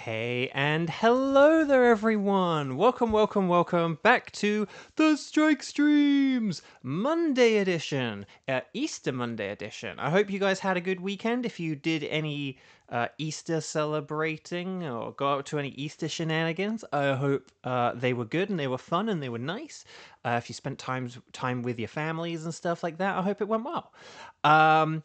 Hey and hello there everyone! Welcome back to the Strike Streams Monday edition, Easter Monday edition. I hope you guys had a good weekend. If you did any Easter celebrating or go out to any Easter shenanigans, I hope they were good and they were fun and they were nice. If you spent time with your families and stuff like that, I hope it went well. Yeah,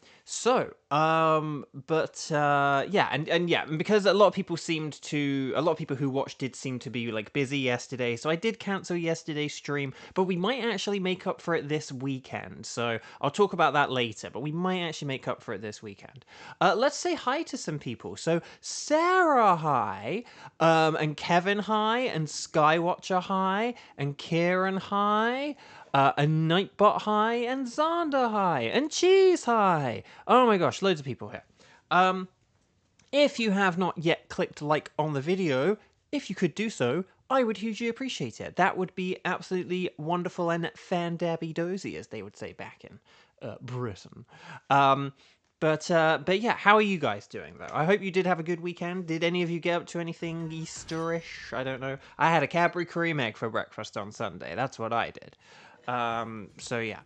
and because a lot of people who watched did seem to be like busy yesterday, so I did cancel yesterday's stream, but we might actually make up for it this weekend. So I'll talk about that later, but we might actually make up for it this weekend. Let's say hi to some people. So Sarah, hi, and Kevin, hi, and Skywatcher, hi, and Kieran, hi. And Nightbot hi, and Xander hi, and Cheese hi. Oh my gosh, loads of people here. If you have not yet clicked like on the video, if you could do so, I would hugely appreciate it. That would be absolutely wonderful and fan-dabby-dozy, as they would say back in Britain. But yeah, how are you guys doing, though? I hope you did have a good weekend. Did any of you get up to anything Easterish? I don't know. I had a Cadbury cream egg for breakfast on Sunday. That's what I did. So yeah.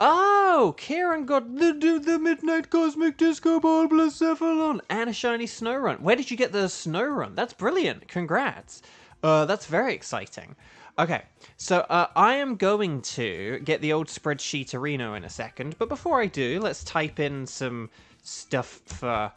Oh, Kieran got the Midnight Cosmic Disco Ball Blacephalon and a shiny snow run. Where did you get the snow run? That's brilliant. Congrats. That's very exciting. Okay, so I am going to get the old spreadsheet Areno in a second, but before I do, let's type in some stuff for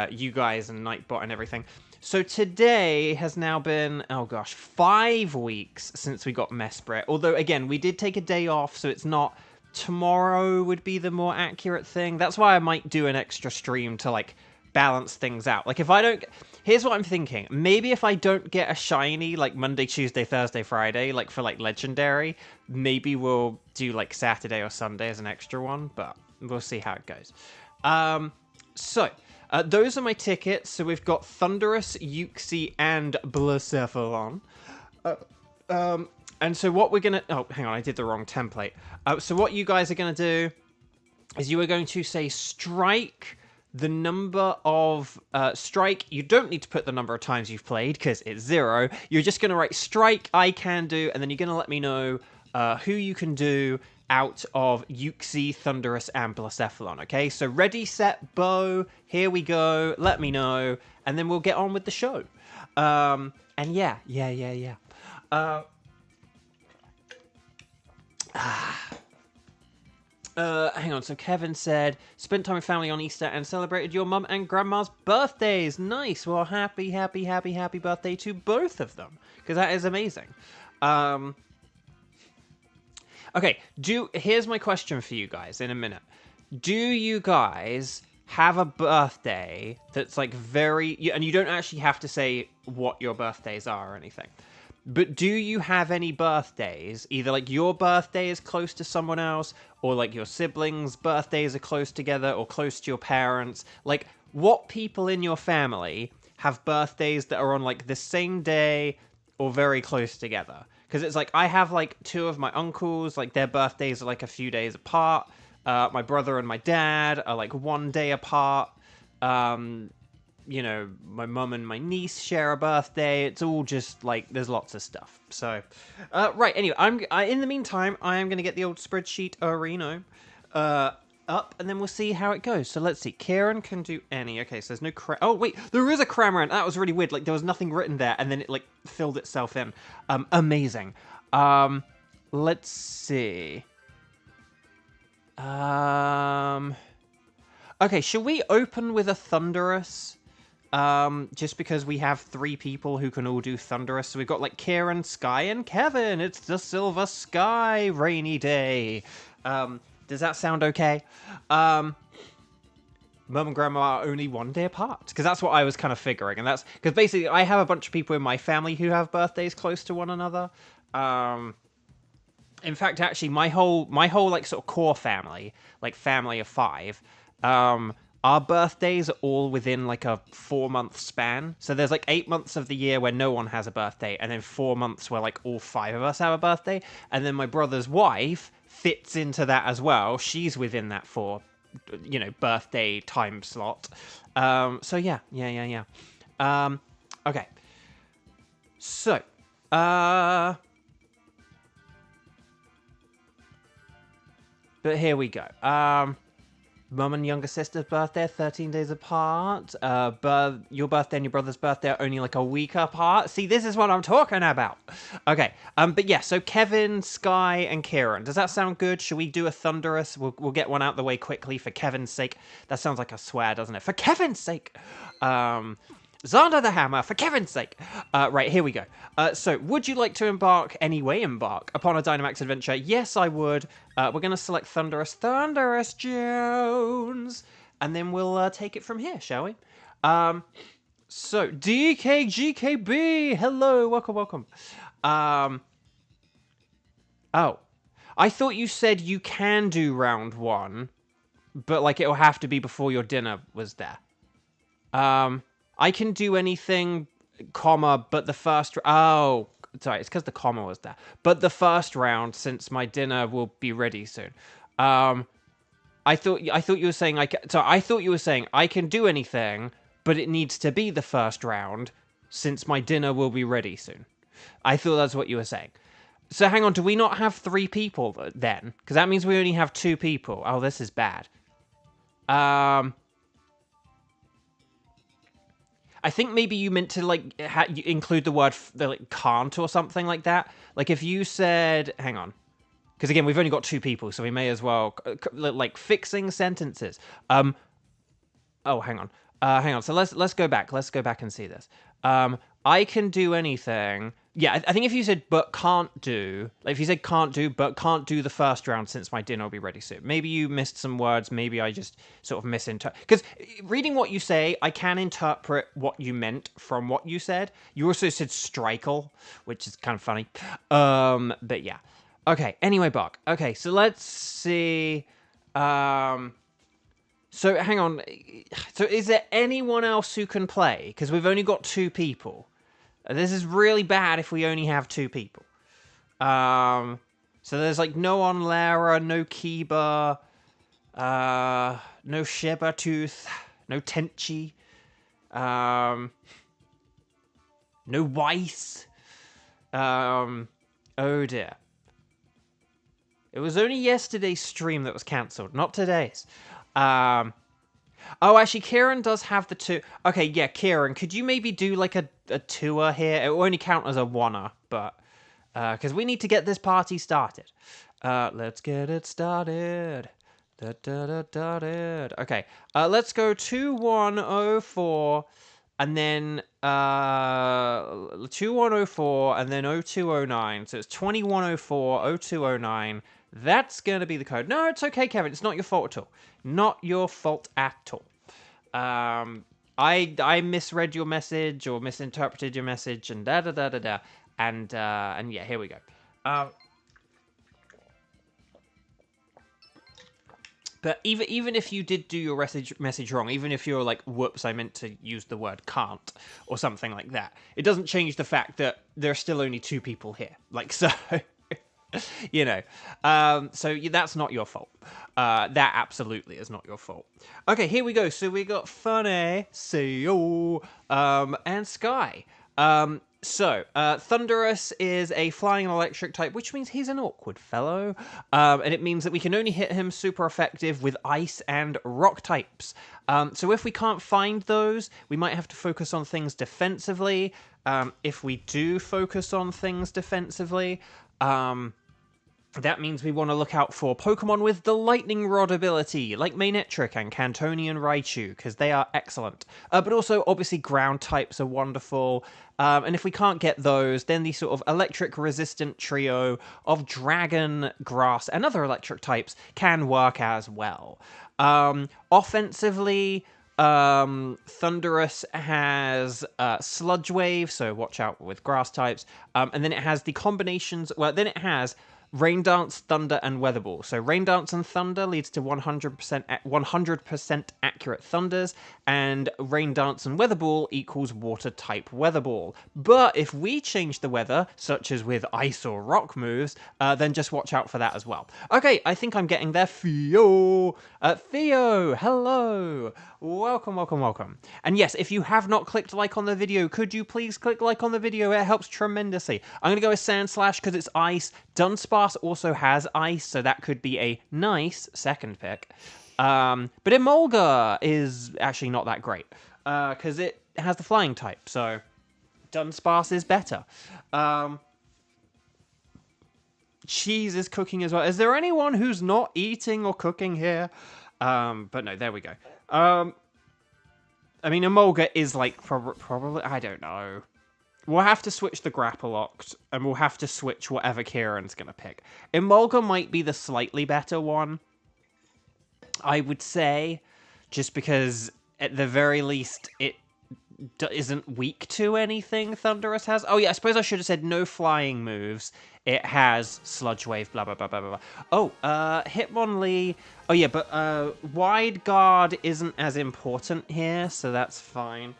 you guys and Nightbot and everything. So today has now been, 5 weeks since we got Mesprit. Although, again, we did take a day off, so it's not... Tomorrow would be the more accurate thing. That's why I might do an extra stream to, like, balance things out. Like, if I don't... Here's what I'm thinking. Maybe if I don't get a shiny, like, Monday, Tuesday, Thursday, Friday, like, for, like, Legendary, maybe we'll do, like, Saturday or Sunday as an extra one, but we'll see how it goes. Those are my tickets. So we've got Thunderous, Uxie, and Blacephalon. And so what we're going to... Oh, hang on, I did the wrong template. So what you guys are going to do is you are going to say strike the number of... strike, you don't need to put the number of times you've played, because it's 0. You're just going to write strike, I can do, and then you're going to let me know who you can do out of Uxie, Thunderous, and Blacephalon, okay? So ready, set, bow, here we go, let me know, and then we'll get on with the show. And yeah. Hang on, so Kevin said, spent time with family on Easter and celebrated your mum and grandma's birthdays. Nice, well, happy birthday to both of them, because that is amazing. Okay, here's my question for you guys in a minute. Do you guys have a birthday that's like and you don't actually have to say what your birthdays are or anything, but do you have any birthdays, either like your birthday is close to someone else, or like your siblings' birthdays are close together, or close to your parents? Like, what people in your family have birthdays that are on like the same day or very close together? Because it's like, I have, like, 2 of my uncles, like, their birthdays are, like, a few days apart. My brother and my dad are, like, 1 day apart. You know, my mum and my niece share a birthday. It's all just, like, there's lots of stuff. So, right, anyway, in the meantime, I am going to get the old spreadsheet Areno up, and then we'll see how it goes. So let's see. Kieran can do any. Okay, so there's no oh, wait, there is a Cramorant. That was really weird. Like, there was nothing written there, and then it, like, filled itself in. Amazing. Let's see. Okay, should we open with a Thunderous? Just because we have 3 people who can all do Thunderous. So we've got, like, Kieran, Sky, and Kevin. It's the Silver Sky rainy day. Does that sound okay? Mum and Grandma are only 1 day apart, because that's what I was kind of figuring, and that's because basically I have a bunch of people in my family who have birthdays close to one another. In fact, actually, my whole like sort of core family, like family of 5, our birthdays are all within like a 4-month span. So there's like 8 months of the year where no one has a birthday, and then 4 months where like all 5 of us have a birthday, and then my brother's wife fits into that as well. She's within that birthday time slot. So yeah. Okay. So, but here we go. Mum and younger sister's birthday, 13 days apart. Your birthday and your brother's birthday are only like a week apart. See, this is what I'm talking about. Okay, but yeah, so Kevin, Sky, and Kieran. Does that sound good? Should we do a Thunderous? We'll get one out the way quickly for Kevin's sake. That sounds like a swear, doesn't it? For Kevin's sake! Xander the Hammer, for Kevin's sake! Right, here we go. So, would you like to embark upon a Dynamax adventure? Yes, I would. We're going to select Thunderous Jones, and then we'll take it from here, shall we? So, DKGKB, hello, welcome. Oh, I thought you said you can do round 1, but, like, it'll have to be before your dinner was there. I can do anything, comma, but the first... Oh, sorry, it's because the comma was there. But the first round, since my dinner will be ready soon. I thought you were saying I thought you were saying I can do anything, but it needs to be the first round, since my dinner will be ready soon. I thought that's what you were saying. So hang on, do we not have 3 people then? Because that means we only have 2 people. Oh, this is bad. I think maybe you meant to, like, include the word, like, can't or something like that. Like, if you said... Hang on. Because, again, we've only got 2 people, so we may as well... Like, fixing sentences. Oh, hang on. Hang on. So let's go back. Let's go back and see this. I can do anything... Yeah, I think if you said, but can't do... Like, if you said can't do, but can't do the first round since my dinner will be ready soon. Maybe you missed some words. Maybe I just sort of misinterpret... Because reading what you say, I can interpret what you meant from what you said. You also said strikle, which is kind of funny. But yeah. Okay, anyway, Buck. Okay, so let's see... So, hang on. So, is there anyone else who can play? Because we've only got 2 people. This is really bad if we only have 2 people. So there's, like, no Onlara, no Kiba, no Shibatooth, no Tenchi, no Weiss. Oh, dear. It was only yesterday's stream that was cancelled, not today's. Oh, actually, Kieran does have the 2. Okay, yeah, Kieran, could you maybe do, like, a 2er here? It will only count as a 1er, but... Because we need to get this party started. Let's get it started. Okay, let's go 2104, and then... 2104, and then 0209. So it's 2104, 0209. That's going to be the code. No, it's okay, Kevin. It's not your fault at all. Not your fault at all. I misread your message or misinterpreted your message and da-da-da-da-da. And yeah, here we go. But even if you did do your message wrong, even if you're like, whoops, I meant to use the word can't or something like that, it doesn't change the fact that there are still only 2 people here. Like, so... You know, so that's not your fault. That absolutely is not your fault. Okay, here we go. So we got Funny, CEO, and Sky. So, Thunderous is a flying electric type, which means he's an awkward fellow. And it means that we can only hit him super effective with ice and rock types. So if we can't find those, we might have to focus on things defensively. If we do focus on things defensively, that means we want to look out for Pokemon with the Lightning Rod ability, like Manectric and Cantonian Raichu, because they are excellent. But also, obviously, ground types are wonderful. And if we can't get those, then the sort of electric-resistant trio of Dragon, Grass, and other electric types can work as well. Offensively... Thunderous has Sludge Wave, so watch out with grass types. And then it has the combinations... Well, then it has Rain Dance, Thunder, and Weather Ball. So Rain Dance and Thunder leads to 100% accurate thunders, and Rain Dance and Weather Ball equals Water type Weather Ball. But if we change the weather, such as with Ice or Rock moves, then just watch out for that as well. Okay, I think I'm getting there. Theo! Theo, hello! Welcome, welcome, welcome. And yes, if you have not clicked like on the video, could you please click like on the video? It helps tremendously. I'm going to go with Sand Slash because it's ice. Dunsparce also has ice, so that could be a nice second pick. But Emolga is actually not that great because it has the flying type, so Dunsparce is better. Cheese is cooking as well. Is there anyone who's not eating or cooking here? But no, there we go. I mean, Emolga is like probably, I don't know. We'll have to switch the Grapple-Locked, and we'll have to switch whatever Kieran's going to pick. Emolga might be the slightly better one, I would say, just because at the very least it isn't weak to anything Thundurus has. Oh yeah, I suppose I should have said no flying moves. It has Sludge Wave, blah, blah, blah, blah, blah. Oh, Hitmonlee. Oh yeah, but Wide Guard isn't as important here, so that's fine.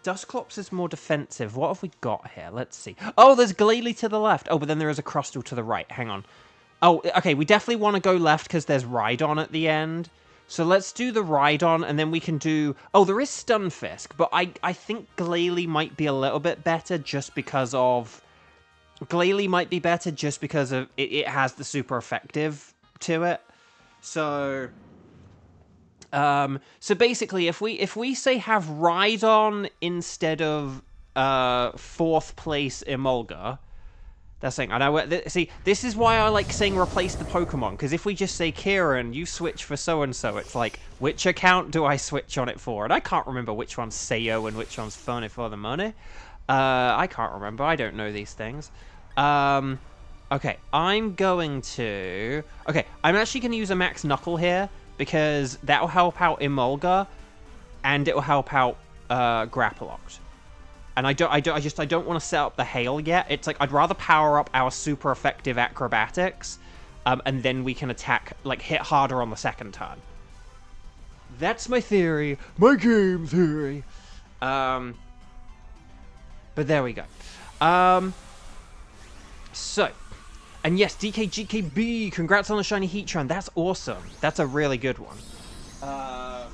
Dusclops is more defensive. What have we got here? Let's see. Oh, there's Glalie to the left. Oh, but then there is a Crustle to the right. Hang on. Oh, okay, we definitely want to go left because there's Rhydon at the end. So let's do the Rhydon, and then we can do... Oh, there is Stunfisk, but I think Glalie might be a little bit better just because of... Glalie might be better just because of it has the super effective to it. So... So basically, if we say have Rhydon instead of 4th place Emolga, that's saying. I know. See, this is why I like saying replace the Pokemon, because if we just say Kieran, you switch for so and so, it's like which account do I switch on it for? And I can't remember which one's Sayo and which one's Funny for the Money. I can't remember. I don't know these things. Okay, I'm going to. Okay, I'm actually going to use a Max Knuckle here, because that will help out Emolga, and it will help out Grapple-Locked. And I don't want to set up the Hail yet. It's like I'd rather power up our super effective acrobatics, and then we can attack, like hit harder on the second turn. That's my theory, my game theory. But there we go. So. And yes, DKGKB, congrats on the shiny Heatran. That's awesome. That's a really good one. I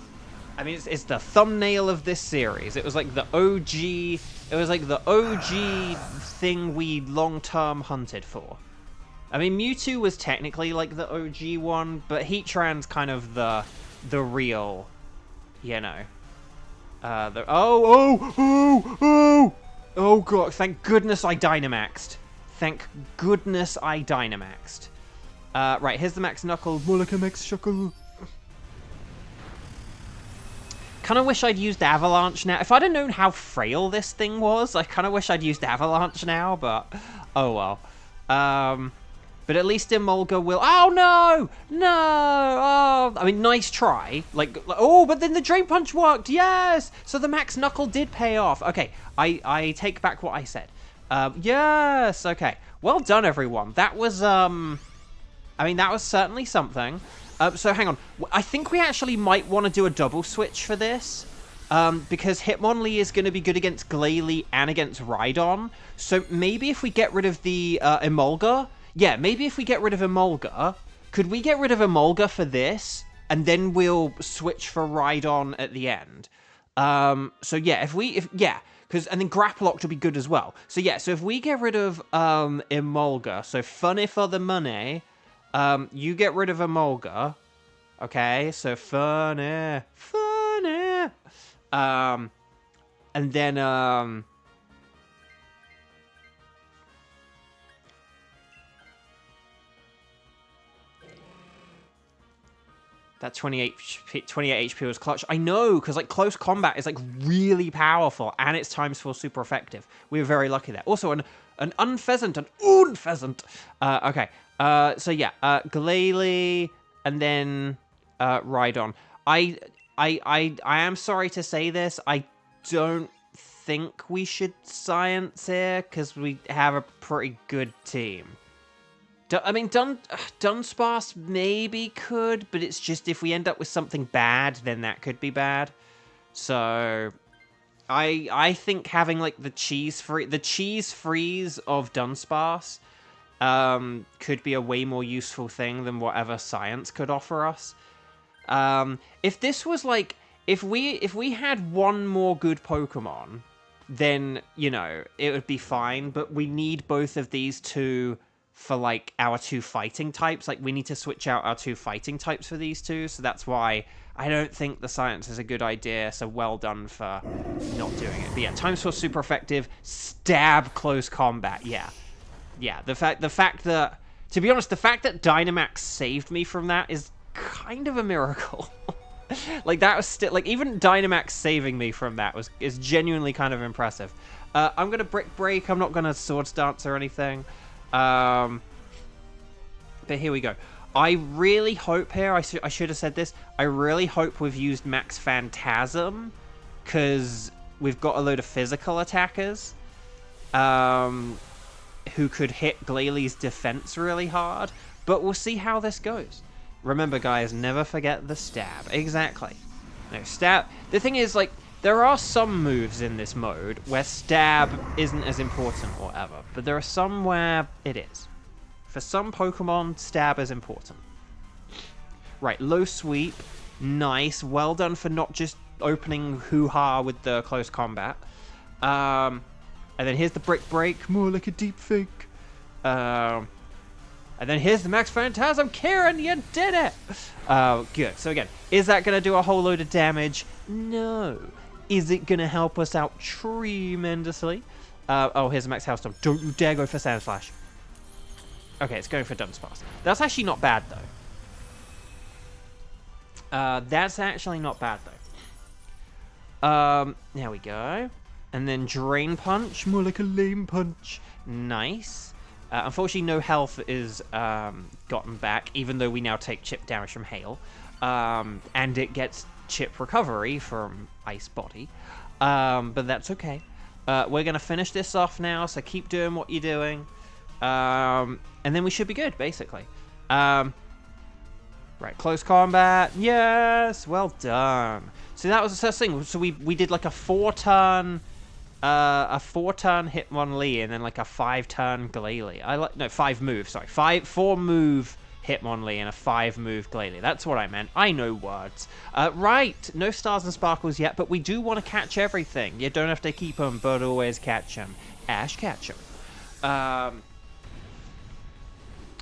mean, it's the thumbnail of this series. It was like the OG. It was like the OG thing we long-term hunted for. I mean, Mewtwo was technically like the OG one, but Heatran's kind of the real, you know. Oh god! Thank goodness I Dynamaxed. Thank goodness I Dynamaxed. Right, here's the Max Knuckle. More like a Max Shuckle. Kind of wish I'd used Avalanche now. If I'd have known how frail this thing was, I kind of wish I'd used Avalanche now, but oh well. But at least Emolga will... Oh, no! No! Oh, I mean, nice try. Like, oh, but then the Drain Punch worked! Yes! So the Max Knuckle did pay off. Okay, I take back what I said. Yes, okay. Well done, everyone. That was, I mean, that was certainly something. So hang on. I think we actually might want to do a double switch for this. Because Hitmonlee is going to be good against Glalie and against Rhydon. So maybe if we get rid of the, Emolga... Yeah, maybe if we get rid of Emolga... Could we get rid of Emolga for this? And then we'll switch for Rhydon at the end. So yeah, yeah... And then Grapple-Locked will be good as well. So yeah, so if we get rid of Emolga, so Funny for the Money, you get rid of Emolga. Okay, so Funny. And then that 28 HP was clutch. I know, because like close combat is like really powerful, and it's ×4 super effective. We were very lucky there. Also, an unpheasant, an unpheasant. Okay. So yeah, Glalie, and then Rhydon. I am sorry to say this. I don't think we should science here because we have a pretty good team. I mean, Dunsparce maybe could, but it's just if we end up with something bad, then that could be bad. So I think having like the cheese freeze of Dunsparce could be a way more useful thing than whatever science could offer us. If this was like if we had one more good Pokemon, then you know it would be fine. But we need both of these two for like our two fighting types. Like we need to switch out our two fighting types for these two, so that's why I don't think the science is a good idea. So well done for not doing it. But yeah, Time Sword super effective. Stab close combat. Yeah. The fact that, to be honest, the fact that Dynamax saved me from that is kind of a miracle. Like that was still like even Dynamax saving me from that is genuinely kind of impressive. I'm gonna Brick Break. I'm not gonna Swords Dance or anything. But here we go. I really hope here, I should have said this, I really hope we've used Max Phantasm, because we've got a load of physical attackers, who could hit Glalie defense really hard, but we'll see how this goes. Remember guys, never forget the stab. Exactly. No, stab, the thing is, like, there are some moves in this mode where stab isn't as important or whatever, but there are some where it is. For some Pokemon, stab is important. Right, low sweep. Nice. Well done for not just opening hoo-ha with the close combat. And then here's the Brick Break. More like a deep fake. And then here's the Max Phantasm. Kieran, you did it! Good. So again, is that going to do a whole load of damage? No. Is it going to help us out tremendously? Oh, here's a Max Hailstorm. Don't you dare go for Sand Slash. Okay, it's going for Dunsparce. That's actually not bad, though. That's actually not bad, though. There we go. And then Drain Punch. More like a lame punch. Nice. Unfortunately, no health is gotten back, even though we now take chip damage from Hail. And it gets chip recovery from Ice Body. But that's okay. We're going to finish this off now, so keep doing what you're doing. And then we should be good, basically. Right, close combat. Yes, well done. So that was the first thing. So we did like a 4-turn Hitmonlee and then like a 5-turn Glalie. No, 5 move. Sorry, 4 move Hitmonlee and a 5 move Glalie. That's what I meant. I know words. Right, no stars and sparkles yet, but we do want to catch everything. You don't have to keep them, but always catch them. Ash, catch them.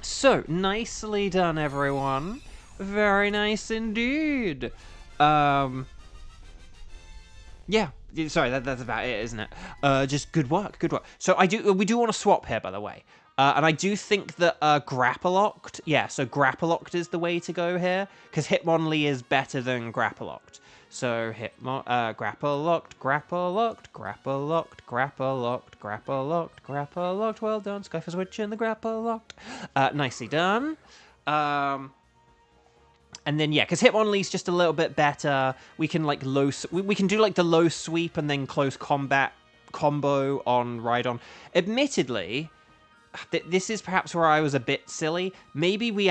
So, nicely done, everyone. Very nice indeed. Yeah, sorry, that's about it, isn't it? Just good work, good work. So we do want to swap here, by the way. And I do think that Grapploct, yeah, so Grapploct is the way to go here, because Hitmonlee is better than Grapploct. So Grapploct. Well done, Sky for switching the Grapploct. Nicely done. And then yeah, because Hitmonlee's just a little bit better. We can like we can do like the low sweep and then close combat combo on Rhydon. Admittedly, this is perhaps where I was a bit silly. Maybe we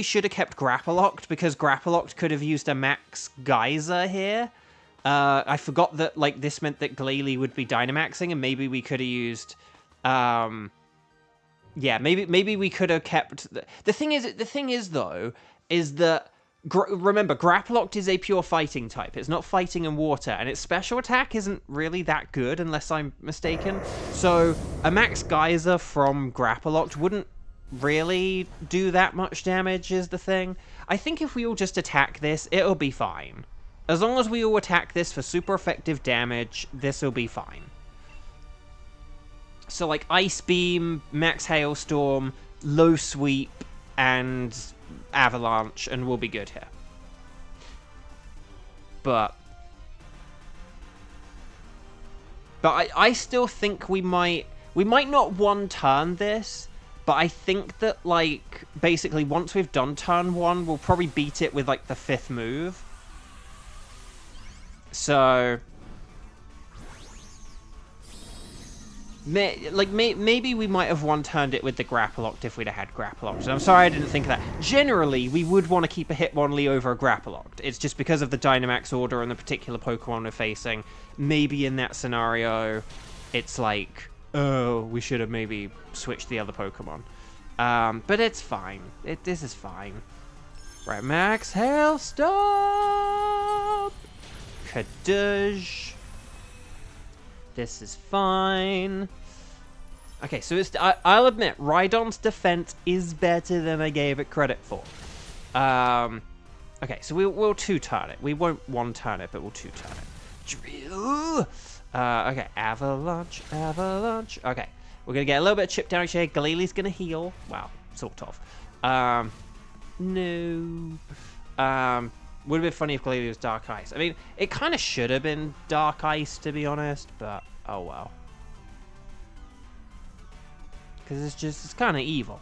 should have kept Grapploct, because Grapploct could have used a Max Geyser here. I forgot that like this meant that Glalie would be Dynamaxing, and maybe we could have used yeah, maybe we could have kept the thing is though is that remember, Grapploct is a pure fighting type. It's not fighting in water, and its special attack isn't really that good, unless I'm mistaken. So a Max Geyser from Grapploct wouldn't really do that much damage, is the thing. I think if we all just attack this, it'll be fine. As long as we all attack this for super effective damage, this will be fine. So like Ice Beam, Max Hailstorm, Low Sweep, and Avalanche, and we'll be good here. But I still think we might not one-turn this, but I think that, like, basically once we've done turn 1, we'll probably beat it with, like, the 5th move. So maybe we might have one-turned it with the Grapploct if we'd have had Grapploct. And I'm sorry I didn't think of that. Generally, we would want to keep a Hitmonlee over a Grapploct. It's just because of the Dynamax order and the particular Pokemon we're facing. Maybe in that scenario, it's like, oh, we should have maybe switched the other Pokemon. But it's fine. This is fine. Right, Max Hailstorm! Kadoosh. This is fine. Okay, so I'll admit, Rhydon's defense is better than I gave it credit for. Okay, so we'll two-turn it. We won't one-turn it, but we'll two-turn it. Drill! Okay, Avalanche. Okay, we're going to get a little bit of chip damage here. Glalie going to heal. Wow, sort of. No. Would have been funny if Glalie was Dark Ice. I mean, it kind of should have been Dark Ice, to be honest, but oh well. Because it's kind of evil.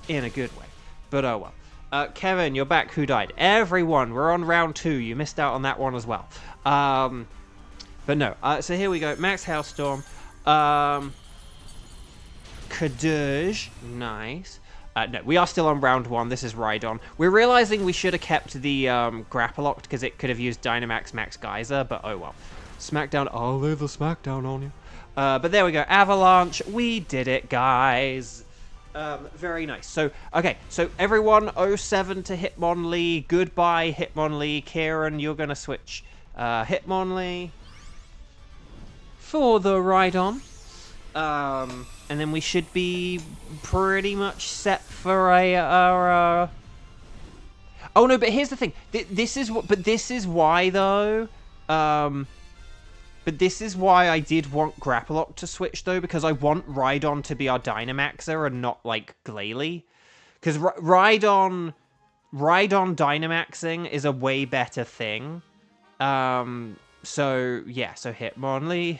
In a good way. But oh well. Kevin, you're back. Who died? Everyone. We're on round 2. You missed out on that one as well. But no. So here we go. Max Hailstorm. Kadoosh. Nice. No, we are still on round 1. This is Rhydon. We're realizing we should have kept the Grapploct because it could have used Dynamax Max Geyser, but oh well. Smackdown. I'll lay the smackdown on you. But there we go. Avalanche. We did it, guys. Very nice. So, okay. So, everyone, 07 to Hitmonlee. Goodbye, Hitmonlee. Kieran, you're going to switch Hitmonlee for the Rhydon. And then we should be pretty much set for a Oh no, but here's the thing. This is why though. But this is why I did want Grapploct to switch though, because I want Rhydon to be our Dynamaxer and not like Glalie. Because Rhydon Dynamaxing is a way better thing. So, yeah, so Hitmonlee.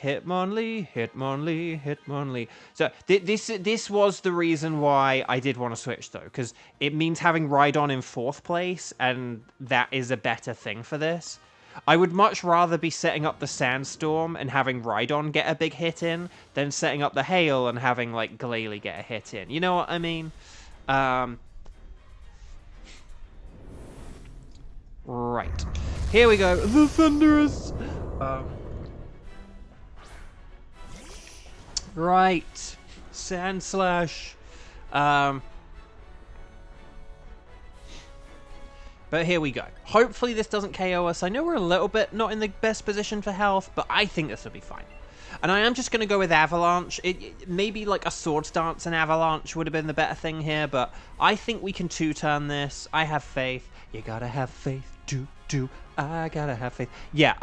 So, this was the reason why I did want to switch, though, because it means having Rhydon in 4th place, and that is a better thing for this. I would much rather be setting up the Sandstorm and having Rhydon get a big hit in, than setting up the Hail and having, like, Glalie get a hit in. You know what I mean? Right. Here we go. The Thunderous. Right. Sandslash. But here we go. Hopefully this doesn't KO us. I know we're a little bit not in the best position for health, but I think this will be fine. And I am just going to go with Avalanche. Maybe like a Swords Dance and Avalanche would have been the better thing here, but I think we can two-turn this. I have faith. You gotta have faith. I gotta have faith. Yeah,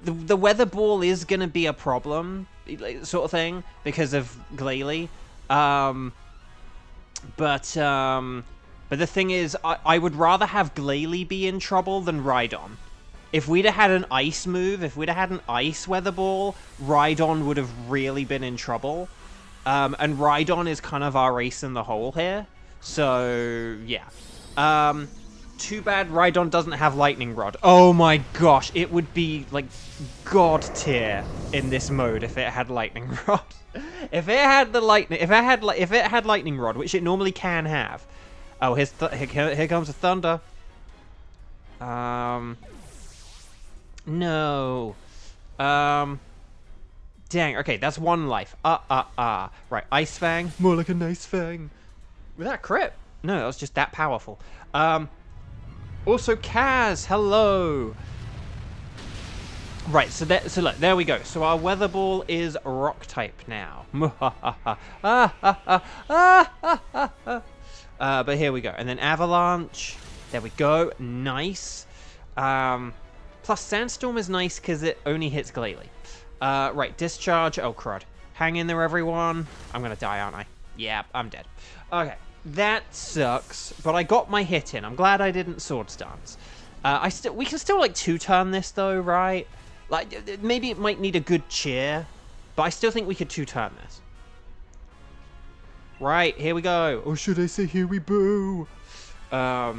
the Weather Ball is gonna be a problem, sort of thing, because of Glalie. But the thing is, I would rather have Glalie be in trouble than Rhydon. If we'd have had an Ice move, if we'd have had an Ice Weather Ball, Rhydon would have really been in trouble. And Rhydon is kind of our ace in the hole here. So, yeah. Too bad Rhydon doesn't have Lightning Rod. Oh my gosh, it would be like God tier in this mode if it had Lightning Rod. If it had the lightning, if it had Lightning Rod, which it normally can have. Oh, here comes the Thunder. No. Dang. Okay, that's 1 life. Right, Ice Fang. More like a nice fang. With that crit? No, that was just that powerful. Also, Kaz, hello. Right, so look, there we go. So our Weather Ball is Rock type now. But here we go, and then Avalanche. There we go, nice. Plus Sandstorm is nice because it only hits Glalie. Right, Discharge. Oh crud! Hang in there, everyone. I'm gonna die, aren't I? Yeah, I'm dead. Okay. That sucks, but I got my hit in. I'm glad I didn't Swords Dance. We can still like two-turn this though, right? Like maybe it might need a good cheer, but I still think we could two-turn this. Right, here we go. Or should I say here we boo? Da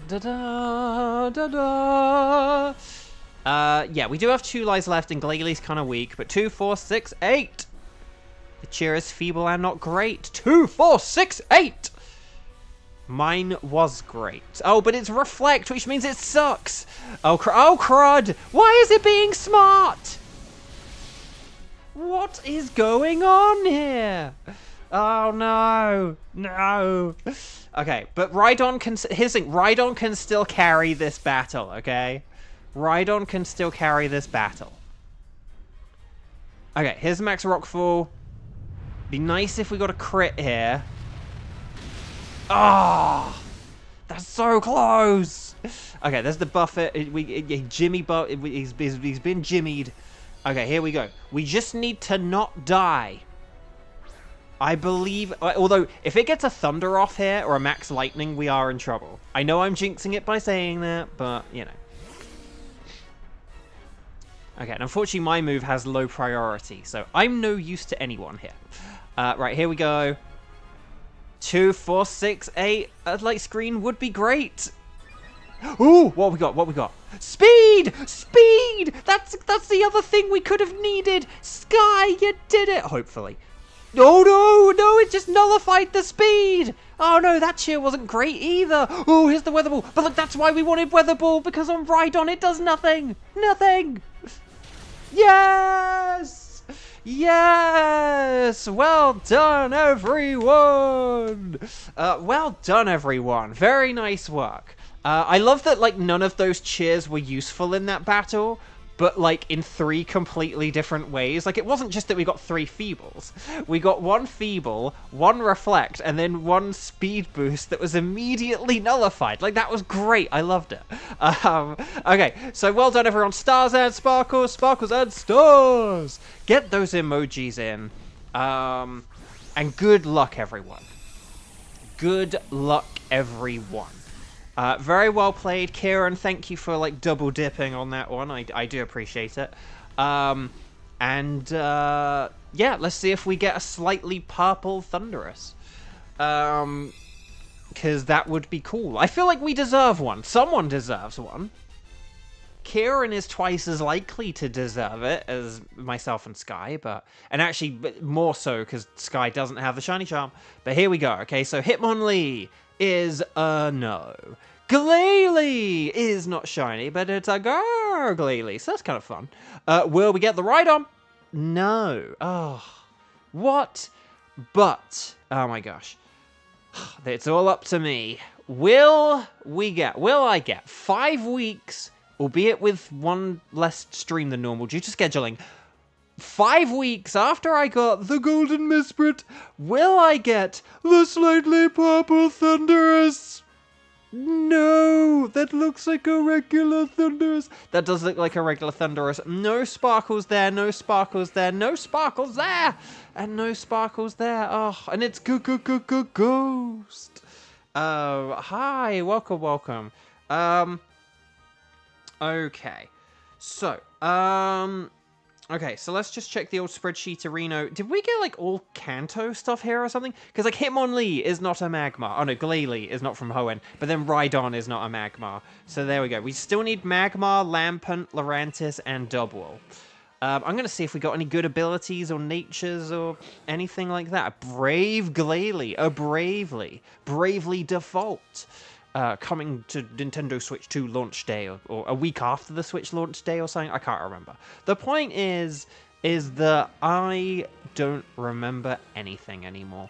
da da da. Yeah, we do have 2 lives left, and Glalie kind of weak, but 2, 4, 6, 8. The cheer is feeble and not great. 2, 4, 6, 8. Mine was great. Oh, but it's reflect, which means it sucks. Oh, crud. Why is it being smart? What is going on here? Oh, no. No. Okay, but Rhydon can... Here's the thing. Rhydon can still carry this battle, okay? Rhydon can still carry this battle. Okay, here's Max Rockfall. Be nice if we got a crit here. Ah, oh, that's so close. Okay, there's the buffer. Jimmy, he's been jimmied. Okay, here we go. We just need to not die. I believe, although if it gets a Thunder off here or a Max Lightning, we are in trouble. I know I'm jinxing it by saying that, but you know. Okay, and unfortunately my move has low priority, so I'm no use to anyone here. Right, here we go. 2, 4, 6, 8. A light screen would be great. Ooh, what we got? What we got? Speed! Speed! That's the other thing we could have needed. Sky, you did it. Hopefully. Oh no, no! It just nullified the speed. Oh no, that cheer wasn't great either. Oh, here's the weather ball. But look, that's why we wanted weather ball, because on Rhydon it does nothing. Nothing. Yes! Yes! Well done, everyone! Well done, everyone. Very nice work. I love that, like, none of those cheers were useful in that battle, but, like, in 3 completely different ways. Like, it wasn't just that we got 3 feebles. We got 1 feeble, 1 reflect, and then 1 speed boost that was immediately nullified. Like, that was great. I loved it. Okay, so well done, everyone. Stars and sparkles, sparkles and stars. Get those emojis in. And good luck, everyone. Good luck, everyone. Very well played, Kieran. Thank you for, like, double dipping on that one. I do appreciate it. Yeah, let's see if we get a slightly purple Thunderous. Because that would be cool. I feel like we deserve one. Someone deserves one. Kieran is twice as likely to deserve it as myself and Sky, and actually more so because Sky doesn't have the shiny charm. But here we go. Okay, so Hitmonlee is a no. Glalie is not shiny, but it's a Glalie, so that's kind of fun. Will we get the Rhydon? No. Oh, what? But, oh my gosh. It's all up to me. Will I get 5 weeks, albeit with 1 less stream than normal due to scheduling, 5 weeks after I got the Golden Misprit, will I get the slightly purple Thunderous? No, that looks like a regular Thunderous. That does look like a regular Thunderous. No sparkles there, no sparkles there, no sparkles there, and no sparkles there. Oh, and it's Ghost. Hi, welcome. Okay, so, okay, so let's just check the old spreadsheet, Reno. Did we get, like, all Kanto stuff here or something? Because, like, Hitmonlee is not a Magmar. Oh, no, Glalie is not from Hoenn. But then Rhydon is not a Magmar. So there we go. We still need Magmar, Lampent, Lurantis, and Dubwool. I'm going to see if we got any good abilities or natures or anything like that. A brave Glalie. A Bravely Default. Coming to Nintendo Switch 2 launch day, or a week after the Switch launch day or something. I can't remember. The point is that I don't remember anything anymore.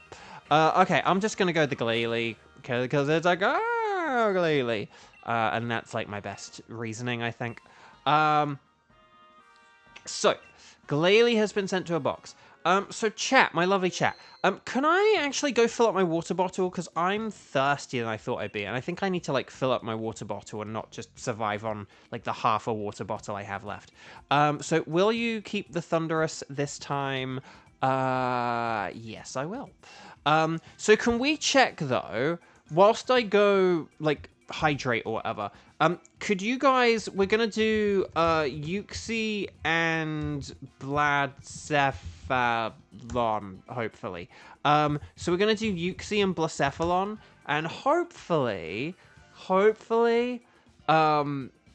Okay, I'm just gonna go the Glalie, because it's a Glalie. And that's, like, my best reasoning, I think. So, Glalie has been sent to a box. So chat, my lovely chat, can I actually go fill up my water bottle? Because I'm thirstier than I thought I'd be, and I think I need to, like, fill up my water bottle and not just survive on, like, the half a water bottle I have left. So will you keep the Thunderous this time? Yes, I will. So can we check, though, whilst I go, like, hydrate or whatever, could you guys, we're gonna do, Uxie and Blacephalon, hopefully. So we're gonna do Uxie and Blacephalon, and hopefully,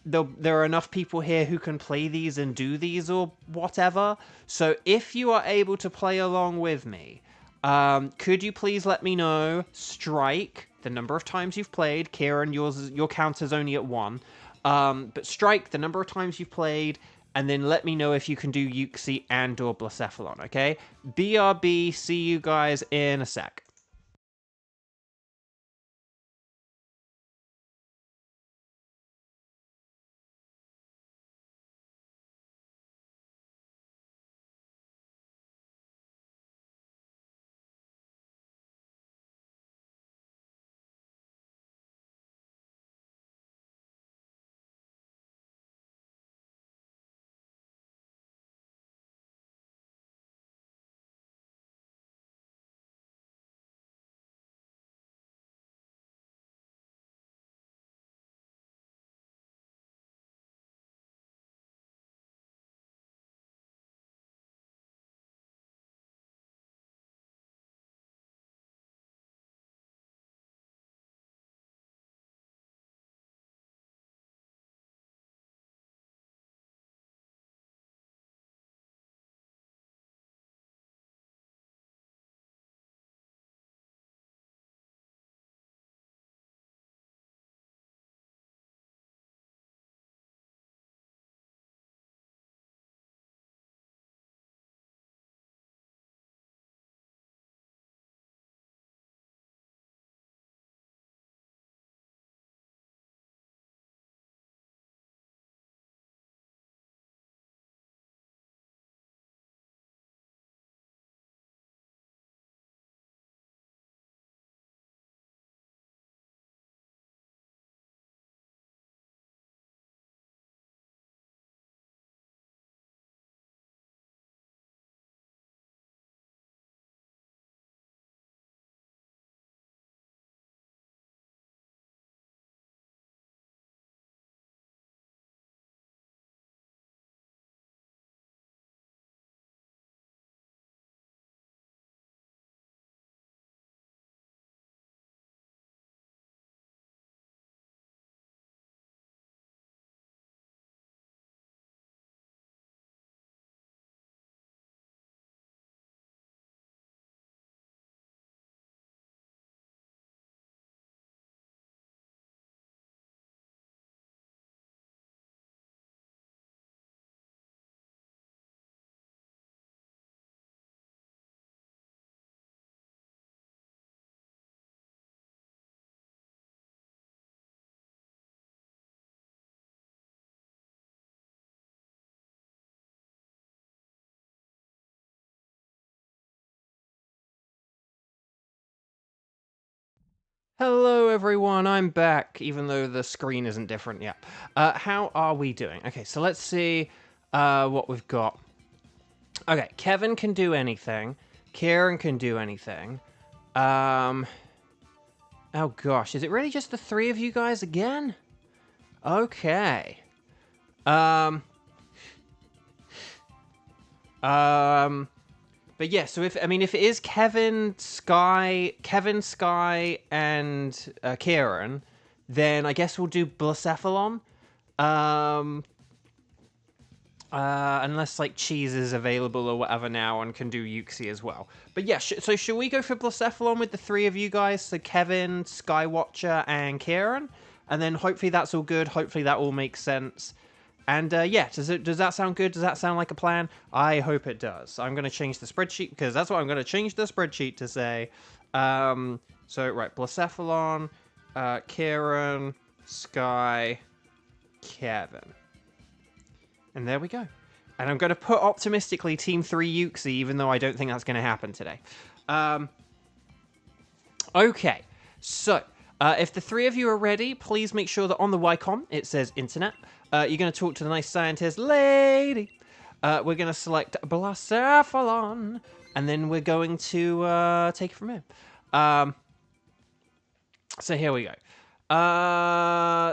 there are enough people here who can play these and do these or whatever. So if you are able to play along with me, could you please let me know, strike, the number of times you've played. Kieran, your count is only at 1. But strike the number of times you've played, and then let me know if you can do Euxie and or Blacephalon, okay? BRB, see you guys in a sec. Hello everyone, I'm back, even though the screen isn't different yet. How are we doing? Okay, so let's see what we've got. Okay, Kevin can do anything. Kieran can do anything. Oh gosh, is it really just the 3 of you guys again? Okay. But yeah, so if it is Kevin, Sky, and Kieran, then I guess we'll do Blacephalon. Unless like Cheese is available or whatever now and can do Euxie as well. But yeah, so should we go for Blacephalon with the 3 of you guys? So Kevin, Skywatcher, and Kieran, and then hopefully that's all good. Hopefully that all makes sense. And yeah, does that sound good? Does that sound like a plan? I hope it does. I'm going to change the spreadsheet because that's what I'm going to change the spreadsheet to say. So, right, Blacephalon, Kieran, Sky, Kevin. And there we go. And I'm going to put optimistically Team 3 Euxie, even though I don't think that's going to happen today. Okay, so if the 3 of you are ready, please make sure that on the Wycom it says Internet. You're going to talk to the nice scientist lady. We're going to select Blacephalon, and then we're going to take it from here. So here we go.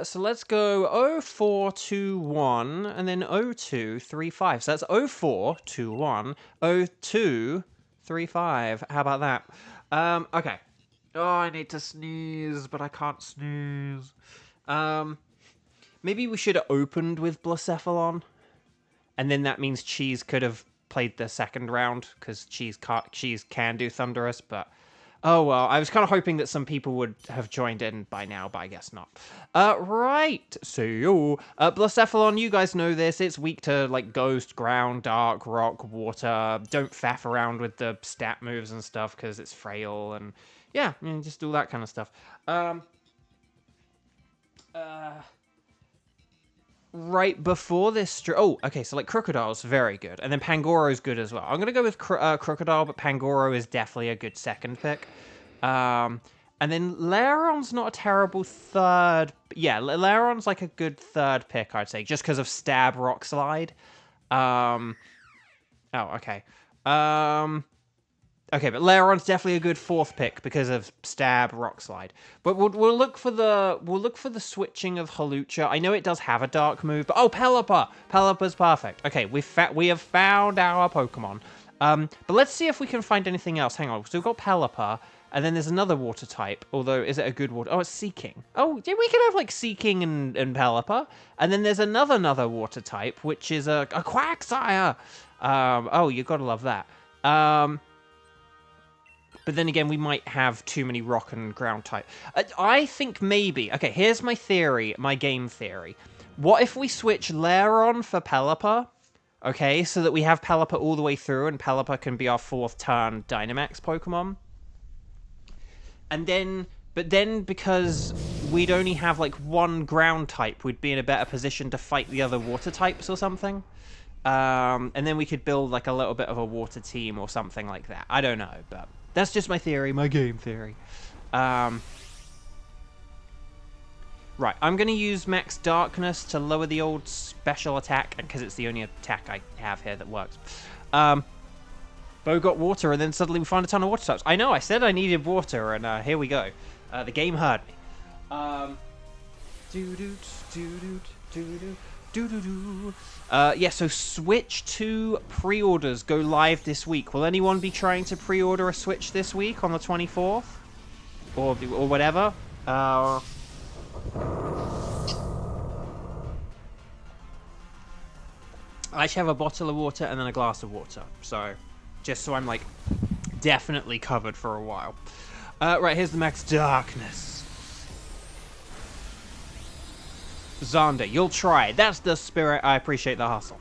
So let's go 0421 and then 0235. So that's 0421 0235. How about that? Okay. Oh, I need to sneeze, but I can't sneeze. Maybe we should have opened with Blacephalon, and then that means Cheese could have played the second round, because Cheese can do Thunderous, but... Oh, well, I was kind of hoping that some people would have joined in by now, but I guess not. Right, so, Blacephalon, you guys know this. It's weak to, like, Ghost, Ground, Dark, Rock, Water. Don't faff around with the stat moves and stuff, because it's frail, and, yeah, just all that kind of stuff. Right before this... Oh, okay, so, like, Crocodile's very good, and then Pangoro's good as well. I'm going to go with Crocodile, but Pangoro is definitely a good second pick. And then Lairon's not a terrible third... Yeah, Lairon's, like, a good third pick, I'd say, just because of Stab, Rock Slide. Oh, okay. Okay, but Lairon's definitely a good fourth pick because of Stab, Rock Slide. But we'll look for the switching of Hawlucha. I know it does have a dark move, but Pelipper! Pelipper's perfect. Okay, we have found our Pokemon. But let's see if we can find anything else. Hang on, so we've got Pelipper, and then there's another water type. Although, is it a good water? Oh, it's Seeking. Oh, yeah, we could have like Seeking and Pelipper, and then there's another water type, which is a Quagsire. Oh, you gotta love that. But then again, we might have too many rock and ground type. I think maybe... Okay, here's my theory, my game theory. What if we switch Lairon for Pelipper? Okay, so that we have Pelipper all the way through, and Pelipper can be our fourth turn Dynamax Pokemon. And then... But then, because we'd only have, like, one ground type, we'd be in a better position to fight the other water types or something. And then we could build, like, a little bit of a water team or something like that. I don't know, but... That's just my theory, my game theory. Right, I'm going to use Max Darkness to lower the old special attack, because it's the only attack I have here that works. Bo got water, and then suddenly we find a ton of water types. I know, I said I needed water, and here we go. The game heard me. Yeah, so Switch 2 pre-orders go live this week. Will anyone be trying to pre-order a Switch this week on the 24th? Or whatever? I actually have a bottle of water and then a glass of water. So, just so I'm, like, definitely covered for a while. Right, here's the Max Darkness. Xander, you'll try. That's the spirit. I appreciate the hustle.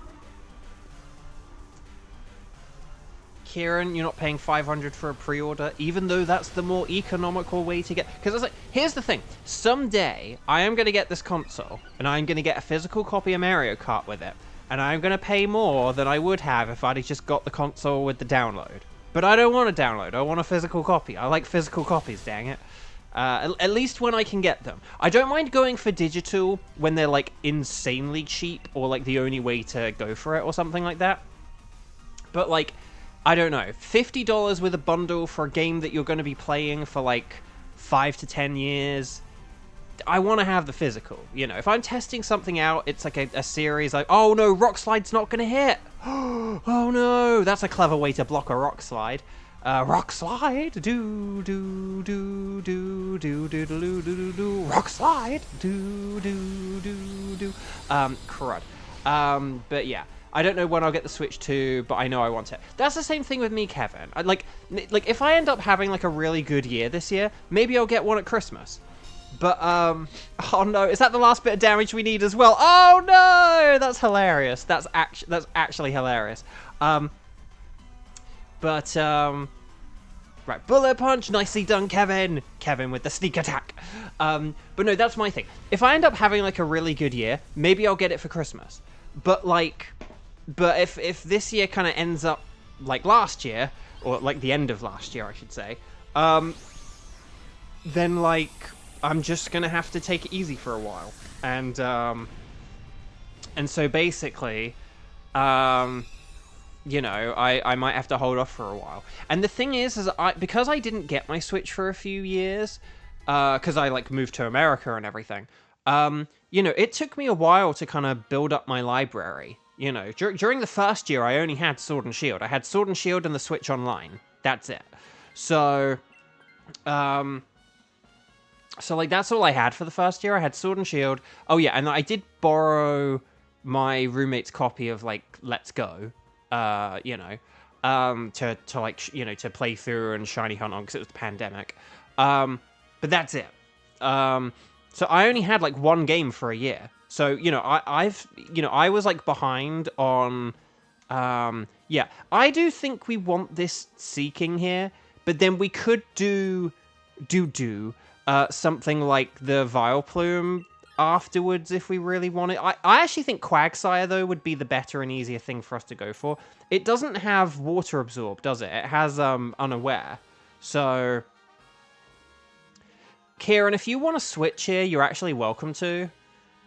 Kieran, you're not paying 500 for a pre-order, even though that's the more economical way to get... Because it's like, here's the thing. Someday, I am going to get this console, and I'm going to get a physical copy of Mario Kart with it, and I'm going to pay more than I would have if I'd just got the console with the download. But I don't want a download. I want a physical copy. I like physical copies, dang it. At least when I can get them. I don't mind going for digital when they're, like, insanely cheap or, like, the only way to go for it or something like that. But, like, I don't know. $50 with a bundle for a game that you're going to be playing for, like, 5 to 10 years. I want to have the physical. You know, if I'm testing something out, it's like a series like, oh no, Rock Slide's not going to hit. Oh no, that's a clever way to block a Rock Slide. Rock Slide, do do do do do do do do do do. Rock Slide, do do do do. Crud. But yeah, I don't know when I'll get the Switch 2, but I know I want it. That's the same thing with me, Kevin. Like if I end up having like a really good year this year, maybe I'll get one at Christmas. But oh no, is that the last bit of damage we need as well? Oh no, that's hilarious. That's actually hilarious. Right, Bullet Punch, nicely done, Kevin. Kevin with the sneak attack. But no, that's my thing. If I end up having like a really good year, maybe I'll get it for Christmas. But if this year kind of ends up like last year, or like the end of last year, I should say, then like I'm just gonna have to take it easy for a while, and so basically, you know, I might have to hold off for a while. And the thing is because I didn't get my Switch for a few years, because I like moved to America and everything. You know, it took me a while to kind of build up my library. You know, during the first year, I only had Sword and Shield. I had Sword and Shield and the Switch Online. That's it. So, So, like, that's all I had for the first year. I had Sword and Shield. Oh, yeah, and I did borrow my roommate's copy of, like, Let's Go, you know, to like, you know, to play through and shiny hunt on, because it was the pandemic. But that's it. So I only had, like, one game for a year. So, you know, I was, like, behind on, yeah. I do think we want this Seeking here, but then we could do something like the Vileplume afterwards if we really want it. I actually think Quagsire, though, would be the better and easier thing for us to go for. It doesn't have Water Absorb, does it? It has Unaware. So, Kieran, if you want to switch here, you're actually welcome to.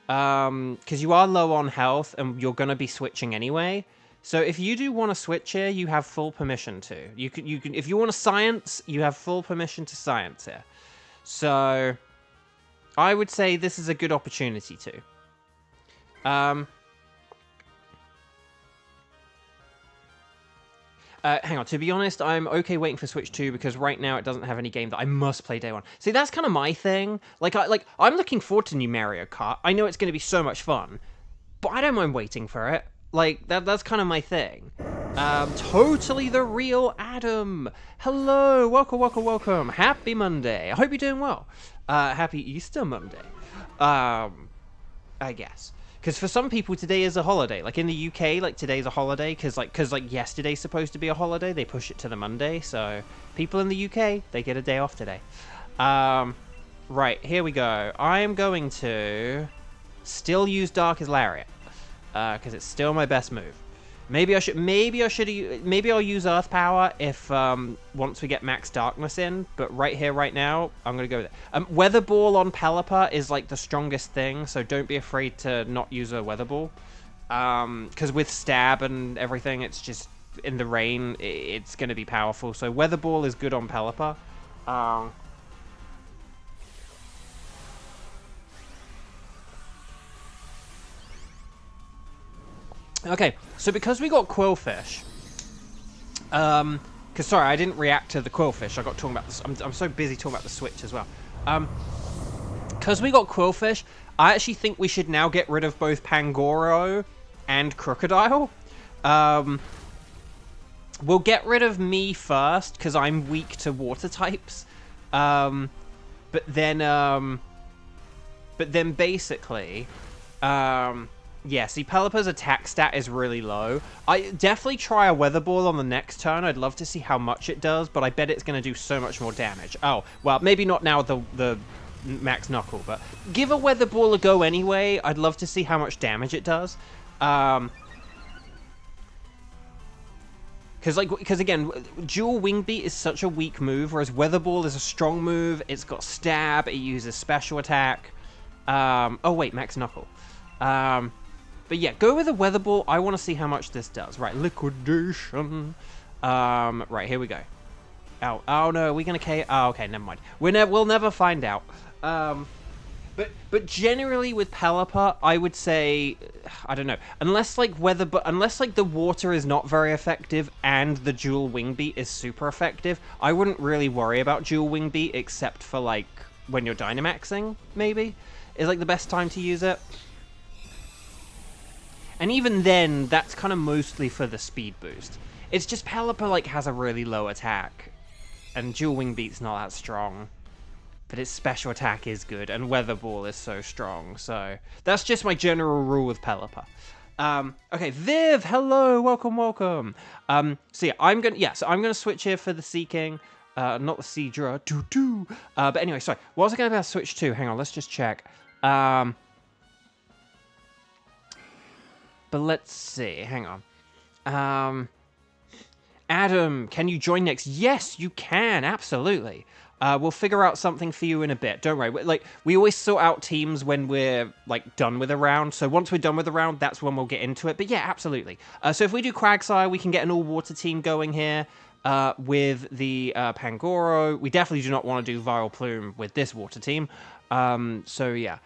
Because you are low on health and you're going to be switching anyway. So if you do want to switch here, you have full permission to. You can, if you want to science, you have full permission to science here. So, I would say this is a good opportunity to. Hang on, to be honest, I'm okay waiting for Switch 2 because right now it doesn't have any game that I must play day one. See, that's kind of my thing. I'm looking forward to new Mario Kart. I know it's going to be so much fun, but I don't mind waiting for it. Like, that's kind of my thing. Totally the real Adam. Hello, welcome. Happy Monday. I hope you're doing well. Happy Easter Monday. I guess. Because for some people, today is a holiday. Like, in the UK, like, today's a holiday. Because yesterday's supposed to be a holiday. They push it to the Monday. So, people in the UK, they get a day off today. Right, here we go. I am going to still use Dark as Lariat. Because it's still my best move. Maybe I'll use Earth Power if once we get Max Darkness in. But right here, right now, I'm gonna go with it. Weather Ball on Pelipper is like the strongest thing, so don't be afraid to not use a Weather Ball. Because with Stab and everything, it's just in the rain, it's gonna be powerful. So Weather Ball is good on Pelipper. Okay, so because we got Quillfish, because sorry, I didn't react to the Quillfish. I got talking about this. I'm so busy talking about the Switch as well. Because we got Quillfish, I actually think we should now get rid of both Pangoro and Crocodile. We'll get rid of me first because I'm weak to water types. But then basically, yeah, see, Pelipper's attack stat is really low. I definitely try a Weather Ball on the next turn. I'd love to see how much it does, but I bet it's going to do so much more damage. Oh, well, maybe not now the Max Knuckle, but give a Weather Ball a go anyway. I'd love to see how much damage it does. Because again, Dual Wing Beat is such a weak move, whereas Weather Ball is a strong move. It's got Stab, it uses Special Attack. Oh wait, Max Knuckle. But yeah, go with a Weather Ball. I want to see how much this does. Right, Liquidation. Right, here we go. Oh no, are we gonna K? Oh, okay, never mind. We'll never find out. But generally with Pelipper, I would say, I don't know, unless like the water is not very effective and the Dual Wing Beat is super effective, I wouldn't really worry about Dual Wing Beat except for like when you're Dynamaxing. Maybe is like the best time to use it. And even then, that's kind of mostly for the speed boost. It's just Pelipper like has a really low attack, and Dual Wing Beat's not that strong. But its special attack is good, and Weather Ball is so strong. So that's just my general rule with Pelipper. Okay, Viv, hello, welcome. So yeah, I'm gonna switch here for the Seeking, not the Seadra. But anyway, sorry. What was I gonna switch to? Hang on, let's just check. But let's see. Hang on. Adam, can you join next? Yes, you can. Absolutely. We'll figure out something for you in a bit. Don't worry. Like, we always sort out teams when we're like done with a round. So once we're done with the round, that's when we'll get into it. But yeah, absolutely. So if we do Quagsire, we can get an all-water team going here with the Pangoro. We definitely do not want to do Vileplume with this water team. So yeah.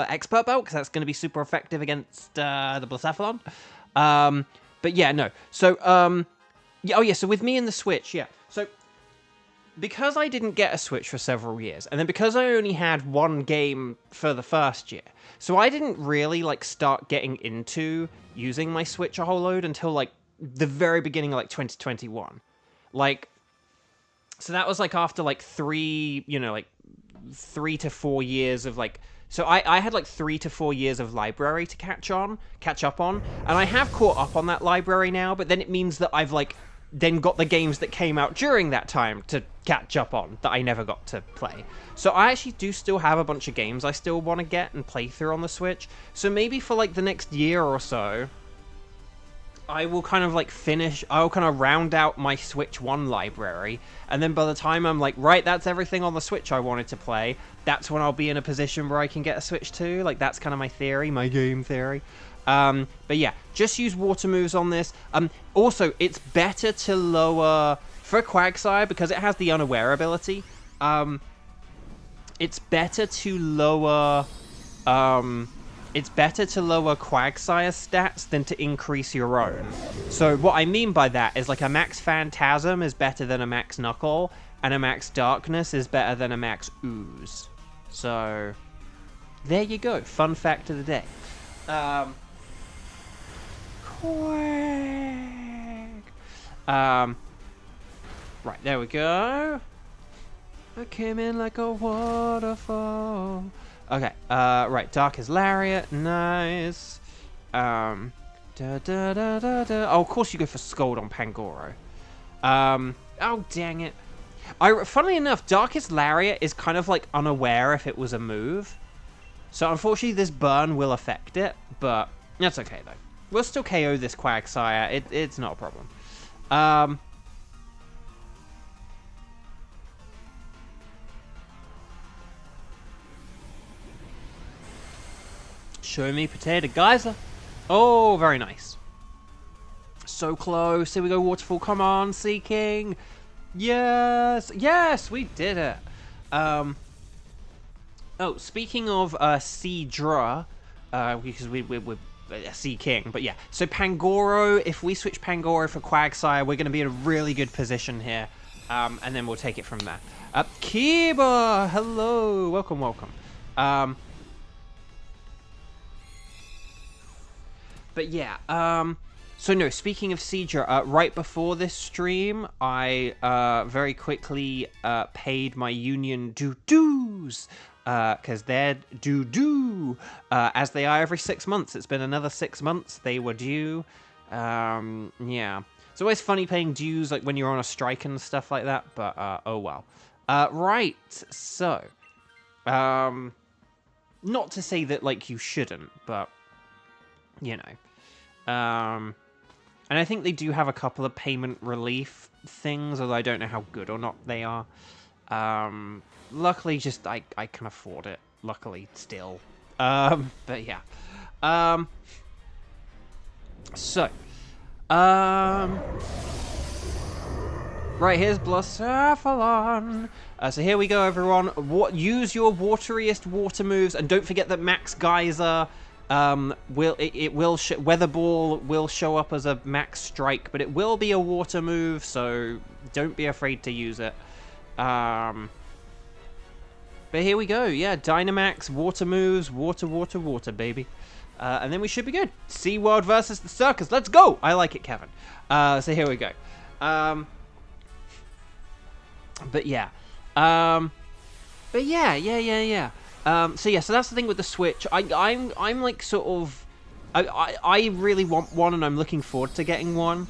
Expert belt, because that's going to be super effective against the Blacephalon. But yeah, no. So, yeah, oh yeah, so with me and the Switch, yeah. So, because I didn't get a Switch for several years, and then because I only had one game for the first year, so I didn't really, like, start getting into using my Switch a whole load until, like, the very beginning of, like, 2021. Like, so that was, like, after, like, 3 to 4 years of, like... So I had, like, 3 to 4 years of library to catch up on, and I have caught up on that library now, but then it means that I've, like, then got the games that came out during that time to catch up on that I never got to play. So I actually do still have a bunch of games I still want to get and play through on the Switch. So maybe for, like, the next year or so, I will kind of, like, I'll kind of round out my Switch 1 library, and then by the time I'm like, right, that's everything on the Switch I wanted to play, that's when I'll be in a position where I can get a Switch 2. Like, that's kind of my theory, my game theory. But yeah, just use water moves on this. Also, it's better to lower, for Quagsire, because it has the Unaware ability, it's better to lower Quagsire stats than to increase your own. So what I mean by that is, like, a max Phantasm is better than a max Knuckle, and a max Darkness is better than a max Ooze. So, there you go. Fun fact of the day. Right, there we go. I came in like a waterfall. Okay, right, Darkest Lariat, nice. Oh, of course you go for Scold on Pangoro. Oh, dang it. Funnily enough, Darkest Lariat is kind of, like, unaware if it was a move. So, unfortunately, this burn will affect it, but that's okay, though. We'll still KO this Quagsire. It's not a problem. Show me Potato Geyser. Oh, very nice. So close. Here we go, Waterfall. Come on, Seeking. Yes. Yes, we did it. Oh, speaking of Seedra, because we're Sea King, but yeah. So Pangoro, if we switch Pangoro for Quagsire, we're going to be in a really good position here. And then we'll take it from there. Kiba! Hello! Welcome, welcome. But yeah, so no, speaking of Seedra, right before this stream, I very quickly paid my union dues. Because they're due, as they are every 6 months. It's been another 6 months. They were due. Yeah. It's always funny paying dues, like, when you're on a strike and stuff like that, but, oh well. Right, so, not to say that, like, you shouldn't, but, you know. And I think they do have a couple of payment relief things, although I don't know how good or not they are. Luckily, just, I can afford it. Luckily, still. But yeah. So. Right, here's Blacephalon. So here we go, everyone. Use your wateriest water moves, and don't forget that Max Geyser, Weather Ball will show up as a max strike, but it will be a water move, so don't be afraid to use it. But here we go, yeah, Dynamax, water moves, water, baby. And then we should be good. SeaWorld versus the Circus, let's go! I like it, Kevin. So here we go. But yeah. So yeah, so that's the thing with the Switch. I'm like sort of... I really want one, and I'm looking forward to getting one.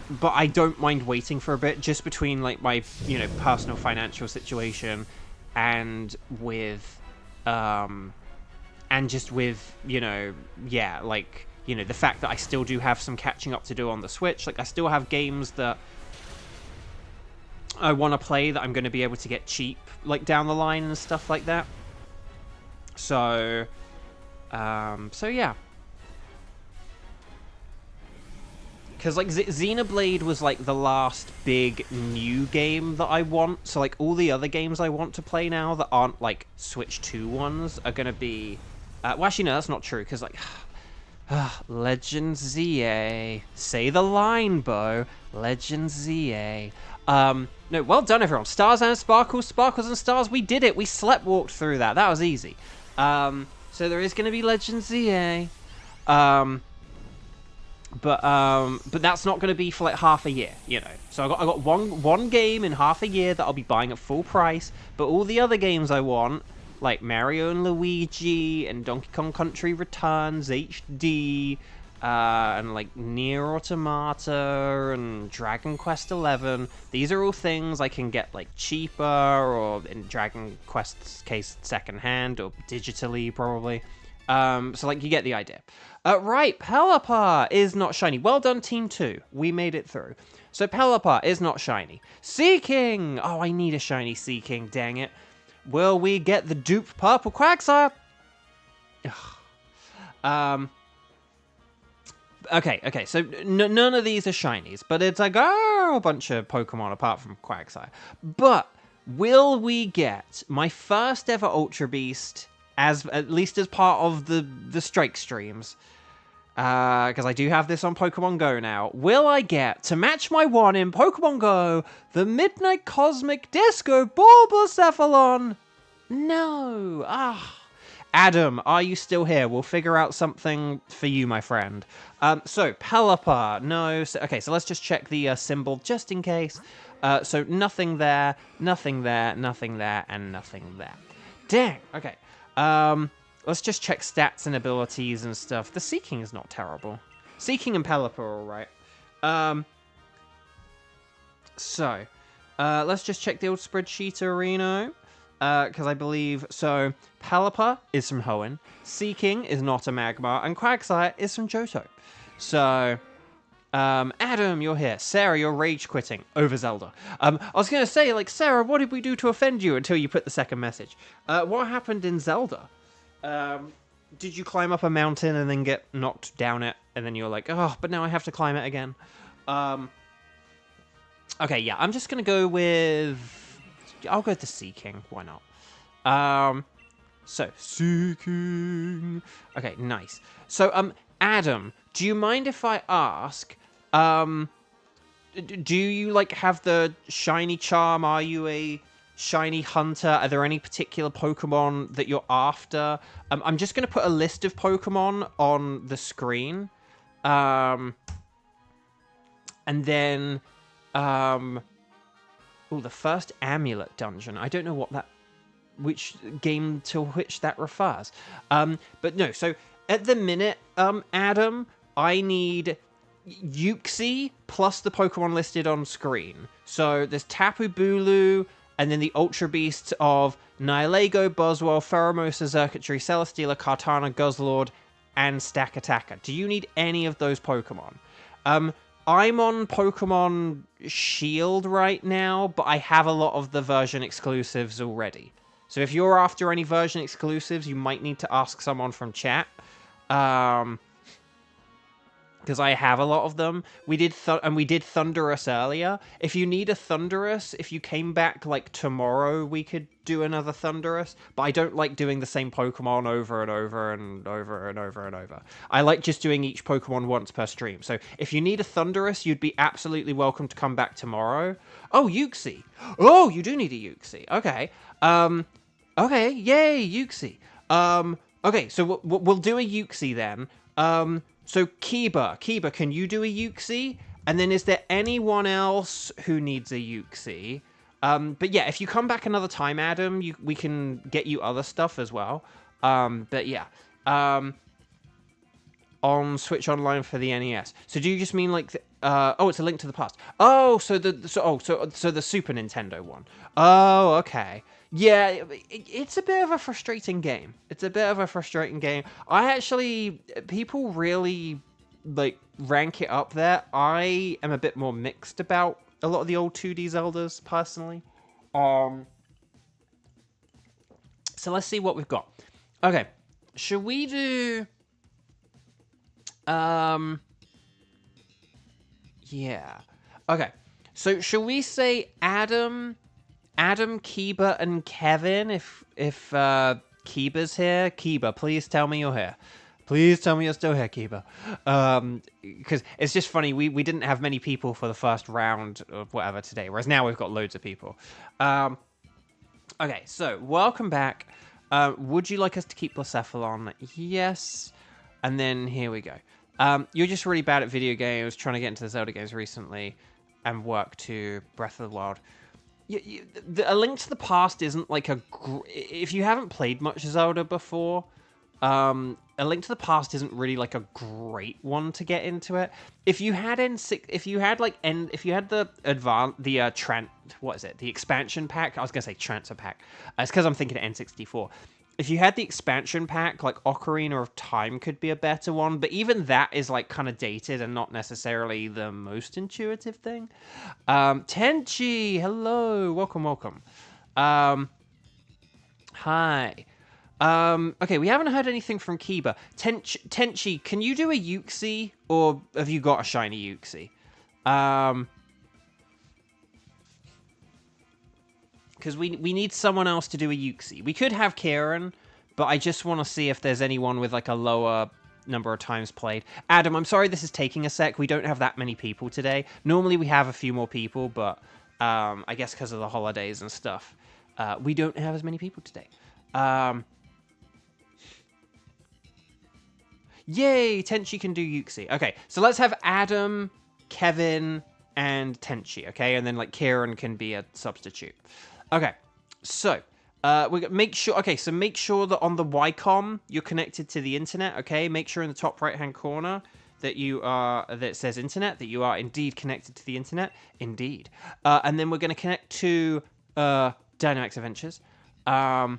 But I don't mind waiting for a bit, just between, like, my, you know, personal financial situation and with, and just with, you know, yeah, like, you know, the fact that I still do have some catching up to do on the Switch. Like, I still have games that I want to play that I'm going to be able to get cheap, like, down the line and stuff like that. So, so yeah. Because, like, Xenoblade was, like, the last big new game that I want. So, like, all the other games I want to play now that aren't, like, Switch 2 ones are going to be... well, actually, no, that's not true, because, like... Legends ZA. Say the line, Bo. Legends ZA. No, well done, everyone. Stars and sparkles, sparkles and stars. We did it. We slept-walked through that. That was easy. So there is going to be Legends ZA. But that's not going to be for like half a year, you know. So I got one game in half a year that I'll be buying at full price. But all the other games I want, like Mario and Luigi and Donkey Kong Country Returns HD, and like Nier Automata and Dragon Quest XI. These are all things I can get like cheaper, or in Dragon Quest's case secondhand, or digitally probably. So like you get the idea. Right, Pelipper is not shiny. Well done, Team 2. We made it through. So Pelipper is not shiny. Seeking! Oh, I need a shiny Seeking, dang it. Will we get the dupe purple Quagsire? Okay, so none of these are shinies, but it's like, a bunch of Pokemon apart from Quagsire. But will we get my first ever Ultra Beast, at least as part of the Strike streams? Because I do have this on Pokemon Go now. Will I get, to match my one in Pokemon Go, the Midnight Cosmic Disco Bulbacephalon? No. Adam, are you still here? We'll figure out something for you, my friend. So, Pelipper, no. Okay, so let's just check the symbol just in case. So, nothing there, nothing there, nothing there, and nothing there. Dang, okay. Let's just check stats and abilities and stuff. The Seeking is not terrible. Seeking and Pelipper are alright. So, let's just check the old spreadsheet arena. Because I believe... So, Pelipper is from Hoenn. Seeking is not a Magmar. And Quagsire is from Johto. So... Adam, you're here. Sarah, you're rage quitting over Zelda. I was going to say, like, Sarah, what did we do to offend you until you put the second message? What happened in Zelda? Did you climb up a mountain and then get knocked down it, and then you're like, oh, but now I have to climb it again? Okay, yeah, I'm just going to go with... I'll go with the Seeking. Why not? So, Seeking. Okay, nice. So, Adam, do you mind if I ask... do you, like, have the shiny charm? Are you a shiny hunter? Are there any particular Pokemon that you're after? I'm just going to put a list of Pokemon on the screen. And then, oh, the first Amulet Dungeon. I don't know what that... which game to which that refers. But no, so at the minute, Adam, I need... Uxie plus the Pokemon listed on screen. So there's Tapu Bulu, and then the Ultra Beasts of Nihilego, Buzzwole, Pheromosa, Xurkitree, Celesteela, Kartana, Guzzlord, and Stakataka. Do you need any of those Pokemon? I'm on Pokemon Shield right now, but I have a lot of the version exclusives already. So if you're after any version exclusives, you might need to ask someone from chat. Because I have a lot of them. We did Thundurus earlier. If you need a Thundurus, if you came back like tomorrow, we could do another Thundurus. But I don't like doing the same Pokemon over and over and over and over and over. I like just doing each Pokemon once per stream. So if you need a Thundurus, you'd be absolutely welcome to come back tomorrow. Oh, Uxie. Oh, you do need a Uxie. Okay. Okay, yay, Uxie. Okay, so we'll do a Uxie then. So Kiba, can you do a Uxie? And then is there anyone else who needs a Uxie? But yeah, if you come back another time, Adam, we can get you other stuff as well. But yeah, on Switch Online for the NES. So do you just mean like, oh, it's a Link to the Past. Oh, so the Super Nintendo one. Oh, okay. Yeah, it's a bit of a frustrating game. People really, like, rank it up there. I am a bit more mixed about a lot of the old 2D Zeldas, personally. So let's see what we've got. Okay, should we do... Yeah. Okay. So shall we say Adam, Kiba, and Kevin? If Kiba's here, Kiba, please tell me you're here. Please tell me you're still here, Kiba. Because it's just funny. We didn't have many people for the first round of whatever today, whereas now we've got loads of people. Okay, so welcome back. Would you like us to keep Blacephalon? Yes. And then here we go. You're just really bad at video games, trying to get into the Zelda games recently, and work to Breath of the Wild. A Link to the Past isn't like a... If you haven't played much Zelda before, A Link to the Past isn't really like a great one to get into it. If you had the expansion pack. I was gonna say transfer pack. It's because I'm thinking of N64. If you had the expansion pack, like Ocarina of Time could be a better one, but even that is like kind of dated and not necessarily the most intuitive thing. Tenchi, hello, welcome. Hi. Okay, we haven't heard anything from Kiba. Tenchi, can you do a Yuxi, or have you got a shiny Yuxi? Because we need someone else to do a Yuxi. We could have Kieran, but I just want to see if there's anyone with like a lower number of times played. Adam, I'm sorry this is taking a sec. We don't have that many people today. Normally we have a few more people, but I guess because of the holidays and stuff, we don't have as many people today. Yay, Tenchi can do Yuxi. Okay, so let's have Adam, Kevin, and Tenchi, okay? And then like Kieran can be a substitute. Okay, so we make sure. Okay, so make sure that on the Ycom you're connected to the internet. Okay, make sure in the top right-hand corner that you are that says internet, that you are indeed connected to the internet. Indeed, and then we're going to connect to Dynamax Adventures, and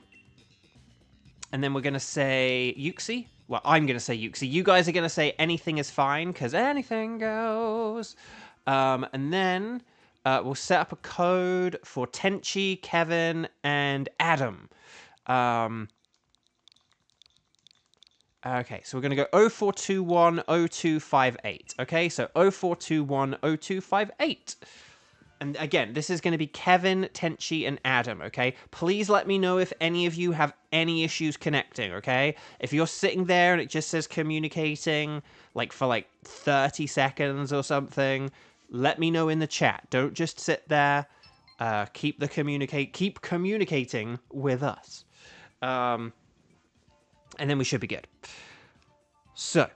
then we're going to say Yuxi. Well, I'm going to say Yuxi. You guys are going to say anything is fine because anything goes. And then. We'll set up a code for Tenchi, Kevin, and Adam. Okay, so we're going to go 04210258. Okay, so 04210258. And again, this is going to be Kevin, Tenchi, and Adam, okay? Please let me know if any of you have any issues connecting, okay? If you're sitting there and it just says communicating, like for like 30 seconds or something... Let me know in the chat. Don't just sit there. Keep communicating with us. And then we should be good. So,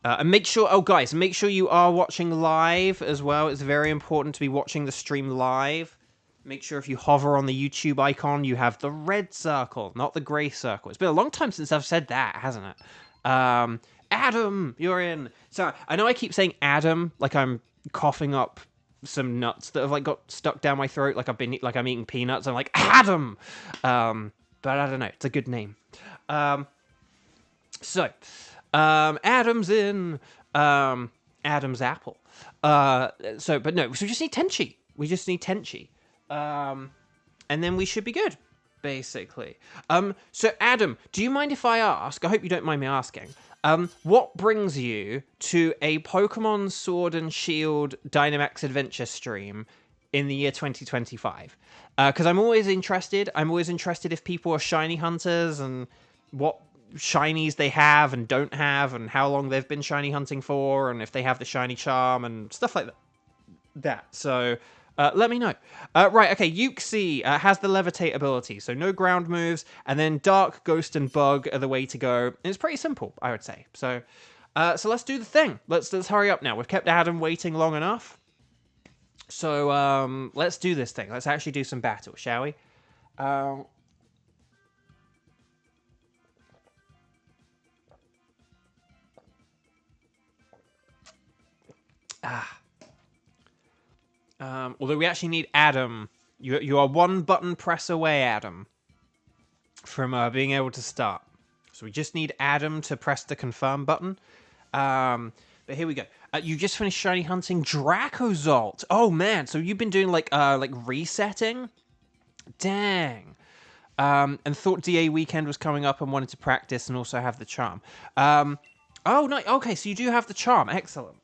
and make sure, guys, make sure you are watching live as well. It's very important to be watching the stream live. Make sure if you hover on the YouTube icon, you have the red circle, not the grey circle. It's been a long time since I've said that, hasn't it? Adam, you're in. So, I know I keep saying Adam, like I'm coughing up some nuts that have like got stuck down my throat, like I'm eating peanuts. I'm like Adam, but I don't know. It's a good name. So, Adam's in. Adam's apple. But no. So we just need Tenchi. And then we should be good, basically. So Adam, do you mind if I ask? I hope you don't mind me asking. What brings you to a Pokémon Sword and Shield Dynamax Adventure stream in the year 2025? Because I'm always interested. I'm always interested if people are shiny hunters and what shinies they have and don't have and how long they've been shiny hunting for and if they have the shiny charm and stuff like that. So... let me know. Right, okay, Yuxi has the levitate ability, so no ground moves, and then Dark, Ghost, and Bug are the way to go. And it's pretty simple, I would say. So let's do the thing. Let's hurry up now. We've kept Adam waiting long enough. So let's do this thing. Let's actually do some battle, shall we? Although we actually need Adam. You are one button press away, Adam, from being able to start. So we just need Adam to press the confirm button. But here we go. You just finished shiny hunting Dracozolt. Oh man, so you've been doing like resetting? Dang. And thought DA weekend was coming up and wanted to practice and also have the charm. Oh no, okay, so you do have the charm. Excellent.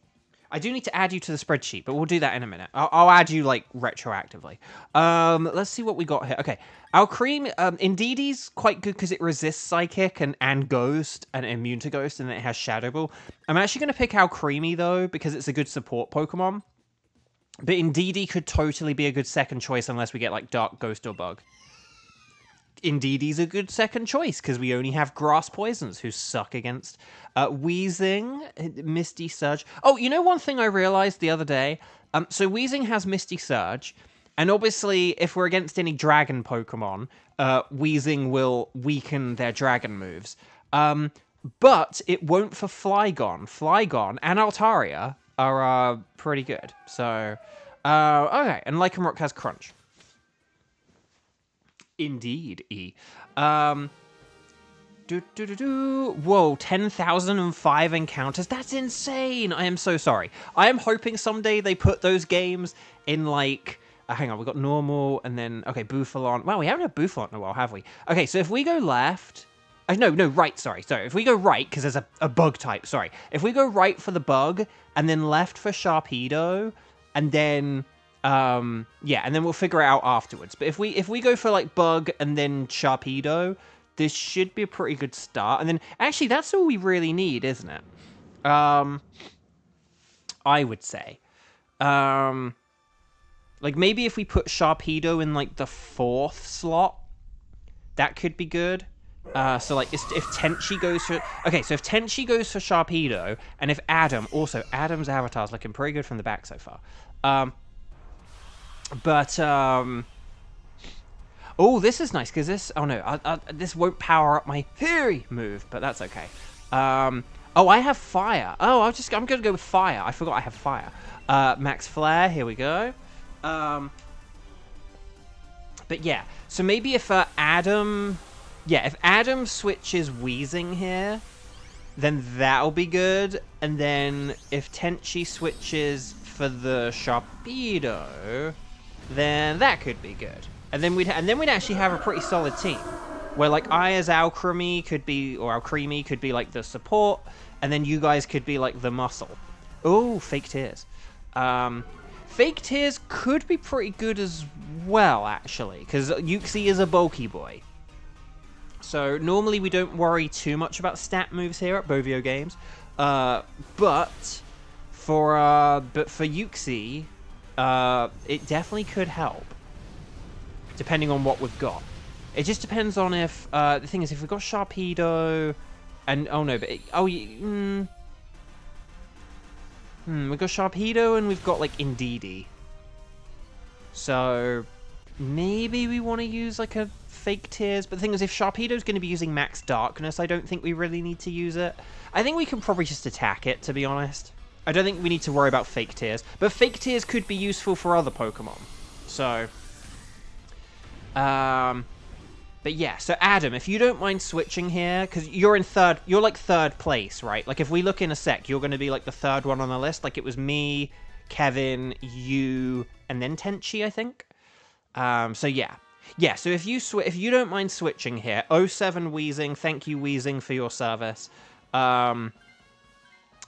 I do need to add you to the spreadsheet, but we'll do that in a minute. I'll add you, like, retroactively. Let's see what we got here. Okay, our cream, Indeedee's quite good because it resists Psychic and Ghost, and immune to Ghost, and it has Shadow Ball. I'm actually going to pick our Creamy, though, because it's a good support Pokemon. But Indeedee could totally be a good second choice unless we get, like, Dark Ghost or Bug. Indeedee's a good second choice because we only have Grass Poisons who suck against Wheezing, Misty Surge. Oh, you know one thing I realized the other day? So Wheezing has Misty Surge, and obviously if we're against any Dragon Pokemon, Wheezing will weaken their Dragon moves. But it won't for Flygon. Flygon and Altaria are pretty good. So, okay, and Lycanroc has Crunch. Indeed, E. Whoa, 10,005 encounters. That's insane. I am so sorry. I am hoping someday they put those games in, like... hang on, we got normal, and then... Okay, Bouffalon. Wow, we haven't had Bouffalon in a while, have we? Okay, so if we go left... no, right, sorry. If we go right, because there's a bug type, sorry. If we go right for the bug, and then left for Sharpedo, and then... yeah, and then we'll figure it out afterwards. But if we go for, like, Bug and then Sharpedo, this should be a pretty good start. And then, actually, that's all we really need, isn't it? I would say. Like, maybe if we put Sharpedo in, like, the 4th slot, that could be good. So, like, if Tenchi goes for... Okay, so if Tenchi goes for Sharpedo, and if Adam... Also, Adam's avatar's looking pretty good from the back so far. But, oh, this is nice, because this... Oh, no, this won't power up my Fury move, but that's okay. Oh, I have Fire. Oh, I'm going to go with Fire. I forgot I have Fire. Max Flare, here we go. But, yeah, so maybe if Adam... Yeah, if Adam switches Wheezing here, then that'll be good. And then if Tenchi switches for the Sharpedo... then that could be good. And then we'd actually have a pretty solid team. Where, like, I as Alcremie could be, or Alcremie could be, like, the support, and then you guys could be, like, the muscle. Oh, Fake Tears. Fake Tears could be pretty good as well, actually, because Uxie is a bulky boy. So, normally we don't worry too much about stat moves here at Bovio Games. But for Uxie... it definitely could help, depending on what we've got. It just depends on if, the thing is, if we've got Sharpedo, and, oh no, but, we've got Sharpedo and we've got, like, Indeedee. So, maybe we want to use, like, a Fake Tears, but the thing is, if Sharpedo's going to be using Max Darkness, I don't think we really need to use it. I think we can probably just attack it, to be honest. I don't think we need to worry about Fake Tears. But Fake Tears could be useful for other Pokemon. So... but yeah, so Adam, if you don't mind switching here, because you're like third place, right? Like, if we look in a sec, you're going to be, like, the third one on the list. Like, it was me, Kevin, you, and then Tenchi, I think. So yeah. Yeah, so if you don't mind switching here, 07 Wheezing, thank you, Wheezing, for your service.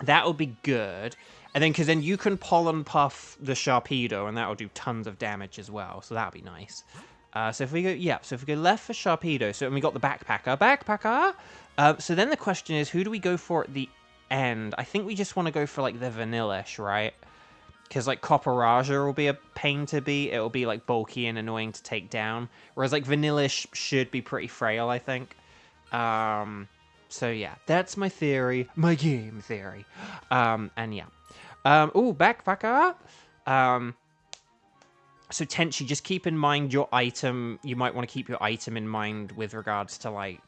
That'll be good. And then, because then you can Pollen Puff the Sharpedo, and that'll do tons of damage as well. So that'll be nice. So if we go, yeah, so if we go left for Sharpedo, so we got the Backpacker. So then the question is, who do we go for at the end? I think we just want to go for, like, the Vanillish, right? Because, like, Copperaja will be a pain to beat. It'll be, like, bulky and annoying to take down. Whereas, like, Vanillish should be pretty frail, I think. So yeah, that's my theory, my game theory. And yeah. Oh, Backpacker. So Tenchi, just keep in mind your item. You might want to keep your item in mind with regards to, like,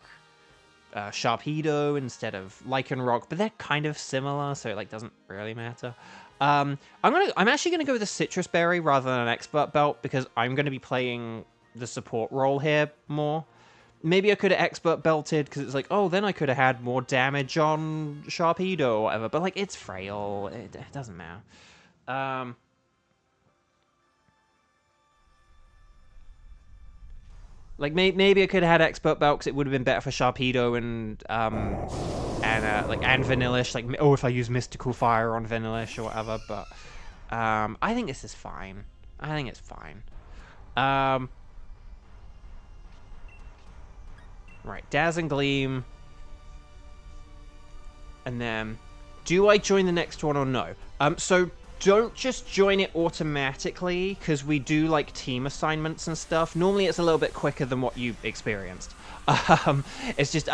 Sharpedo instead of Lycanroc, but they're kind of similar, so it, like, doesn't really matter. I'm actually gonna go with a Citrus Berry rather than an Expert Belt because I'm gonna be playing the support role here more. Maybe I could have Expert Belted, because it's like, oh, then I could have had more damage on Sharpedo or whatever. But, like, it's frail. It doesn't matter. Like, maybe I could have had Expert Belt, because it would have been better for Sharpedo and and Vanillish, like, oh, if I use Mystical Fire on Vanillish or whatever, but I think this is fine. I think it's fine. Right, Daz and Gleam. And then, do I join the next one or no? So don't just join it automatically, because we do, like, team assignments and stuff. Normally it's a little bit quicker than what you experienced. It's just,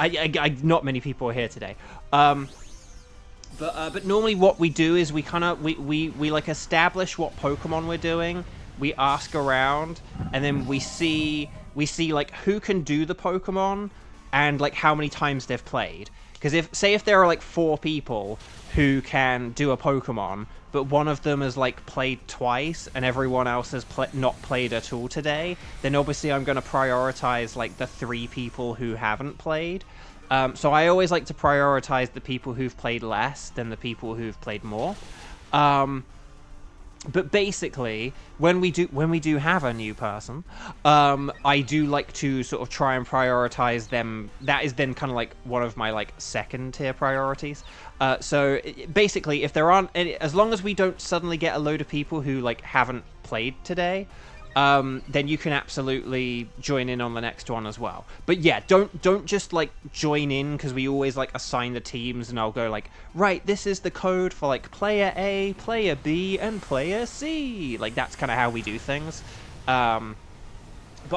not many people are here today. But normally what we do is we kind of, we like establish what Pokemon we're doing. We ask around, and then we see like who can do the Pokemon and like how many times they've played. Because if there are like 4 people who can do a Pokemon, but one of them has like played twice and everyone else has not played at all today, then obviously I'm going to prioritize like the 3 people who haven't played. So I always like to prioritize the people who've played less than the people who've played more. But basically, when we do have a new person, I do like to sort of try and prioritize them. That is then kind of like one of my like second tier priorities. So basically, if there aren't as long as we don't suddenly get a load of people who like haven't played today, then you can absolutely join in on the next one as well. But yeah, don't just like join in, because we always like assign the teams, and I'll go like, right, this is the code for like player A, player B, and player C. Like that's kind of how we do things. But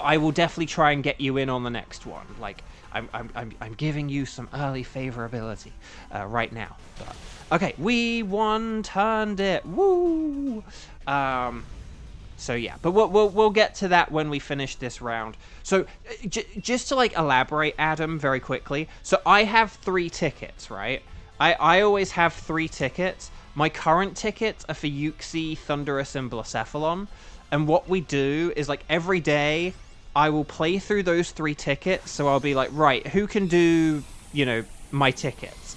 I will definitely try and get you in on the next one. Like I'm giving you some early favorability right now. But, okay, we one-turned it. Woo! So yeah, but we'll get to that when we finish this round. So just to like elaborate, Adam, very quickly. So I have 3 tickets, right? I always have 3 tickets. My current tickets are for Uxie, Thundurus, and Blacephalon. And what we do is like every day I will play through those 3 tickets. So I'll be like, right, who can do, you know, my tickets?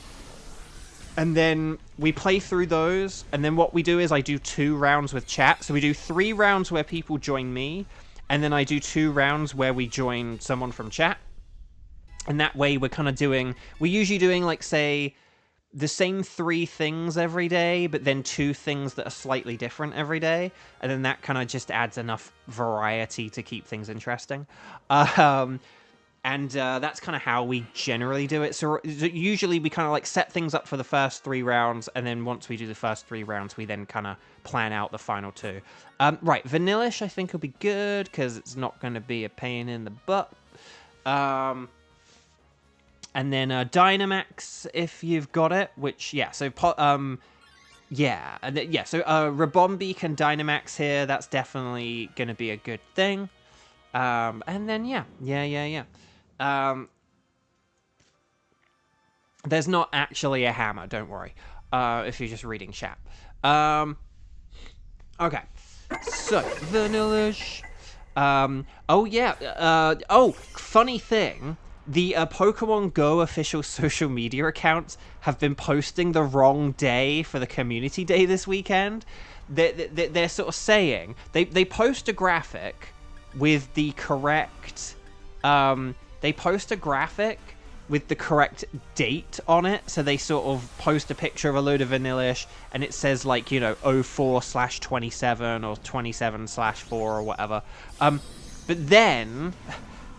And then we play through those, and then what we do is I do 2 rounds with chat. So we do 3 rounds where people join me, and then I do 2 rounds where we join someone from chat. And that way we're kind of doing, we're usually doing like, say, the same 3 things every day, but then 2 things that are slightly different every day. And then that kind of just adds enough variety to keep things interesting. And that's kind of how we generally do it. So usually we kind of like set things up for the first 3 rounds, and then once we do the first 3 rounds, we then kind of plan out the final 2. Right, Vanillish I think will be good, because it's not going to be a pain in the butt. And then Dynamax, if you've got it, which, yeah, so, yeah, yeah, so Rabombi and Dynamax here, that's definitely going to be a good thing. And then, yeah. There's not actually a hammer, don't worry, if you're just reading chat. Okay, so, Vanillish. Oh, yeah, oh, funny thing, the Pokemon Go official social media accounts have been posting the wrong day for the community day this weekend. They're sort of saying, they post a graphic with the correct, they post a graphic with the correct date on it. So they sort of post a picture of a load of Vanillish, and it says like, you know, 04/27 or 27/4 or whatever.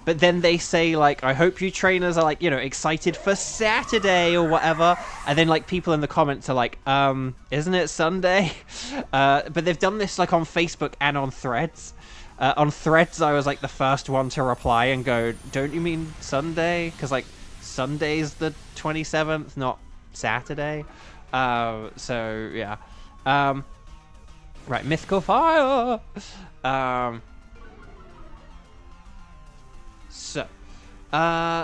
But then they say like, I hope you trainers are like, you know, excited for Saturday or whatever. And then like people in the comments are like, isn't it Sunday? But they've done this like on Facebook and on Threads. On Threads, I was like the first one to reply and go, don't you mean Sunday? Because like Sunday's the 27th, not Saturday. So yeah. Right, Mythical Fire. So,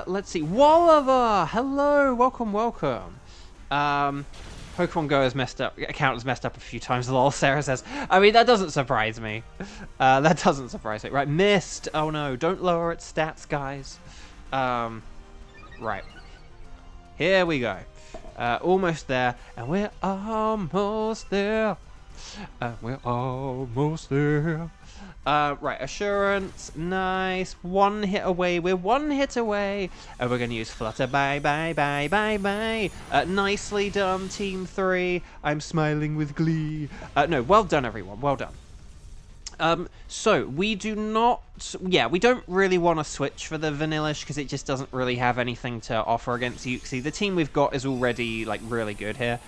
let's see. Walliver, hello, welcome. Pokemon Go has messed up. Account has messed up a few times. Lol, Sarah says. I mean, that doesn't surprise me. That doesn't surprise me. Right, Mist. Oh no, don't lower its stats, guys. Right. Here we go. Almost there, and we're almost there. We're almost there. Right, assurance, nice. One hit away, we're one hit away. And we're going to use flutter, bye, bye, bye, bye, bye. Nicely done, Team 3. I'm smiling with glee. No, well done, everyone, well done. So, we do not... Yeah, we don't really want to switch for the Vanillish, because it just doesn't really have anything to offer against Uxie. The team we've got is already, like, really good here.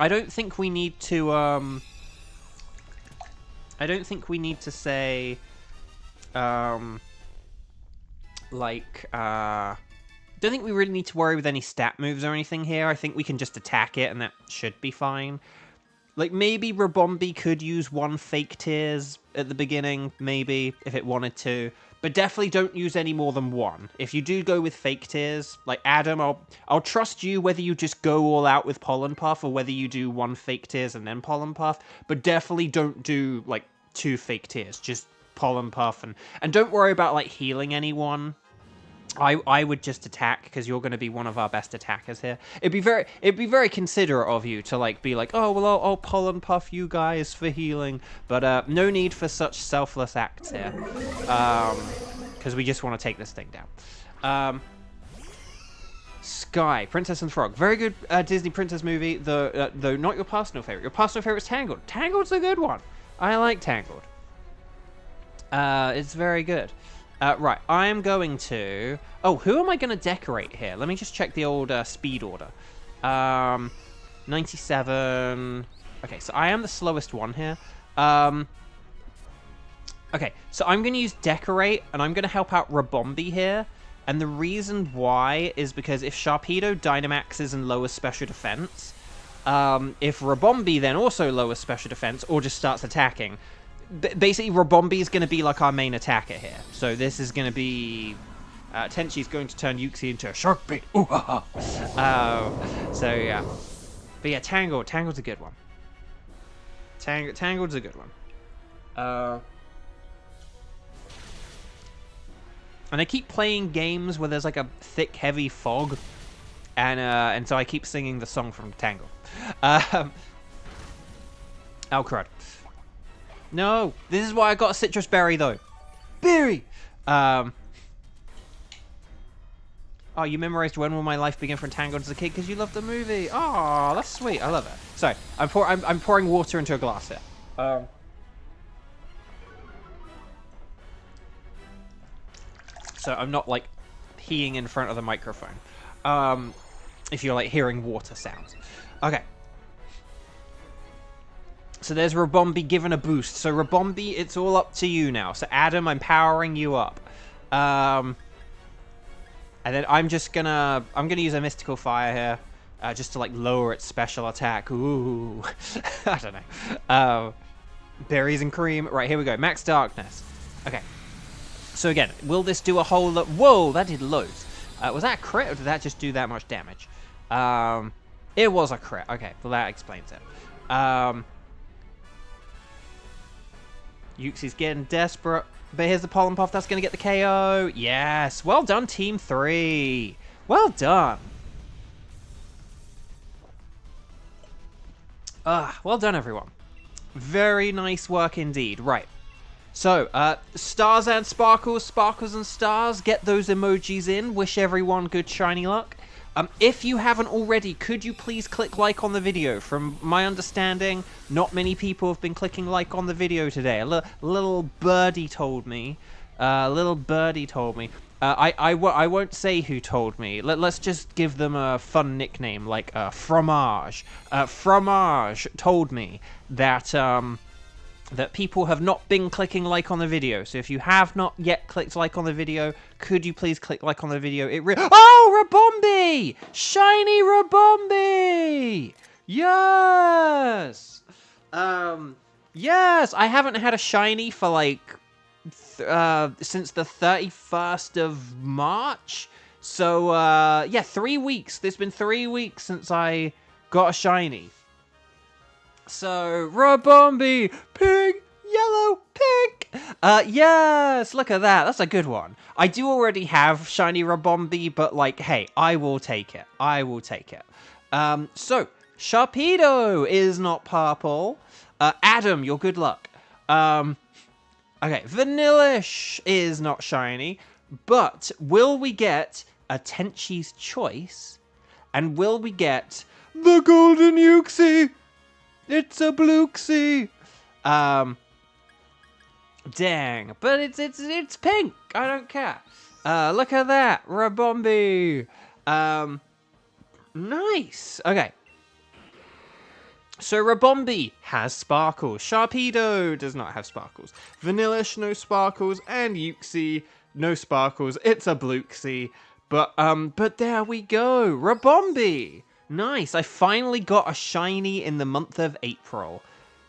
I don't think we need to, I don't think we need to say, don't think we really need to worry with any stat moves or anything here. I think we can just attack it, and that should be fine. Like, maybe Rabombi could use one Fake Tears at the beginning, maybe, if it wanted to. But definitely don't use any more than one. If you do go with Fake Tears, like Adam, I'll trust you whether you just go all out with Pollen Puff or whether you do one Fake Tears and then Pollen Puff. But definitely don't do, like, 2 Fake Tears. Just Pollen Puff. And don't worry about, like, healing anyone. I would just attack, because you're going to be one of our best attackers here. It'd be very considerate of you to, like, be like, oh, well, I'll Pollen Puff you guys for healing. But no need for such selfless acts here. Because we just want to take this thing down. Sky, Princess and the Frog. Very good Disney princess movie, though not your personal favorite. Your personal favorite is Tangled. Tangled's a good one. I like Tangled. It's very good. Right, I am going to... Oh, who am I going to decorate here? Let me just check the old speed order. 97... Okay, so I am the slowest one here. Okay, so I'm going to use Decorate, and I'm going to help out Rabombi here. And the reason why is because if Sharpedo Dynamaxes and lowers special defense, if Rabombi then also lowers special defense or just starts attacking... Basically, Rabombi is going to be like our main attacker here. So this is going to be... Tenchi's going to turn Uxie into a shark bait. Ooh, ha, ha. So, yeah. But yeah, Tangled's a good one. Tangled's a good one. And I keep playing games where there's like a thick, heavy fog. And so I keep singing the song from Tangled. Oh, crud. No, this is why I got a citrus berry, though. Berry! Oh, you memorized When Will My Life Begin from Tangled as a kid because you loved the movie. Oh, that's sweet. I love it. Sorry, I'm pouring water into a glass here. So I'm not, like, peeing in front of the microphone. If you're, like, hearing water sounds. Okay. So there's Rabombi given a boost. So Rabombi, it's all up to you now. So Adam, I'm powering you up. And then I'm gonna use a Mystical Fire here. Just to, like, lower its special attack. Ooh. I don't know. Berries and cream. Right, here we go. Max Darkness. Okay. So again, will this do a whole lot? Whoa, that did loads. Was that a crit, or did that just do that much damage? It was a crit. Okay, well that explains it. Uxie's getting desperate. But here's the Pollen Puff. That's going to get the KO. Yes. Well done, Team 3. Well done. Well done, everyone. Very nice work indeed. Right. So, stars and sparkles, sparkles and stars. Get those emojis in. Wish everyone good shiny luck. If you haven't already, could you please click like on the video? From my understanding, not many people have been clicking like on the video today. A little birdie told me. I won't say who told me. Let's just give them a fun nickname, like Fromage. Fromage told me that that people have not been clicking like on the video. So if you have not yet clicked like on the video, could you please click like on the video? Oh, Rabombi! Shiny Rabombi! Yes! Yes! I haven't had a shiny for like since the 31st of March. So yeah, 3 weeks. It's been 3 weeks since I got a shiny. So, Rabombi, pink, yellow, pink. Yes, look at that. That's a good one. I do already have shiny Rabombi, but like, hey, I will take it. I will take it. So, Sharpedo is not purple. Adam, your good luck. Okay, Vanillish is not shiny. But will we get a Tenchi's Choice? And will we get the Golden Uxie? It's a Bluesky. Dang, but it's pink. I don't care. Look at that, Rabombi. Nice. Okay. So Rabombi has sparkles. Sharpedo does not have sparkles. Vanillish, no sparkles, and Uxie, no sparkles. It's a Bluesky. But there we go. Rabombi. Nice. I finally got a shiny in the month of April.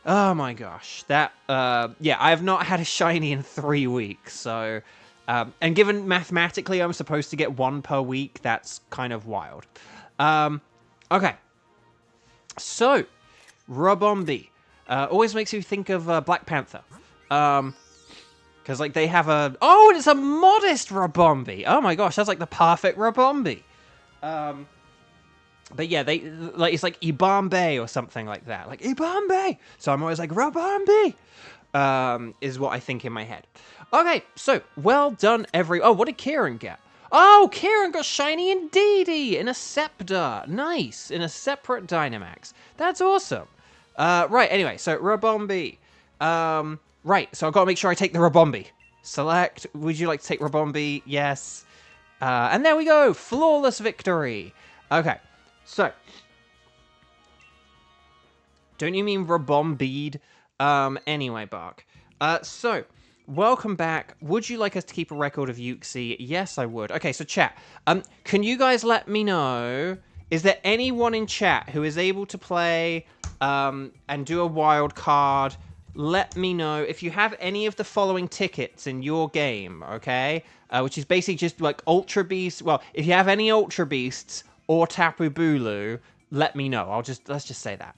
Oh my gosh. That, yeah, I have not had a shiny in 3 weeks, so... and given mathematically I'm supposed to get 1 per week, that's kind of wild. Okay. So, Rabombi. Always makes you think of Black Panther. Because, like, they have a... Oh, it's a modest Rabombi! Oh my gosh, that's like the perfect Rabombi. But yeah, they like it's like Ibambe or something like that. Like, Ibambe! So I'm always like, Rabombi! Is what I think in my head. Okay, so, well done, Oh, what did Kieran get? Oh, Kieran got shiny indeedy in a Scepter. Nice, in a separate Dynamax. That's awesome. Right, anyway, so Rabombi. Right, so I've got to make sure I take the Rabombi. Select, would you like to take Rabombi? Yes. And there we go, flawless victory. Okay, so. Don't you mean Rabombied? Anyway, Bark. So, welcome back. Would you like us to keep a record of Uxie? Yes, I would. Okay, so chat. Can you guys let me know, is there anyone in chat who is able to play, and do a wild card? Let me know if you have any of the following tickets in your game, okay? Which is basically just like Ultra Beasts. Well, if you have any Ultra Beasts or Tapu Bulu, let me know. Let's just say that.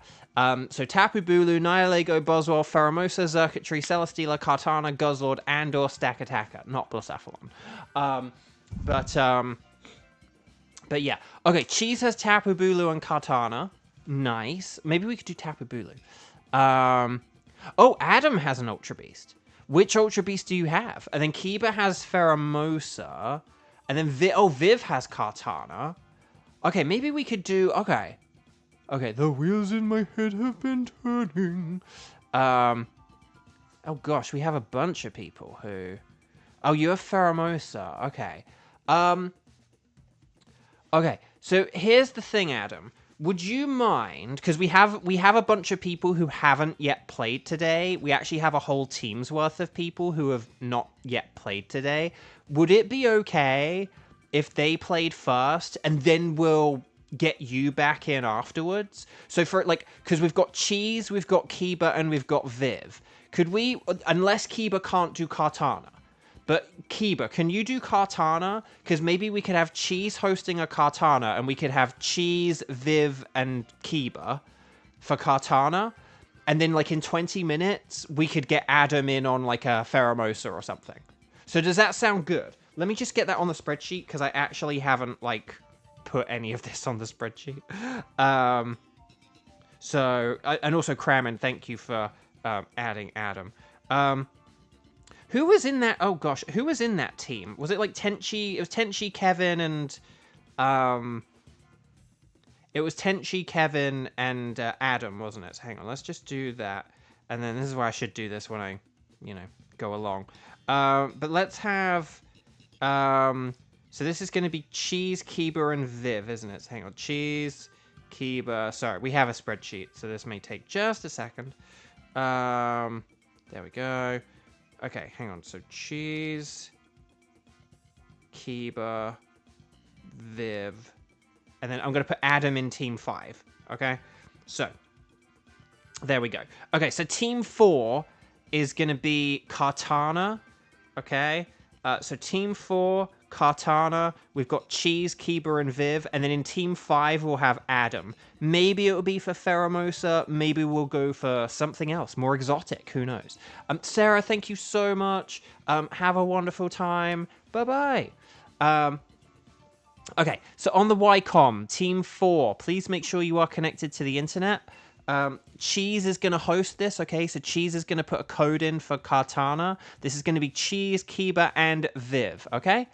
So Tapu Bulu, Nihilego, Boswell, Pheromosa, Xurkitree, Celesteela, Kartana, Guzzlord, and or Stakataka. Not Blacephalon. But yeah. Okay, Cheese has Tapu Bulu and Kartana. Nice. Maybe we could do Tapu Bulu. Oh, Adam has an Ultra Beast. Which Ultra Beast do you have? And then Kiba has Pheromosa. And then Viv has Kartana. Okay, maybe we could do... Okay. Okay, the wheels in my head have been turning. Oh gosh, we have a bunch of people who... Oh, you have Pheromosa. Okay. Okay, so here's the thing, Adam. Would you mind, because we have a bunch of people who haven't yet played today. We actually have a whole team's worth of people who have not yet played today. Would it be okay if they played first and then we'll get you back in afterwards? So for like, because we've got Cheese, we've got Kiba, and we've got Viv. Could we, unless Kiba can't do Kartana, but Kiba, can you do Kartana? Because maybe we could have Cheese hosting a Kartana, and we could have Cheese, Viv, and Kiba for Kartana. And then, like, in 20 minutes, we could get Adam in on, like, a Pheromosa or something. So does that sound good? Let me just get that on the spreadsheet, because I actually haven't, like, put any of this on the spreadsheet. And also, Crammon, thank you for adding Adam. Who was in that? Oh gosh, who was in that team? Was it like Tenchi? It was Tenchi, Kevin, and it was Tenchi, Kevin, and Adam, wasn't it? So hang on, let's just do that, and then this is where I should do this when I, go along. But let's have. So this is going to be Cheese, Kiba, and Viv, isn't it? So hang on, Cheese, Kiba. Sorry, we have a spreadsheet, so this may take just a second. There we go. Okay, hang on. So Cheese, Kiba, Viv, and then I'm going to put Adam in Team 5. Okay, so there we go. Okay, so Team 4 is going to be Kartana. Okay, so Team 4, Kartana. We've got Cheese, Kiba, and Viv, and then in Team 5 we'll have Adam. Maybe it'll be for Pheromosa. Maybe we'll go for something else, more exotic. Who knows? Sarah, thank you so much. Have a wonderful time. Bye-bye. Okay, so on the YCOM, Team 4, please make sure you are connected to the internet. Cheese is going to host this, okay? So Cheese is going to put a code in for Cartana. This is going to be Cheese, Kiba, and Viv, okay?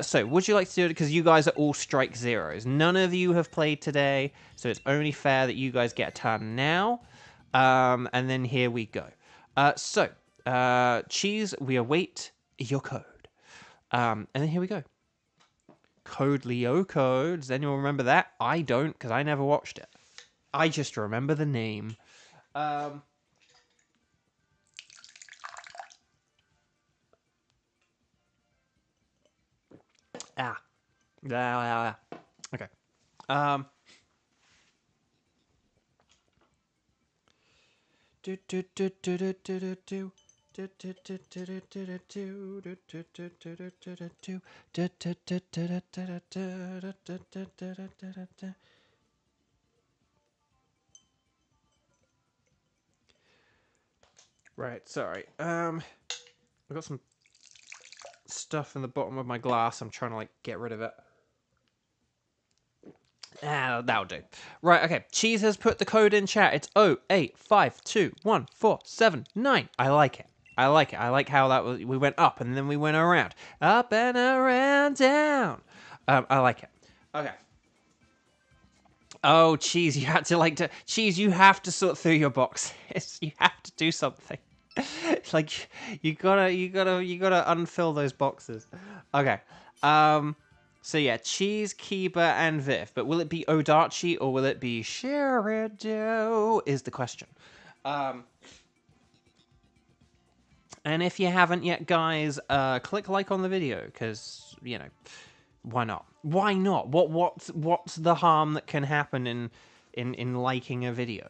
So would you like to do it? Because you guys are all strike zeros. None of you have played today, so it's only fair that you guys get a turn now. And then here we go. Cheese, we await your code. And then here we go. Code Lyoko. Does anyone remember that? I don't, because I never watched it. I just remember the name. Ah. Okay. Right, sorry. I've got some stuff in the bottom of my glass. I'm trying to, like, get rid of it. That'll do. Right, okay. Cheese has put the code in chat. It's 0852147 I like it. I like it. I like how that was. We went up and then we went around. Up and around, down. I like it. Okay. Oh, Cheese, you had to Cheese, you have to sort through your boxes. You have to do something. Like you gotta unfill those boxes. Okay. So yeah, Cheese, Kiba, and Viv. But will it be Odachi or will it be Shirido? Is the question. And if you haven't yet, guys, click like on the video because why not? Why not? What's the harm that can happen in liking a video?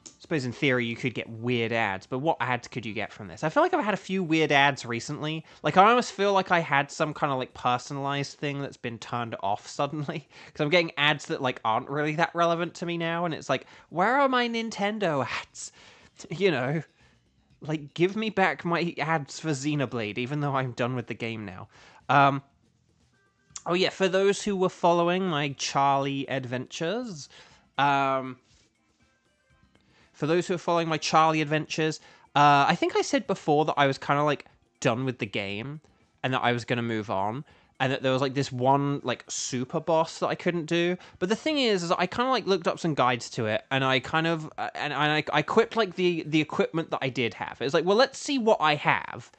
I suppose in theory you could get weird ads, but what ads could you get from this? I feel like I've had a few weird ads recently. Like, I almost feel like I had some kind of, like, personalized thing that's been turned off suddenly. Because I'm getting ads that, like, aren't really that relevant to me now, and it's like, where are my Nintendo ads? Like, give me back my ads for Xenoblade, even though I'm done with the game now. Oh yeah, for those who were following my Charlie Adventures, I think I said before that I was kind of like done with the game and that I was going to move on and that there was like this one like super boss that I couldn't do. But the thing is I kind of like looked up some guides to it and I kind of and I equipped like the equipment that I did have. It was like, well, let's see what I have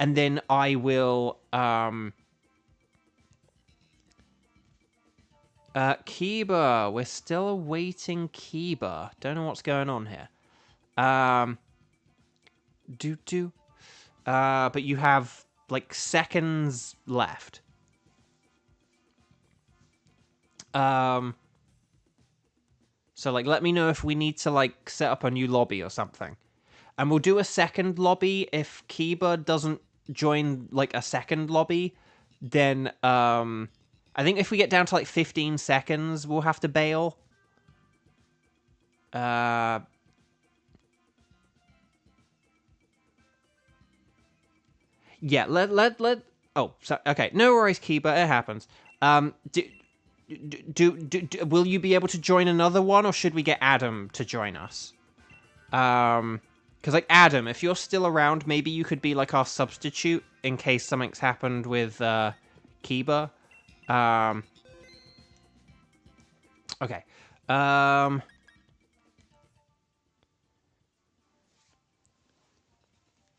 and then I will Kiba, we're still awaiting Kiba. Don't know what's going on here. But you have like seconds left. So like let me know if we need to like set up a new lobby or something. And we'll do a second lobby if Kiba doesn't join like a second lobby, then I think if we get down to like 15 seconds, we'll have to bail. Yeah, oh, so, okay. No worries, Kiba. It happens. Will you be able to join another one, or should we get Adam to join us? Because like Adam, if you're still around, maybe you could be like our substitute in case something's happened with Kiba. Okay.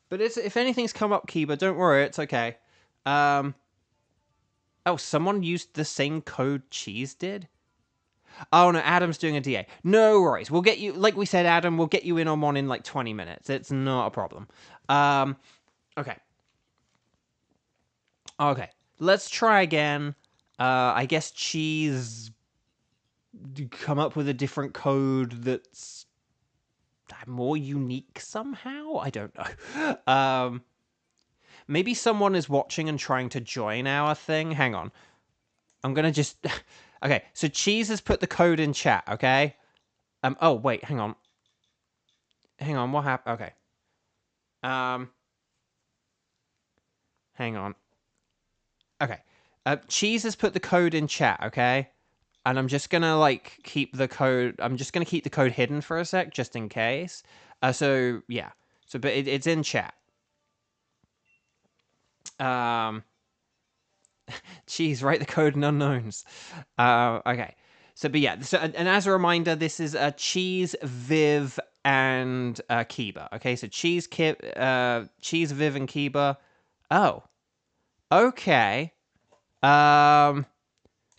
But if anything's come up, Kiba, don't worry, it's okay. Oh, someone used the same code Cheese did? Oh, no, Adam's doing a DA. No worries. We'll get you, like we said, Adam, we'll get you in on one in like 20 minutes. It's not a problem. Okay. Okay. Let's try again. I guess Cheese come up with a different code that's more unique somehow? I don't know. Maybe someone is watching and trying to join our thing. Hang on. I'm going to just... Okay, so Cheese has put the code in chat, okay? Oh, wait, hang on. Hang on, what happened? Okay. Hang on. Okay. Cheese has put the code in chat, okay? And I'm just gonna like keep the code. I'm just gonna keep the code hidden for a sec, just in case. So yeah. So, but it's in chat. Cheese, write the code in unknowns. Okay. So, but yeah. So, and as a reminder, this is Cheese, Viv, and Kiba. Okay. So Cheese, Cheese, Viv, and Kiba. Oh. Okay.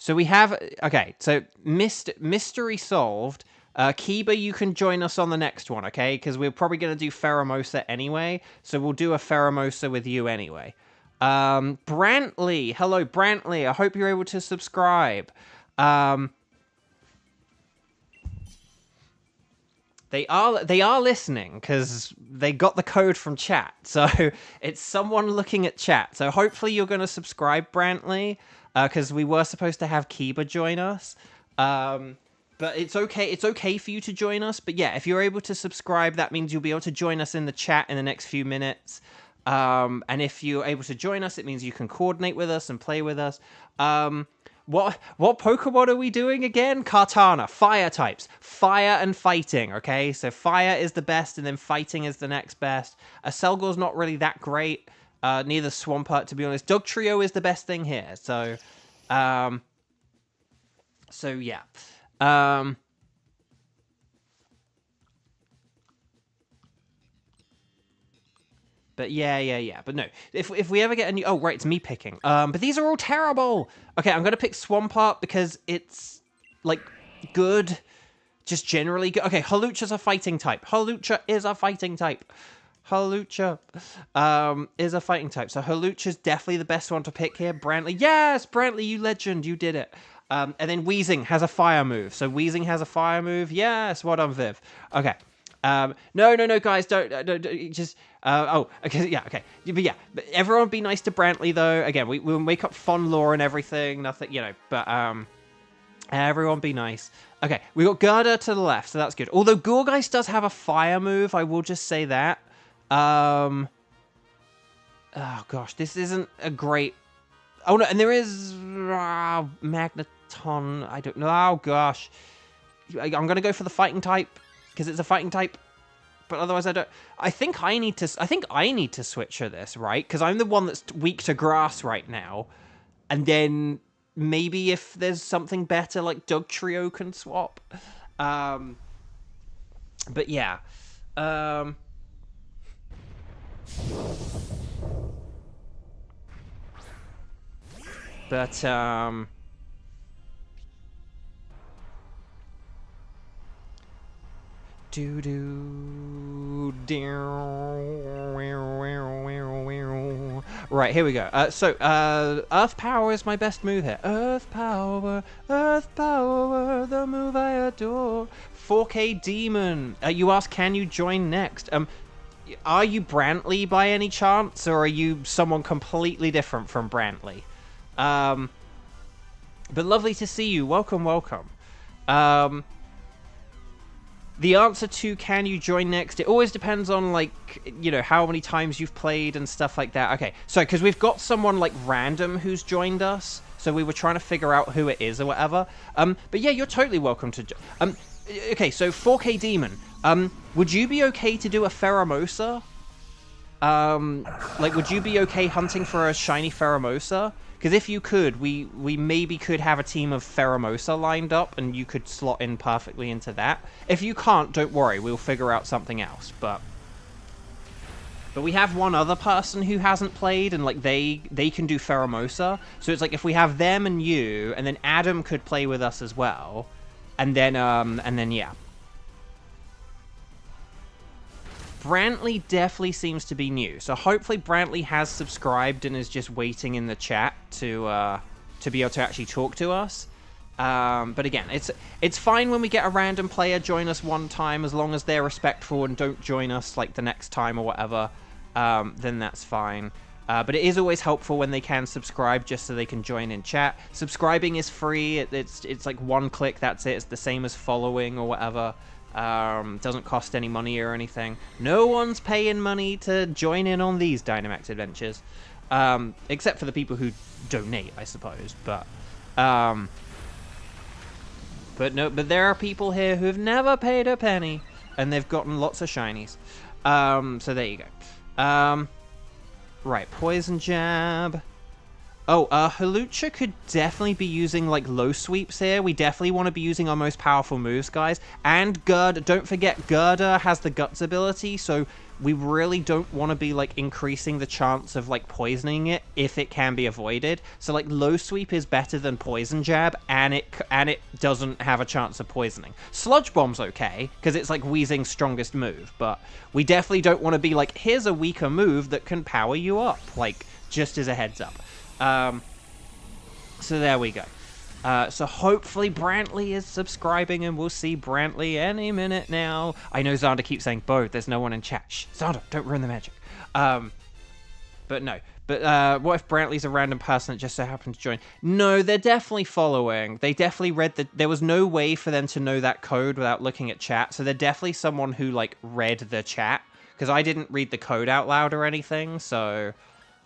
So we have, okay, so mystery solved. Kiba, you can join us on the next one, okay? Because we're probably going to do Pheromosa anyway, so we'll do a Pheromosa with you anyway. Brantley, hello, Brantley, I hope you're able to subscribe. They are listening, because they got the code from chat, so it's someone looking at chat. So hopefully you're going to subscribe, Brantley. Because we were supposed to have Kiba join us. But it's okay. It's okay for you to join us. But yeah, if you're able to subscribe, that means you'll be able to join us in the chat in the next few minutes. And if you're able to join us, it means you can coordinate with us and play with us. What Pokemon are we doing again? Kartana, fire types. Fire and fighting, okay? So fire is the best, and then fighting is the next best. Selgor's not really that great. Neither Swampert, to be honest. Dugtrio is the best thing here. So yeah. But yeah. But no, if we ever get a new... Oh, right, it's me picking. But these are all terrible. Okay, I'm going to pick Swampert because it's, like, good. Just generally good. Okay, Hawlucha's a fighting type. Hawlucha is a fighting type. Hawlucha is a fighting type. So Hawlucha's definitely the best one to pick here. Brantley. Yes, Brantley, you legend. You did it. And then Weezing has a fire move. So Weezing has a fire move. Yes, well done, Viv. Okay. No, guys, don't just... oh, okay, yeah, okay. But yeah, but everyone be nice to Brantley, though. Again, we'll make up fun lore and everything. Nothing, you know, but... everyone be nice. Okay, we got Gerda to the left, so that's good. Although Gourgeist does have a fire move, I will just say that. Oh gosh, this isn't a great... Oh no, and there is Magneton. I don't know. Oh gosh, I'm gonna go for the fighting type because it's a fighting type. But otherwise, I don't. I think I need to switch for this, right? Because I'm the one that's weak to grass right now, and then maybe if there's something better, like Dugtrio can swap. But yeah. But, Right, here we go. Earth Power is my best move here. Earth Power, the move I adore. 4K Demon. You ask, can you join next? Are you Brantley by any chance, or are you someone completely different from Brantley? But lovely to see you. Welcome. The answer to can you join next, it always depends on, like, you know, how many times you've played and stuff like that. Okay, so, because we've got someone, like, random who's joined us, so we were trying to figure out who it is or whatever. But yeah, you're totally welcome to... okay, so 4K Demon. Would you be okay to do a Pheromosa? Like, would you be okay hunting for a shiny Pheromosa? Because if you could, we maybe could have a team of Pheromosa lined up, and you could slot in perfectly into that. If you can't, don't worry, we'll figure out something else. But we have one other person who hasn't played, and like they can do Pheromosa. So it's like if we have them and you, and then Adam could play with us as well, and then yeah. Brantley definitely seems to be new, so hopefully Brantley has subscribed and is just waiting in the chat to be able to actually talk to us. But again, it's fine when we get a random player join us one time, as long as they're respectful and don't join us like the next time or whatever. Then that's fine. But it is always helpful when they can subscribe, just so they can join in chat. Subscribing is free. It's like one click. That's it. It's the same as following or whatever. Doesn't cost any money or anything. No one's paying money to join in on these Dynamax Adventures. Except for the people who donate, I suppose. But there are people here who've never paid a penny, and they've gotten lots of shinies. So there you go. Right, poison jab. Oh, Halucha could definitely be using, like, low sweeps here. We definitely want to be using our most powerful moves, guys. And Girder, don't forget, Girder has the Guts ability, so we really don't want to be, like, increasing the chance of, like, poisoning it if it can be avoided. So, like, low sweep is better than poison jab, and it doesn't have a chance of poisoning. Sludge bomb's okay, because it's, like, Weezing's strongest move, but we definitely don't want to be like, here's a weaker move that can power you up, like, just as a heads up. So there we go. So hopefully Brantley is subscribing, and we'll see Brantley any minute now. I know Xander keeps saying, Bo, there's no one in chat. Shh, Xander, don't ruin the magic. But no. But what if Brantley's a random person that just so happened to join? No, they're definitely following. They definitely read there was no way for them to know that code without looking at chat. So they're definitely someone who, like, read the chat. Because I didn't read the code out loud or anything, so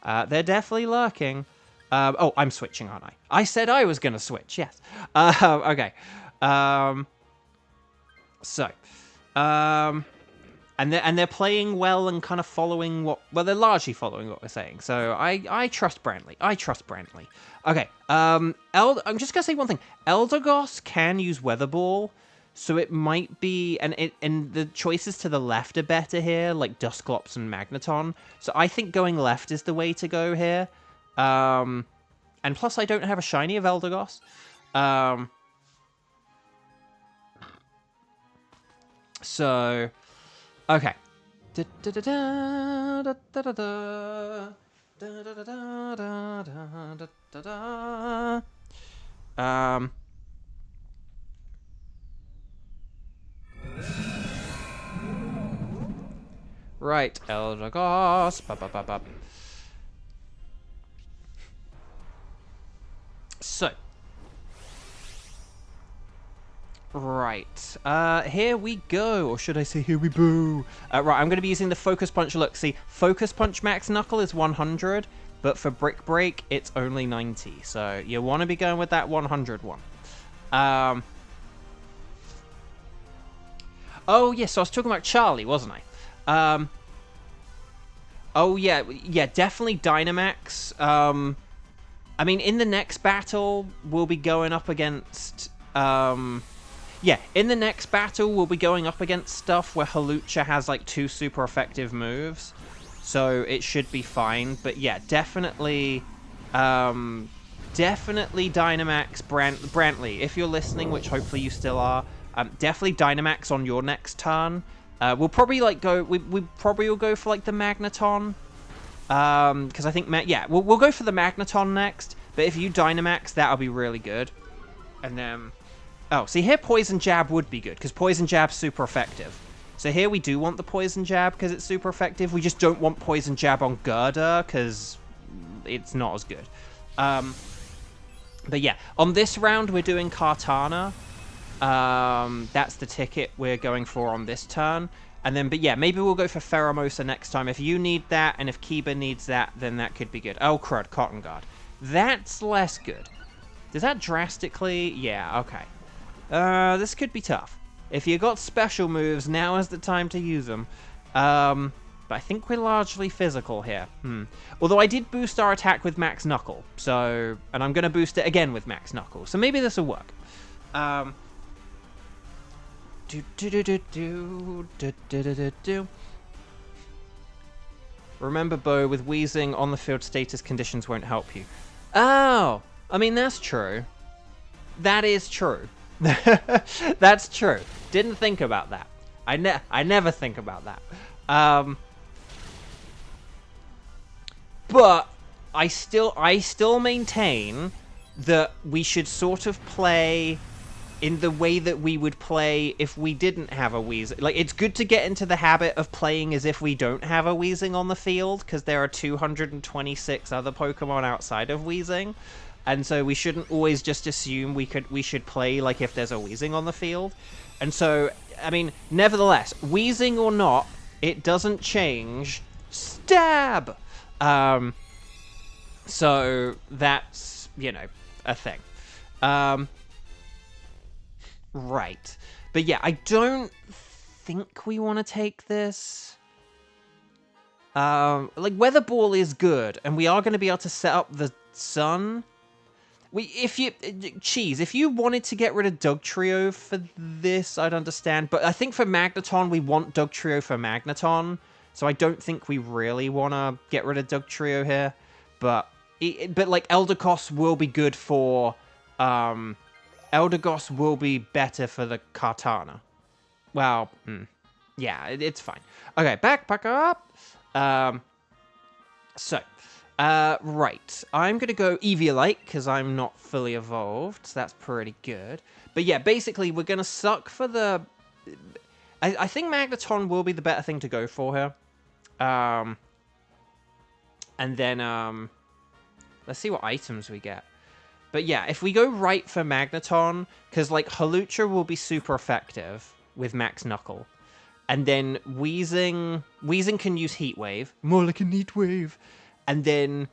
they're definitely lurking. Oh, I'm switching, aren't I? I said I was going to switch, yes. Okay. And they're playing well and kind of following what... Well, they're largely following what we're saying. So I trust Brantley. Okay. I'm just going to say one thing. Eldegoss can use Weather Ball, so it might be... And the choices to the left are better here, like Dusclops and Magneton. So I think going left is the way to go here. And plus I don't have a shiny of Eldegoss. So, okay. Right, Eldegoss. So, right, here we go, or should I say here we boo. Right, I'm going to be using the Focus Punch. Look, see, Focus Punch Max Knuckle is 100, but for Brick Break, it's only 90, so you want to be going with that 100 one. Oh, yes, so I was talking about Charlie, wasn't I? Oh, yeah, definitely Dynamax. I mean, in the next battle, we'll be going up against... in the next battle, we'll be going up against stuff where Halucha has, like, 2 super effective moves. So it should be fine. But, yeah, definitely... definitely Dynamax Brantley. If you're listening, which hopefully you still are, definitely Dynamax on your next turn. We'll probably, like, go... We probably will go for, like, the Magneton. Because I think, we'll go for the Magneton next, but if you Dynamax, that'll be really good. And then, oh, see here, Poison Jab would be good, because Poison Jab's super effective. So here we do want the Poison Jab, because it's super effective. We just don't want Poison Jab on Girder, because it's not as good. But yeah, on this round, we're doing Kartana. That's the ticket we're going for on this turn. And then, but yeah, maybe we'll go for Pheromosa next time. If you need that, and if Kiba needs that, then that could be good. Oh, crud, Cotton Guard. That's less good. Does that drastically... Yeah, okay. This could be tough. If you got special moves, now is the time to use them. But I think we're largely physical here. Although I did boost our attack with Max Knuckle, so... And I'm going to boost it again with Max Knuckle, so maybe this will work. Remember, Bo, with Weezing, on-the-field status conditions won't help you. Oh! I mean, that's true. That is true. That's true. Didn't think about that. I never think about that. But I still maintain that we should sort of play in the way that we would play if we didn't have a Weezing. Like, it's good to get into the habit of playing as if we don't have a Weezing on the field, because there are 226 other Pokemon outside of Weezing. And so we shouldn't always just assume we should play like if there's a Weezing on the field. And so, I mean, nevertheless, Weezing or not, it doesn't change. Stab! So that's, you know, a thing. Right. But yeah, I don't think we want to take this. Like, Weather Ball is good, and we are going to be able to set up the sun. If you wanted to get rid of Doug Trio for this, I'd understand. But I think for Magneton, we want Doug Trio for Magneton. So I don't think we really want to get rid of Doug Trio here. But like, Eldegoss will be good for... Eldegoss will be better for the Kartana. Well, yeah, it's fine. Okay, back up. Right. I'm going to go Eviolite, because I'm not fully evolved. So that's pretty good. But yeah, basically, we're going to suck for the... I think Magneton will be the better thing to go for here. And then, let's see what items we get. But yeah, if we go right for Magneton, because, like, Hawlucha will be super effective with Max Knuckle. And then Weezing can use Heat Wave. More like a Heat Wave. And then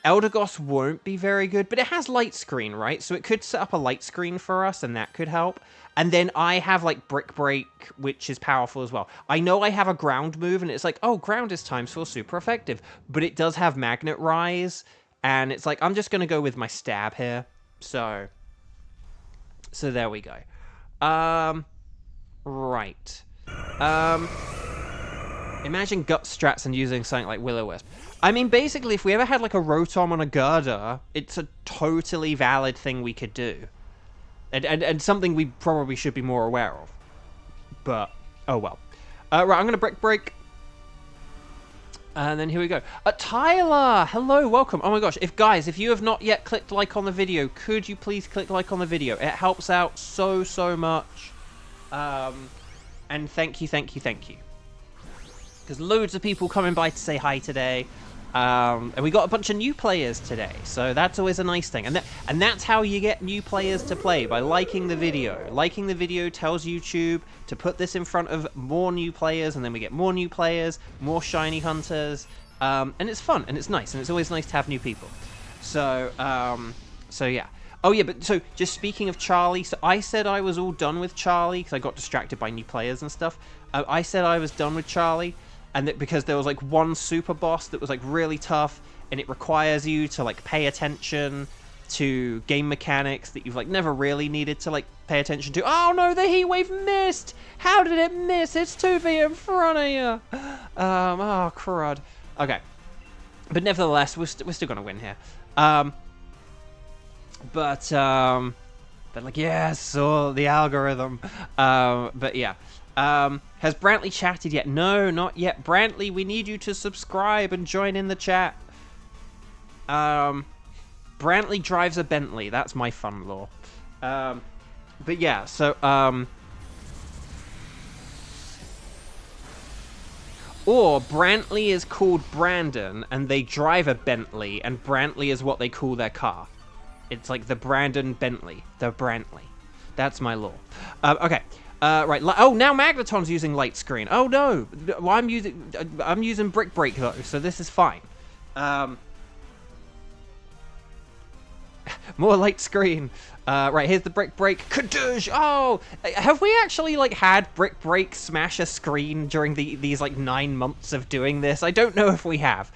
Eldegoss won't be very good, but it has Light Screen, right? So it could set up a Light Screen for us, and that could help. And then I have, like, Brick Break, which is powerful as well. I know I have a Ground move, and it's like, oh, Ground is times 4 super effective. But it does have Magnet Rise, and it's like, I'm just going to go with my Stab here. So there we go. Right. Imagine Gut Strats and using something like Will-O-Wisp. I mean, basically, if we ever had, like, a Rotom on a Girder, it's a totally valid thing we could do. And something we probably should be more aware of. But, oh well. Right, I'm going to Brick Break. And then here we go. Tyler! Hello, welcome. Oh my gosh, if you have not yet clicked like on the video, could you please click like on the video? It helps out so much. And thank you. Because loads of people coming by to say hi today. And we got a bunch of new players today, so that's always a nice thing. And that's how you get new players to play, by liking the video. Liking the video tells YouTube to put this in front of more new players, and then we get more new players, more shiny hunters, and it's fun, and it's nice, and it's always nice to have new people. So yeah. Oh yeah, but so just speaking of Charlie, so I said I was all done with Charlie, because I got distracted by new players and stuff. I said I was done with Charlie. And that because there was, like, one super boss that was, like, really tough, and it requires you to, like, pay attention to game mechanics that you've, like, never really needed to, like, pay attention to. Oh no, the Heat Wave missed! How did it miss? It's 2v in front of you! Oh crud. Okay. But nevertheless, we're still gonna win here. But like, yes, or the algorithm. But yeah. Has Brantley chatted yet? No, not yet. Brantley, we need you to subscribe and join in the chat. Brantley drives a Bentley. That's my fun lore. But yeah, so, or Brantley is called Brandon, and they drive a Bentley, and Brantley is what they call their car. It's like the Brandon Bentley. The Brantley. That's my lore. Okay. Right. Oh, now Magneton's using Light Screen. Oh no. Well, I'm using Brick Break though, so this is fine. More Light Screen. Right, here's the Brick Break. Kadoosh! Oh! Have we actually, like, had Brick Break smash a screen during these, like, 9 months of doing this? I don't know if we have.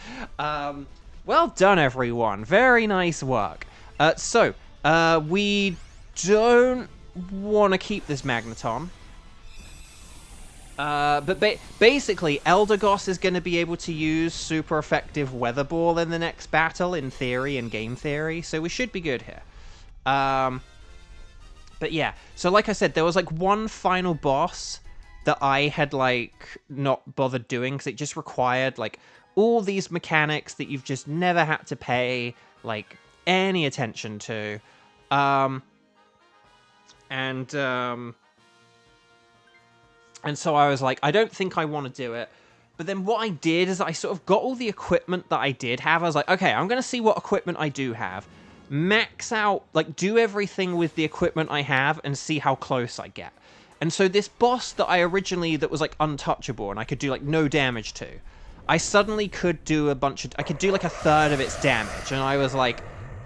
Well done, everyone. Very nice work. We don't want to keep this Magneton. But basically, Eldegoss is going to be able to use super effective Weather Ball in the next battle, in theory, in game theory, so we should be good here. But yeah, so like I said, there was, like, one final boss that I had, like, not bothered doing, because it just required, like, all these mechanics that you've just never had to pay, like, any attention to. And so I was like, I don't think I want to do it. But then what I did is I sort of got all the equipment that I did have. I was like, okay, I'm going to see what equipment I do have. Max out, like, do everything with the equipment I have and see how close I get. And so this boss that I originally, that was, like, untouchable and I could do, like, no damage to, I suddenly could do I could do like a third of its damage, and I was like,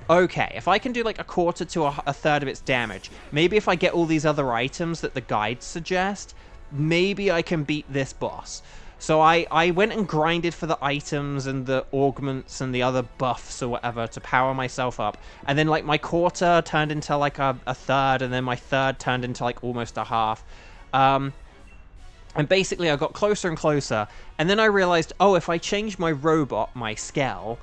okay, if I can do like a quarter to a third of its damage, maybe if I get all these other items that the guides suggest, maybe I can beat this boss. So I went and grinded for the items and the augments and the other buffs or whatever to power myself up. And then like my quarter turned into like a third, and then my third turned into like almost a half. And basically I got closer and closer, and then I realized, oh, if I change my robot, my Skell,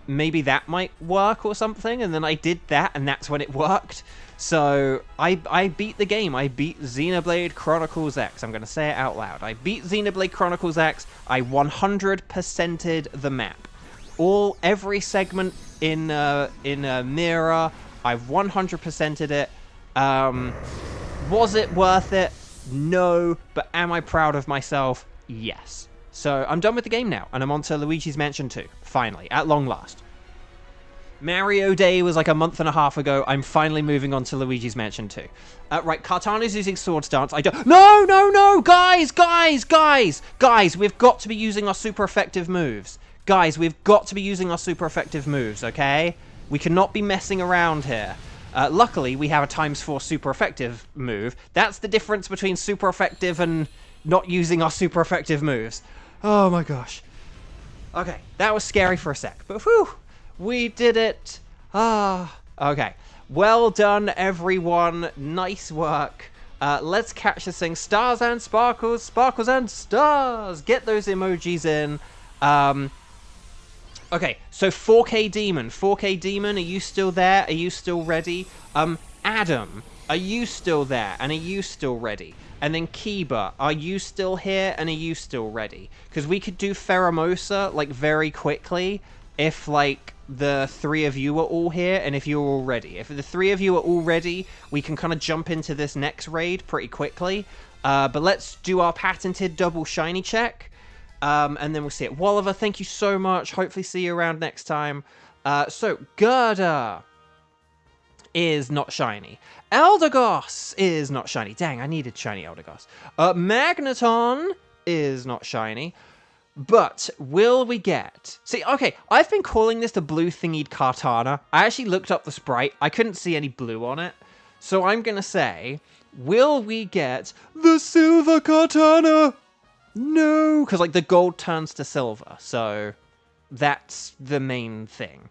maybe that might work or something, and then I did that, and that's when it worked. So I beat the game. I beat Xenoblade Chronicles X. I'm going to say it out loud. I beat Xenoblade Chronicles X. I 100%ed the map. Every segment in Mira, I've 100%ed it. Was it worth it? No. But am I proud of myself? Yes. So I'm done with the game now, and I'm on to Luigi's Mansion 2. Finally, at long last. Mario Day was like a month and a half ago. I'm finally moving on to Luigi's Mansion 2. Right, Kartana's using Sword Stance. No! Guys, we've got to be using our super effective moves. Okay? We cannot be messing around here. Luckily, we have a ×4 super effective move. That's the difference between super effective and not using our super effective moves. Oh my gosh. Okay, that was scary for a sec, but whew, we did it. Okay. Well done, everyone. Nice work. Let's catch this thing. Stars and sparkles, sparkles and stars. Get those emojis in. Okay, so 4K Demon. 4K Demon, are you still there? Are you still ready? Adam, are you still there? And are you still ready? And then Kiba, are you still here? And are you still ready? Because we could do Pheromosa, like, very quickly if, like, the three of you are all here and if you're all ready. If the three of you are all ready, we can kind of jump into this next raid pretty quickly. But let's do our patented double shiny check. And then we'll see it. Walliver, thank you so much. Hopefully see you around next time. So, Gerda is not shiny. Eldegoss is not shiny. Dang, I needed shiny Eldegoss. Magneton is not shiny. But will we get... See, okay, I've been calling this the blue thingied Kartana. I actually looked up the sprite. I couldn't see any blue on it. So I'm going to say, will we get the silver Kartana? No, because like the gold turns to silver. So that's the main thing.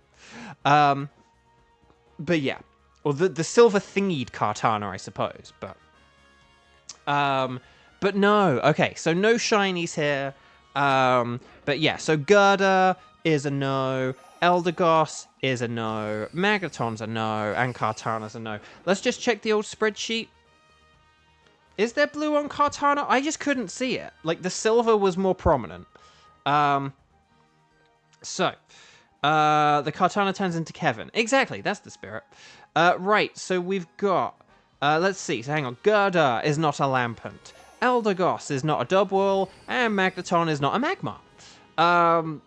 But yeah. Or the silver thingied Kartana, I suppose. But no. Okay, so no shinies here. But yeah, so Gerda is a no, Eldegoss is a no, Magneton's a no, and Kartana's a no. Let's just check the old spreadsheet. Is there blue on Kartana? I just couldn't see it. Like, the silver was more prominent. The Kartana turns into Kevin. Exactly, that's the spirit. Right, so we've got... let's see, so hang on. Gerda is not a Lampant. Eldegoss is not a Dubwool, and Magneton is not a Magmar.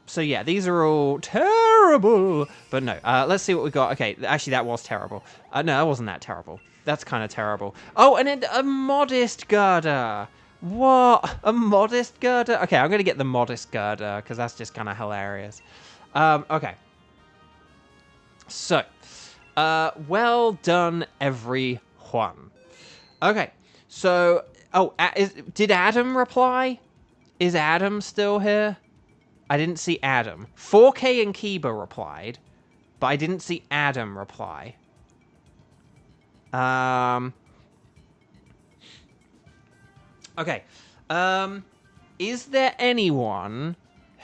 So yeah, these are all terrible. But no, let's see what we got. Okay, actually that was terrible. No, that wasn't that terrible. That's kind of terrible. Oh, and then a modest Gerda. What? A modest Gerda? Okay, I'm going to get the modest Gerda, because that's just kind of hilarious. Okay. So, well done, everyone. Okay, so... Oh, did Adam reply? Is Adam still here? I didn't see Adam. 4K and Kiba replied, but I didn't see Adam reply. Okay. Is there anyone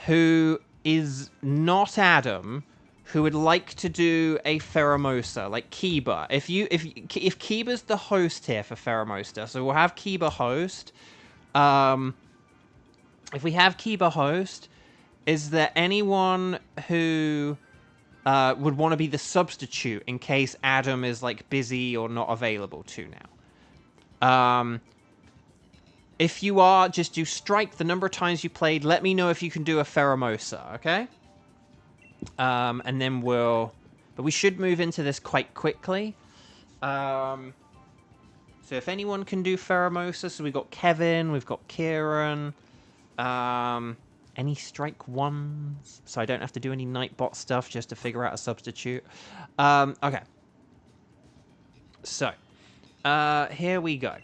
who is not Adam who would like to do a Pheromosa, like Kiba? If Kiba's the host here for Pheromosa, so we'll have Kiba host. If we have Kiba host, is there anyone who would want to be the substitute in case Adam is like busy or not available to now? If you are, just do strike the number of times you played. Let me know if you can do a Pheromosa, okay? And then but we should move into this quite quickly. So if anyone can do Pheromosa, so we've got Kevin, we've got Kieran, any strike ones, so I don't have to do any Nightbot stuff just to figure out a substitute. Okay. So, here we go.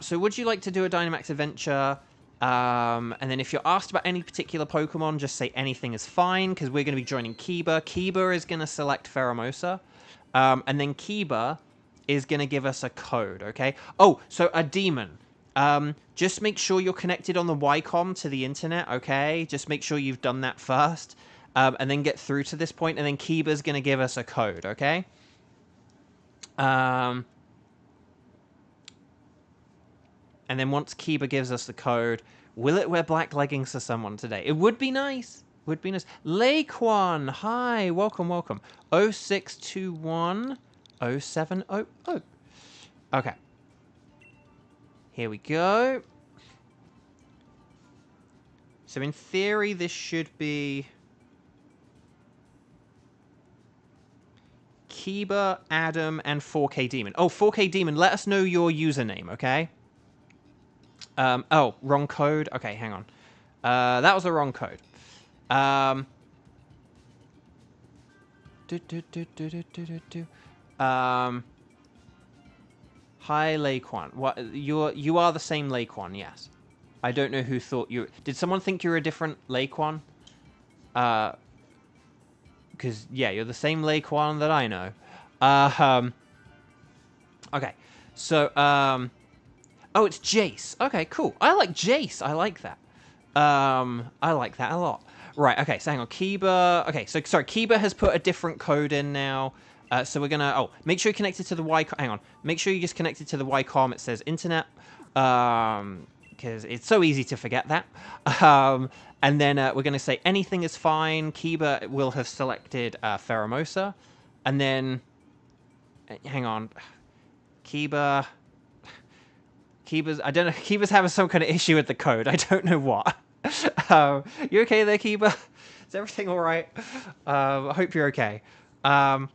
So would you like to do a Dynamax adventure? And then if you're asked about any particular Pokemon, just say anything is fine, because we're going to be joining Kiba. Kiba is going to select Pheromosa. And then Kiba is going to give us a code, okay? Oh, so a demon. Just make sure you're connected on the Wycom to the internet, okay? Just make sure you've done that first. And then get through to this point, and then Kiba's going to give us a code, okay? And then once Kiba gives us the code, will it wear black leggings to someone today? It would be nice. Would be nice. Laquan, hi, welcome, welcome. 0621 0700. Okay. Here we go. So in theory, this should be Kiba, Adam, and 4K Demon. Oh, 4K Demon, let us know your username, okay? Oh, wrong code. Okay, hang on. That was the wrong code. Hi, Laquan. What? You are the same Laquan, yes. I don't know who thought you... Did someone think you were a different Laquan? Because, yeah, you're the same Laquan that I know. Okay, so, oh, it's Jace. Okay, cool. I like Jace. I like that. I like that a lot. Right, okay, so hang on. Kiba... Okay, so, sorry, Kiba has put a different code in now. So we're gonna... Oh, make sure you're connected to the Wycom... Hang on. Make sure you're just connected to the Wycom. It says internet. Because it's so easy to forget that. And then we're going to say anything is fine. Kiba will have selected Pheromosa. And then... Hang on. Kiba's... I don't know. Kiba's having some kind of issue with the code. I don't know what. You okay there, Kiba? Is everything all right? I hope you're okay. I'm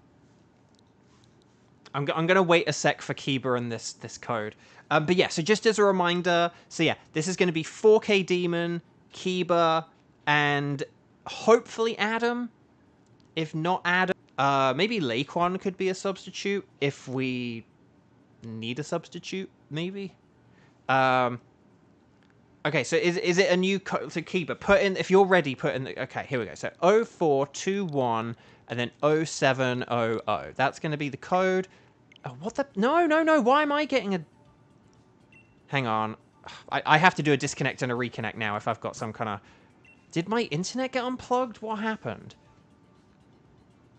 going to wait a sec for Kiba and this code. But yeah, so just as a reminder, so yeah, this is going to be 4K Demon, Kiba, and hopefully Adam. If not Adam, maybe Laquan could be a substitute if we need a substitute, maybe. Okay, so is it a new code? So Kiba, put in, if you're ready, put in, okay, here we go. So 0421 and then 0700. That's going to be the code. Oh, what the? No. Why am I getting a... Hang on. I have to do a disconnect and a reconnect now if I've got some kind of... Did my internet get unplugged? What happened?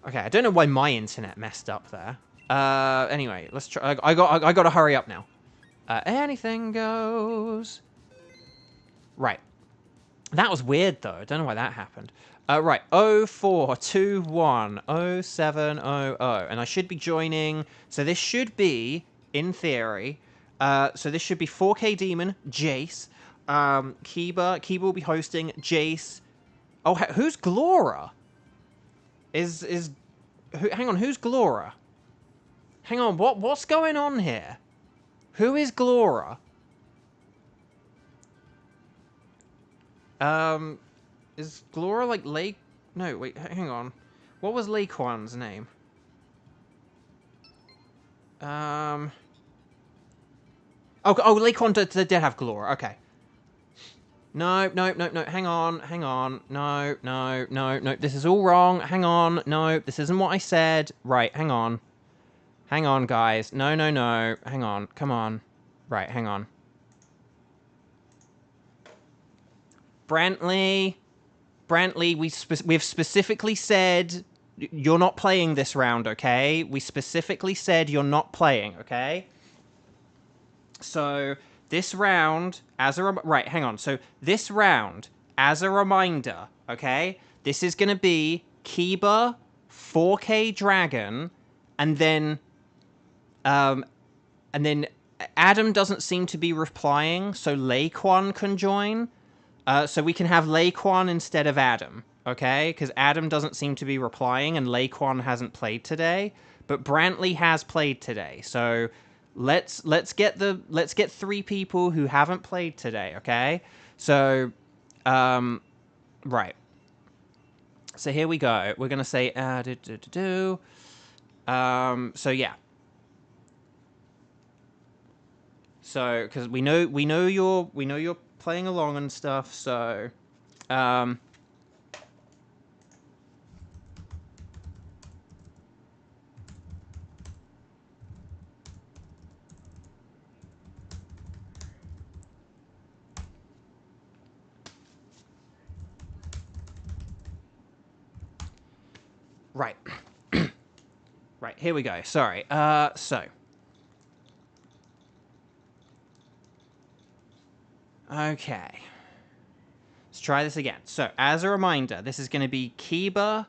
Okay, I don't know why my internet messed up there. Anyway, let's try... I got to hurry up now. Anything goes. Right. That was weird, though. I don't know why that happened. Right. 0421 0700. And I should be joining... So this should be, in theory... so this should be 4K Demon, Jace, Kiba will be hosting, Jace. Oh, who's Glora? Hang on, who's Glora? Hang on, what's going on here? Who is Glora? Is Glora like Lake? No, wait, hang on. What was Laquan's name? Oh, Laquan did have Glora. Okay. No. Hang on. No. This is all wrong. Hang on. No, this isn't what I said. Right, hang on. Hang on, guys. No. Hang on. Come on. Right, hang on. Brantley, we've specifically said you're not playing this round, okay? We specifically said you're not playing, okay? So, this round, right, hang on. So, this round, as a reminder, okay? This is going to be Kiba, 4K Dragon, and then Adam doesn't seem to be replying, so Laquan can join. So we can have Laquan instead of Adam, okay? Because Adam doesn't seem to be replying, and Laquan hasn't played today, but Brantley has played today. So... Let's get 3 people who haven't played today, okay? So, Right. So here we go. We're gonna say so yeah. So because we know you're playing along and stuff. So right. Right, here we go. Sorry. So. Okay. Let's try this again. So, as a reminder, this is going to be Kiba,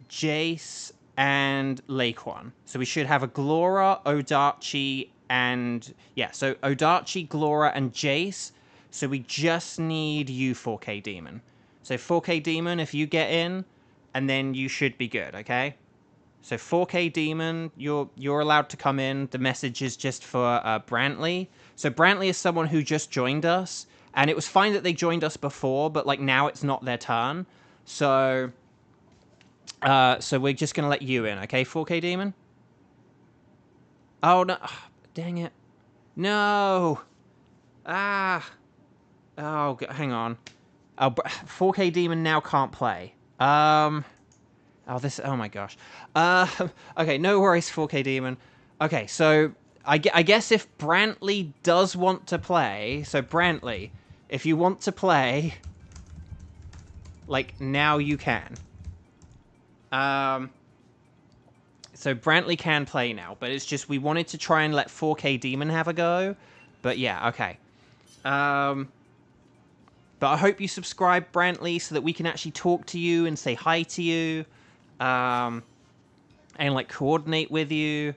Jace, and Laquan. So we should have a Glora, Odachi, and... Yeah, so Odachi, Glora, and Jace. So we just need you, 4K Demon. So 4K Demon, if you get in, and then you should be good, okay? So 4K Demon, you're allowed to come in. The message is just for Brantley. So Brantley is someone who just joined us, and it was fine that they joined us before, but like now it's not their turn. So we're just gonna let you in, okay? 4K Demon. Oh no! Dang it! No! Ah! Oh, hang on. Oh, 4K Demon now can't play. Oh, oh my gosh. Okay, no worries, 4K Demon. Okay, so I guess if Brantley does want to play, so Brantley, if you want to play, like, now you can. So Brantley can play now, but it's just we wanted to try and let 4K Demon have a go. But yeah, okay. But I hope you subscribe, Brantley, so that we can actually talk to you and say hi to you. And like coordinate with you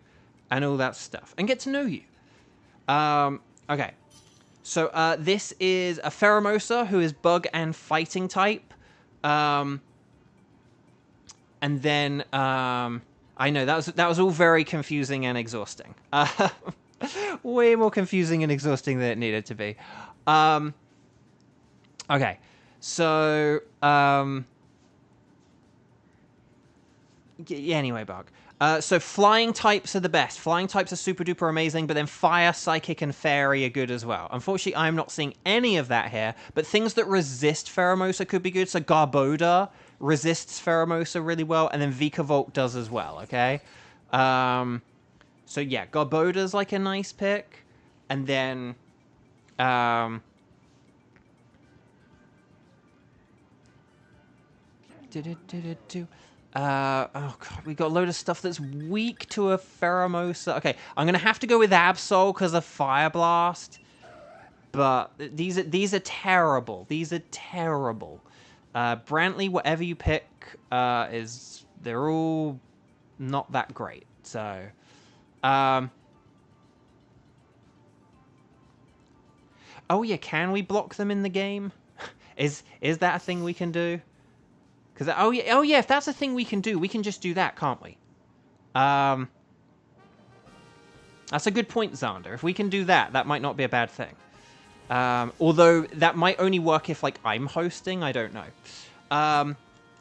and all that stuff and get to know you. Okay. So this is a Pheromosa who is bug and fighting type. And then I know that was all very confusing and exhausting. Way more confusing and exhausting than it needed to be. Okay. So yeah, anyway, Bug. So flying types are the best. Flying types are super duper amazing, but then fire, psychic, and fairy are good as well. Unfortunately, I'm not seeing any of that here, but things that resist Pheromosa could be good. So Garboda resists Pheromosa really well, and then Vikavolt does as well, okay? So yeah, Garboda's like a nice pick, and then... oh god, we got a load of stuff that's weak to a Pheromosa. Okay, I'm gonna have to go with Absol because of Fire Blast. But these are terrible. These are terrible. Brantley, whatever you pick, they're all not that great. So, oh yeah, can we block them in the game? Is that a thing we can do? Because oh yeah, if that's a thing we can do, we can just do that, can't we? That's a good point, Xander. If we can do that, that might not be a bad thing. Although that might only work if like I'm hosting. I don't know.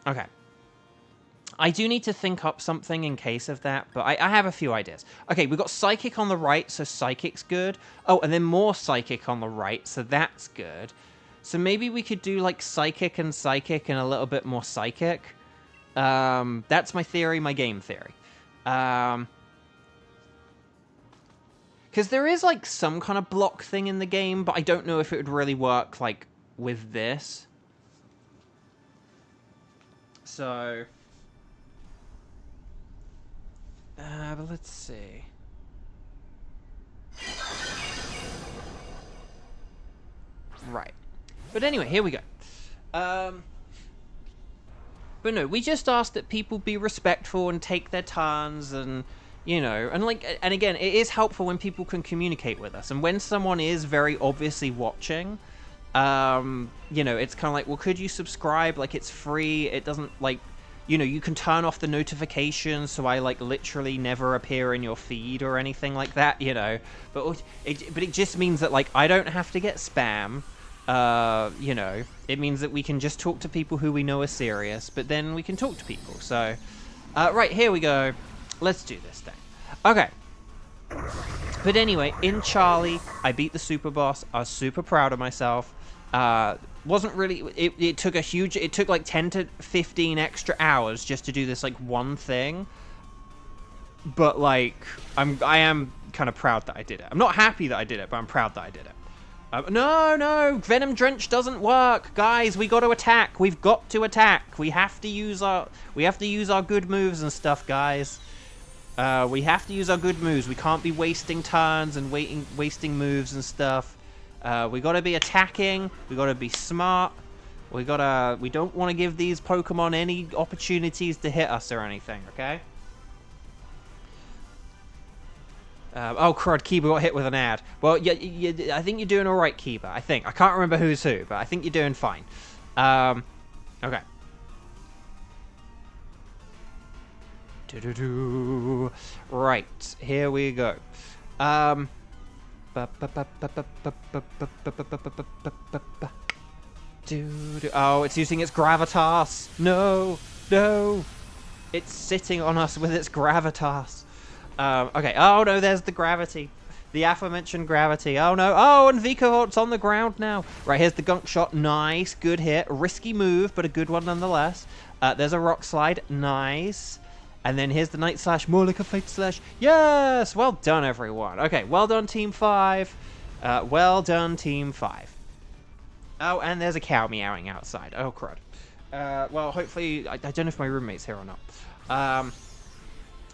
Okay. I do need to think up something in case of that, but I have a few ideas. Okay, we've got Psychic on the right, so Psychic's good. Oh, and then more Psychic on the right, so that's good. So maybe we could do, like, Psychic and a little bit more Psychic. That's my theory, my game theory. Because there is, like, some kind of block thing in the game, but I don't know if it would really work, like, with this. So... but let's see. Right. But anyway, here we go. But no, we just ask that people be respectful and take their turns and, you know, and like, and again, it is helpful when people can communicate with us. And when someone is very obviously watching, you know, it's kind of like, well, could you subscribe? Like, it's free. It doesn't, like, you know, you can turn off the notifications so I, like, literally never appear in your feed or anything like that, you know. But it just means that, like, I don't have to get spam. you know, it means that we can just talk to people who we know are serious, but then we can talk to people. So, right, here we go. Let's do this thing. Okay. But anyway, in Charlie, I beat the super boss. I was super proud of myself. Wasn't really, it took like 10 to 15 extra hours just to do this, like, one thing. But, like, I am kind of proud that I did it. I'm not happy that I did it, but I'm proud that I did it. No, Venom Drench doesn't work, guys. We got to attack. We've got to attack. We have to use our good moves and stuff, guys. We have to use our good moves. We can't be wasting turns and wasting moves and stuff. We got to be attacking. We got to be smart. We don't want to give these Pokemon any opportunities to hit us or anything. Okay. Oh, crud, Kiba got hit with an ad. Well, yeah, I think you're doing all right, Kiba. I can't remember who's who, but I think you're doing fine. Okay. Right, here we go. Oh, it's using its Gravitas. No. It's sitting on us with its Gravitas. Okay. Oh, no, there's the gravity. The aforementioned gravity. Oh, no. Oh, and Vikavort's on the ground now. Right, here's the gunk shot. Nice. Good hit. Risky move, but a good one nonetheless. There's a rock slide. Nice. And then here's the Night Slash. More like a Fate Slash. Yes! Well done, everyone. Okay, well done, Team 5. Well done, Team 5. Oh, and there's a cow meowing outside. Oh, crud. Well, hopefully... I don't know if my roommate's here or not.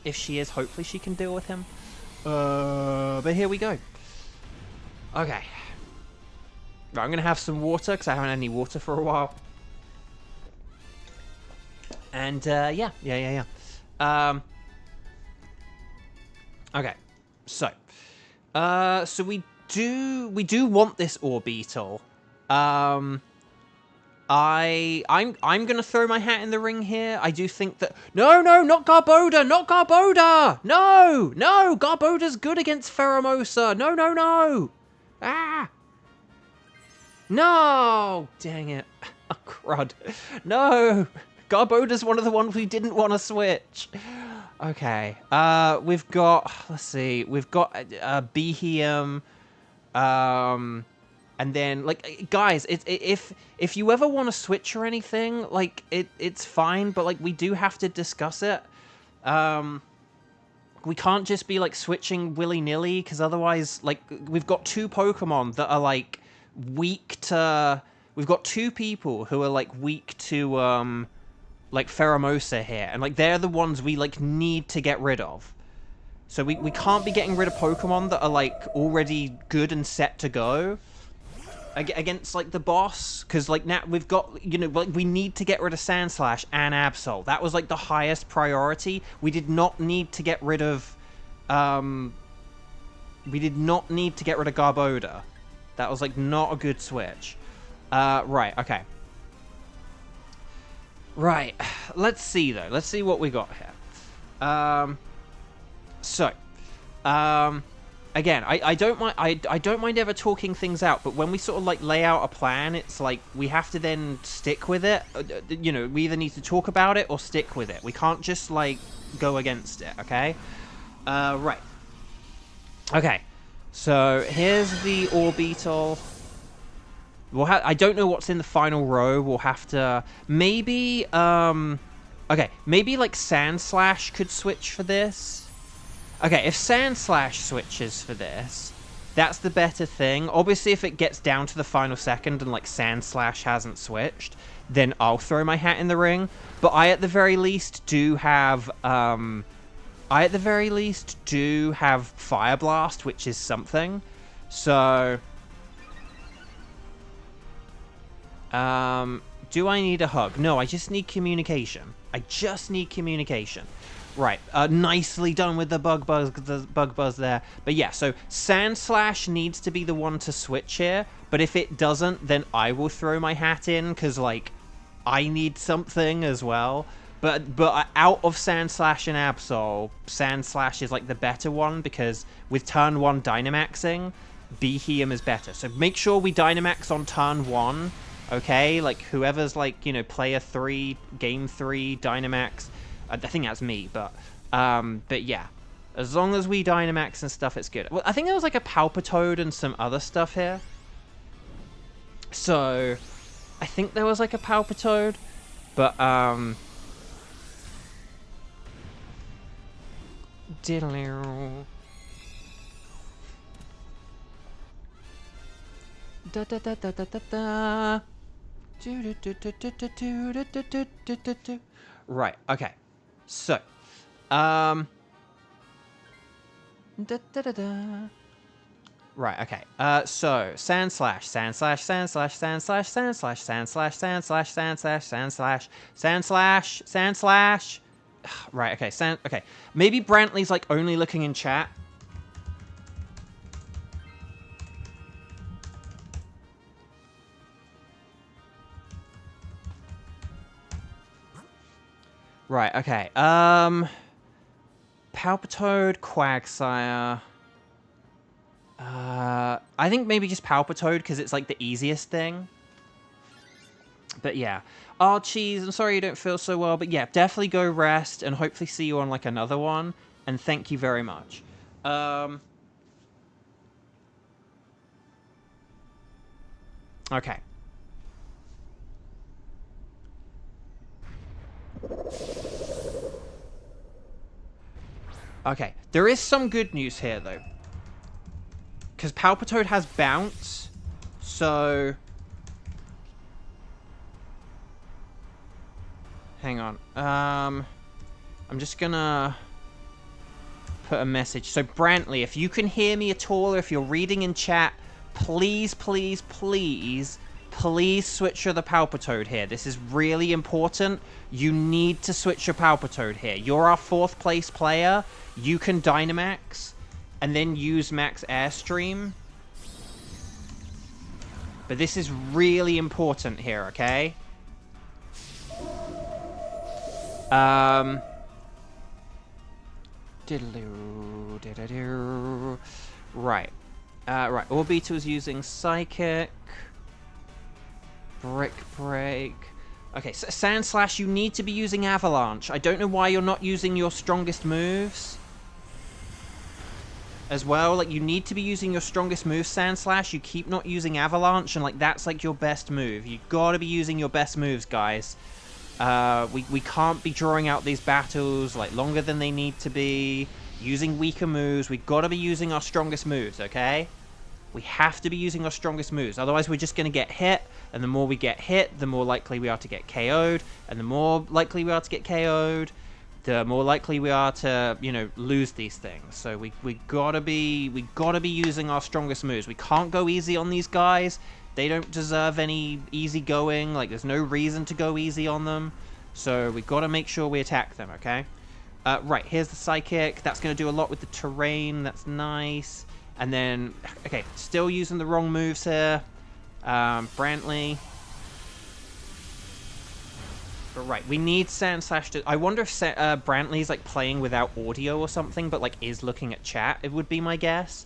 If she is, hopefully she can deal with him. But here we go. Okay. Right, I'm going to have some water, because I haven't had any water for a while. And, yeah. Okay. So we do want this Orbeetle. I'm gonna throw my hat in the ring here. I do think that no, not Garboda, no, Garboda's good against Pheromosa. No. No, dang it. Oh, crud. No, Garboda's one of the ones we didn't want to switch. Okay, we've got, let's see, we've got Behem, and then, like, guys, if you ever want to switch or anything, like, it's fine, but, like, we do have to discuss it. We can't just be, like, switching willy-nilly, because otherwise, like, we've got two Pokemon that are, like, weak to... We've got two people who are, like, weak to, like, Pheromosa here, and, like, they're the ones we, like, need to get rid of. So we can't be getting rid of Pokemon that are, like, already good and set to go against, like, the boss, because, like, now we've got, you know, like, we need to get rid of Sandslash and Absol. That was, like, the highest priority. We did not need to get rid of, Garboda. That was, like, not a good switch. Right, okay. Right, let's see, though. Let's see what we got here. Again, I don't mind. I don't mind ever talking things out, but when we sort of like lay out a plan, it's like we have to then stick with it. You know, we either need to talk about it or stick with it. We can't just like go against it. Okay. Right. Okay. So here's the Orbeetle. I don't know what's in the final row. We'll have to maybe. Okay, maybe like Sandslash could switch for this. Okay, if Sandslash switches for this, that's the better thing. Obviously, if it gets down to the final second and, like, Sandslash hasn't switched, then I'll throw my hat in the ring. But I, at the very least, do have, Fire Blast, which is something. So... do I need a hug? No, I just need communication. Right, nicely done with the bug buzz there. But yeah, so Sandslash needs to be the one to switch here. But if it doesn't, then I will throw my hat in, because, like, I need something as well. But out of Sandslash and Absol, Sandslash is, like, the better one, because with turn 1 Dynamaxing, Beheum is better. So make sure we Dynamax on turn 1, okay? Like, whoever's, like, you know, player 3, game 3, Dynamax. I think that's me, but yeah. As long as we Dynamax and stuff, it's good. Well, I think there was, like, a Palpitoad and some other stuff here. So, I think there was, like, a Palpitoad, but, diddle. Da da da da da da da. Right, okay. So, da da da da. Right, okay. So, Sand Slash, Sand Slash, Sand Slash, Sand Slash, Sand Slash, Sand Slash, Sand Slash, Sand Slash, Sand Slash, Sand Slash, Sand Slash. Right, okay, okay. Maybe Brantley's, like, only looking in chat. Right, okay. Palpitoad, Quagsire. I think maybe just Palpitoad, because it's, like, the easiest thing. But, yeah. Oh, Cheese, I'm sorry you don't feel so well, but, yeah, definitely go rest, and hopefully see you on, like, another one. And thank you very much. Okay. Okay, there is some good news here, though. Because Palpitoad has Bounce, so... Hang on. I'm just gonna put a message. So, Brantley, if you can hear me at all, or if you're reading in chat, please, please, please, please switch your the Palpitoad here. This is really important. You need to switch your Palpitoad here. You're our 4th place player. You can Dynamax, and then use Max Airstream. But this is really important here, okay? Diddle-oo, diddle-oo. Right. Right. Orbeetal's using Psychic. Brick Break. Okay, so Sand Slash, you need to be using Avalanche. I don't know why you're not using your strongest moves as well. Like, you need to be using your strongest move, Sand Slash. You keep not using Avalanche, and, like, that's, like, your best move. You gotta be using your best moves, guys. We can't be drawing out these battles, like, longer than they need to be. Using weaker moves. We've gotta be using our strongest moves, okay? We have to be using our strongest moves. Otherwise, we're just gonna get hit. And the more we get hit, the more likely we are to get KO'd. And the more likely we are to get KO'd, the more likely we are to, you know, lose these things. So we gotta be using our strongest moves. We can't go easy on these guys. They don't deserve any easy going. Like, there's no reason to go easy on them. So we gotta make sure we attack them, okay? Right, here's the Psychic. That's gonna do a lot with the terrain. That's nice. And then, okay, still using the wrong moves here. Brantley. But right, we need Sand Slash to... I wonder if Brantley's, like, playing without audio or something, but, like, is looking at chat, it would be my guess.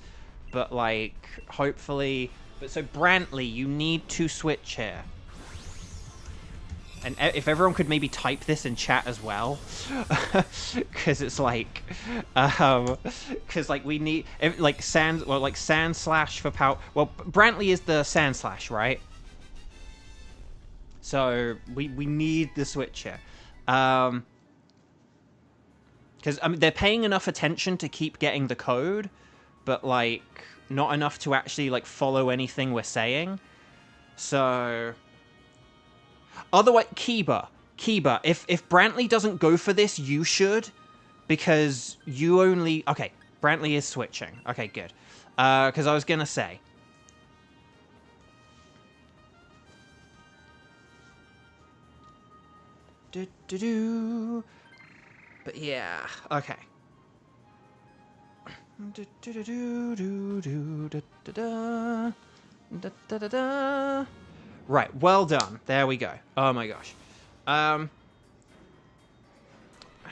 But, like, hopefully... But so, Brantley, you need to switch here. And if everyone could maybe type this in chat as well. Because it's like... Because, like, we need... like, Sand Slash for power... Well, Brantley is the Sand Slash, right? So, we need the switch here. Because, I mean, they're paying enough attention to keep getting the code. But, like, not enough to actually, like, follow anything we're saying. So... Otherwise, Kiba, if Brantley doesn't go for this, you should, because you only... Okay, Brantley is switching. Okay, good. Because I was going to say... But yeah, okay. Right, well done. There we go. Oh my gosh. Hang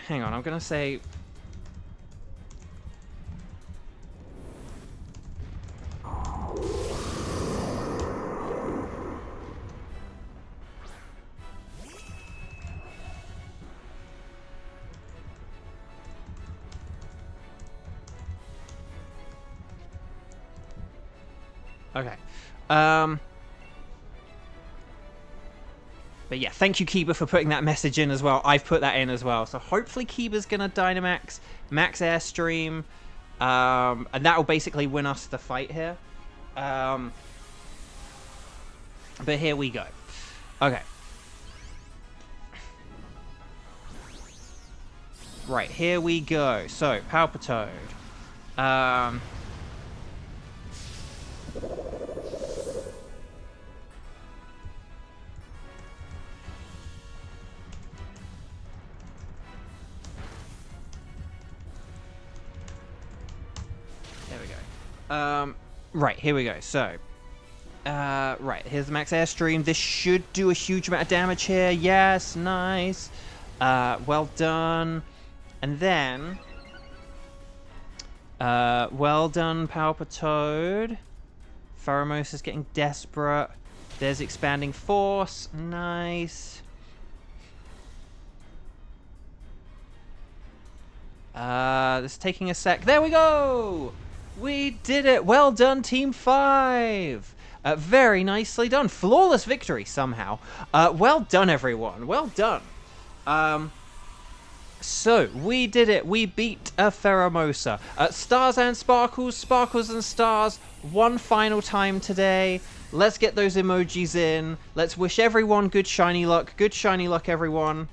on, I'm gonna say... Okay. But yeah, thank you, Kiba, for putting that message in as well. I've put that in as well. So hopefully Kiba's going to Dynamax, max Airstream, and that will basically win us the fight here. But here we go. Okay. Right, here we go. So, Palpitoad. There we go. Right, here we go. So, right, here's the max Airstream. This should do a huge amount of damage here. Yes, nice. Well done. And then, well done, Palpitoad. Pheromos is getting desperate. There's Expanding Force. Nice. This is taking a sec. There we go! We did it! Well done, Team 5! Very nicely done. Flawless victory, somehow. Well done, everyone. Well done. So, we did it. We beat a Pheromosa. Stars and Sparkles, Sparkles and Stars. One final time today. Let's get those emojis in. Let's wish everyone good shiny luck. Good shiny luck, everyone.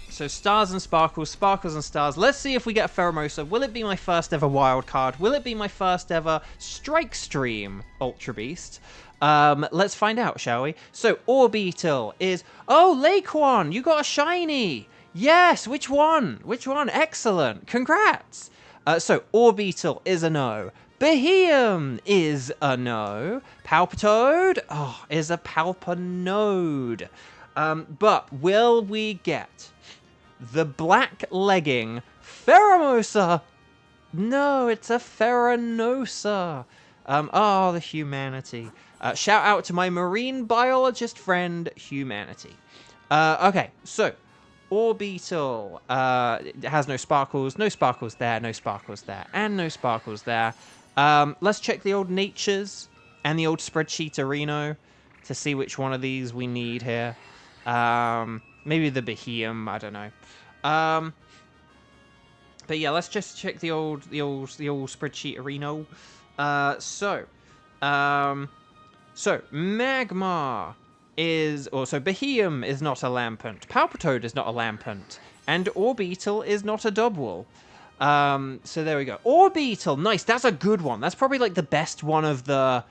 So Stars and Sparkles, Sparkles and Stars. Let's see if we get a Pheromosa. Will it be my first ever wild card? Will it be my first ever Strike Stream Ultra Beast? Let's find out, shall we? So Orbeetle is... Oh, Laquan, you got a shiny! Yes, which one? Which one? Excellent. Congrats! So Orbeetle is a no. Beheeyem is a no. Palpitoad is a Palpanode. But will we get the black legging Pheromosa? No, it's a Ferronosa. The humanity. Shout out to my marine biologist friend, Humanity. Okay, so Orbeetle has no sparkles there, no sparkles there, and no sparkles there. Let's check the old natures and the old spreadsheet Reno to see which one of these we need here. Maybe the Beheeyem, I don't know. But yeah, let's just check the old spreadsheet Reno. So Magmar is, so Beheeyem is not a Lampent, Palpitoad is not a Lampent, and Orbeetle is not a Dubwool. So there we go. Orbeetle, nice, that's a good one. That's probably like the best one of the,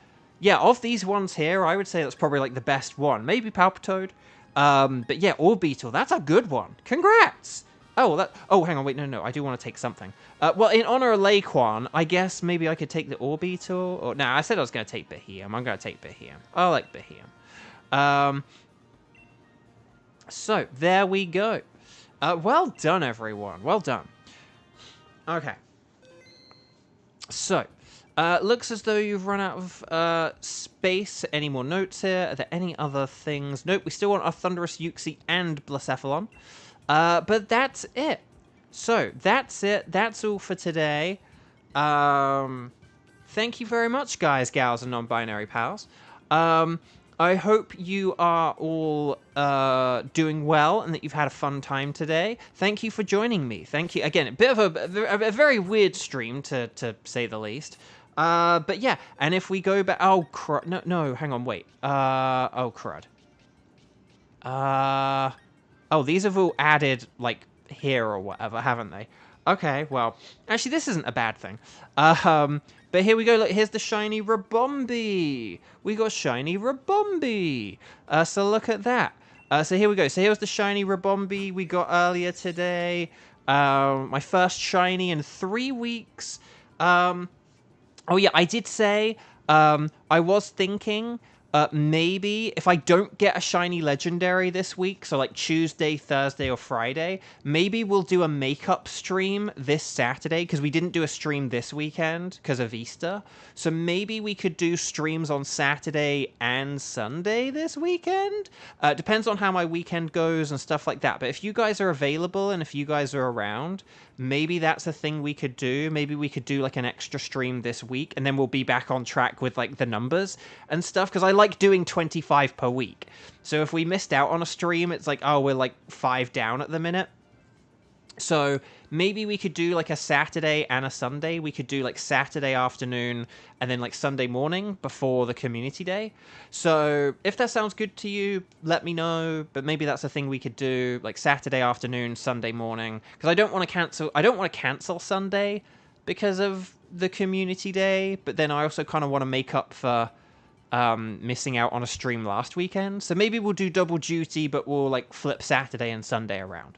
of these ones here, I would say that's probably like the best one. Maybe Palpitoad. But yeah, Orbeetle, that's a good one. Congrats! Oh, hang on, wait, no, I do want to take something. Well, in honor of Laquan, I guess maybe I could take the Orbeetle, or... Nah, I said I was going to take Beheeyem. I'm going to take Beheeyem. I like Beheeyem. So, there we go. Well done, everyone. Well done. Okay. So, looks as though you've run out of space. Any more notes here? Are there any other things? Nope, we still want our Thunderous Uxie and Blacephalon. But that's it. So, that's it. That's all for today. Thank you very much, guys, gals, and non-binary pals. I hope you are all doing well and that you've had a fun time today. Thank you for joining me. Thank you. Again, a bit of a very weird stream, to say the least. But yeah, and if we go back... Oh, crud. No, hang on, wait. Oh, crud. Oh, these have all added, like, here or whatever, haven't they? Okay, well, actually, this isn't a bad thing. But here we go. Look, here's the shiny Rabombi. We got shiny Rabombi. So look at that. So here we go. So here's the shiny Rabombi we got earlier today. My first shiny in 3 weeks. Oh, yeah, I did say I was thinking Maybe if I don't get a shiny legendary this week, so like Tuesday, Thursday, or Friday, maybe we'll do a makeup stream this Saturday because we didn't do a stream this weekend because of Easter. So maybe we could do streams on Saturday and Sunday this weekend. Depends on how my weekend goes and stuff like that. But if you guys are available and if you guys are around, maybe that's a thing we could do. Maybe we could do like an extra stream this week and then we'll be back on track with like the numbers and stuff because I like doing 25 per week. So if we missed out on a stream, it's like, oh, we're like 5 down at the minute. So maybe we could do like a Saturday and a Sunday. We could do like Saturday afternoon and then like Sunday morning before the community day. So if that sounds good to you, let me know. But maybe that's a thing we could do, like Saturday afternoon, Sunday morning. Because I don't want to cancel. I don't want to cancel Sunday because of the community day. But then I also kind of want to make up for missing out on a stream last weekend. So maybe we'll do double duty, but we'll like flip Saturday and Sunday around.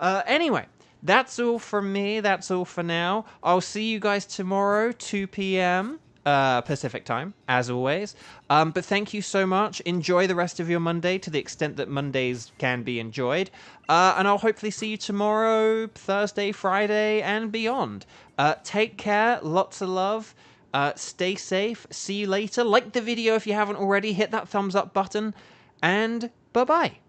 Anyway. That's all from me. That's all for now. I'll see you guys tomorrow, 2 p.m. Pacific time, as always. But thank you so much. Enjoy the rest of your Monday to the extent that Mondays can be enjoyed. And I'll hopefully see you tomorrow, Thursday, Friday, and beyond. Take care. Lots of love. Stay safe. See you later. Like the video if you haven't already. Hit that thumbs up button. And bye-bye.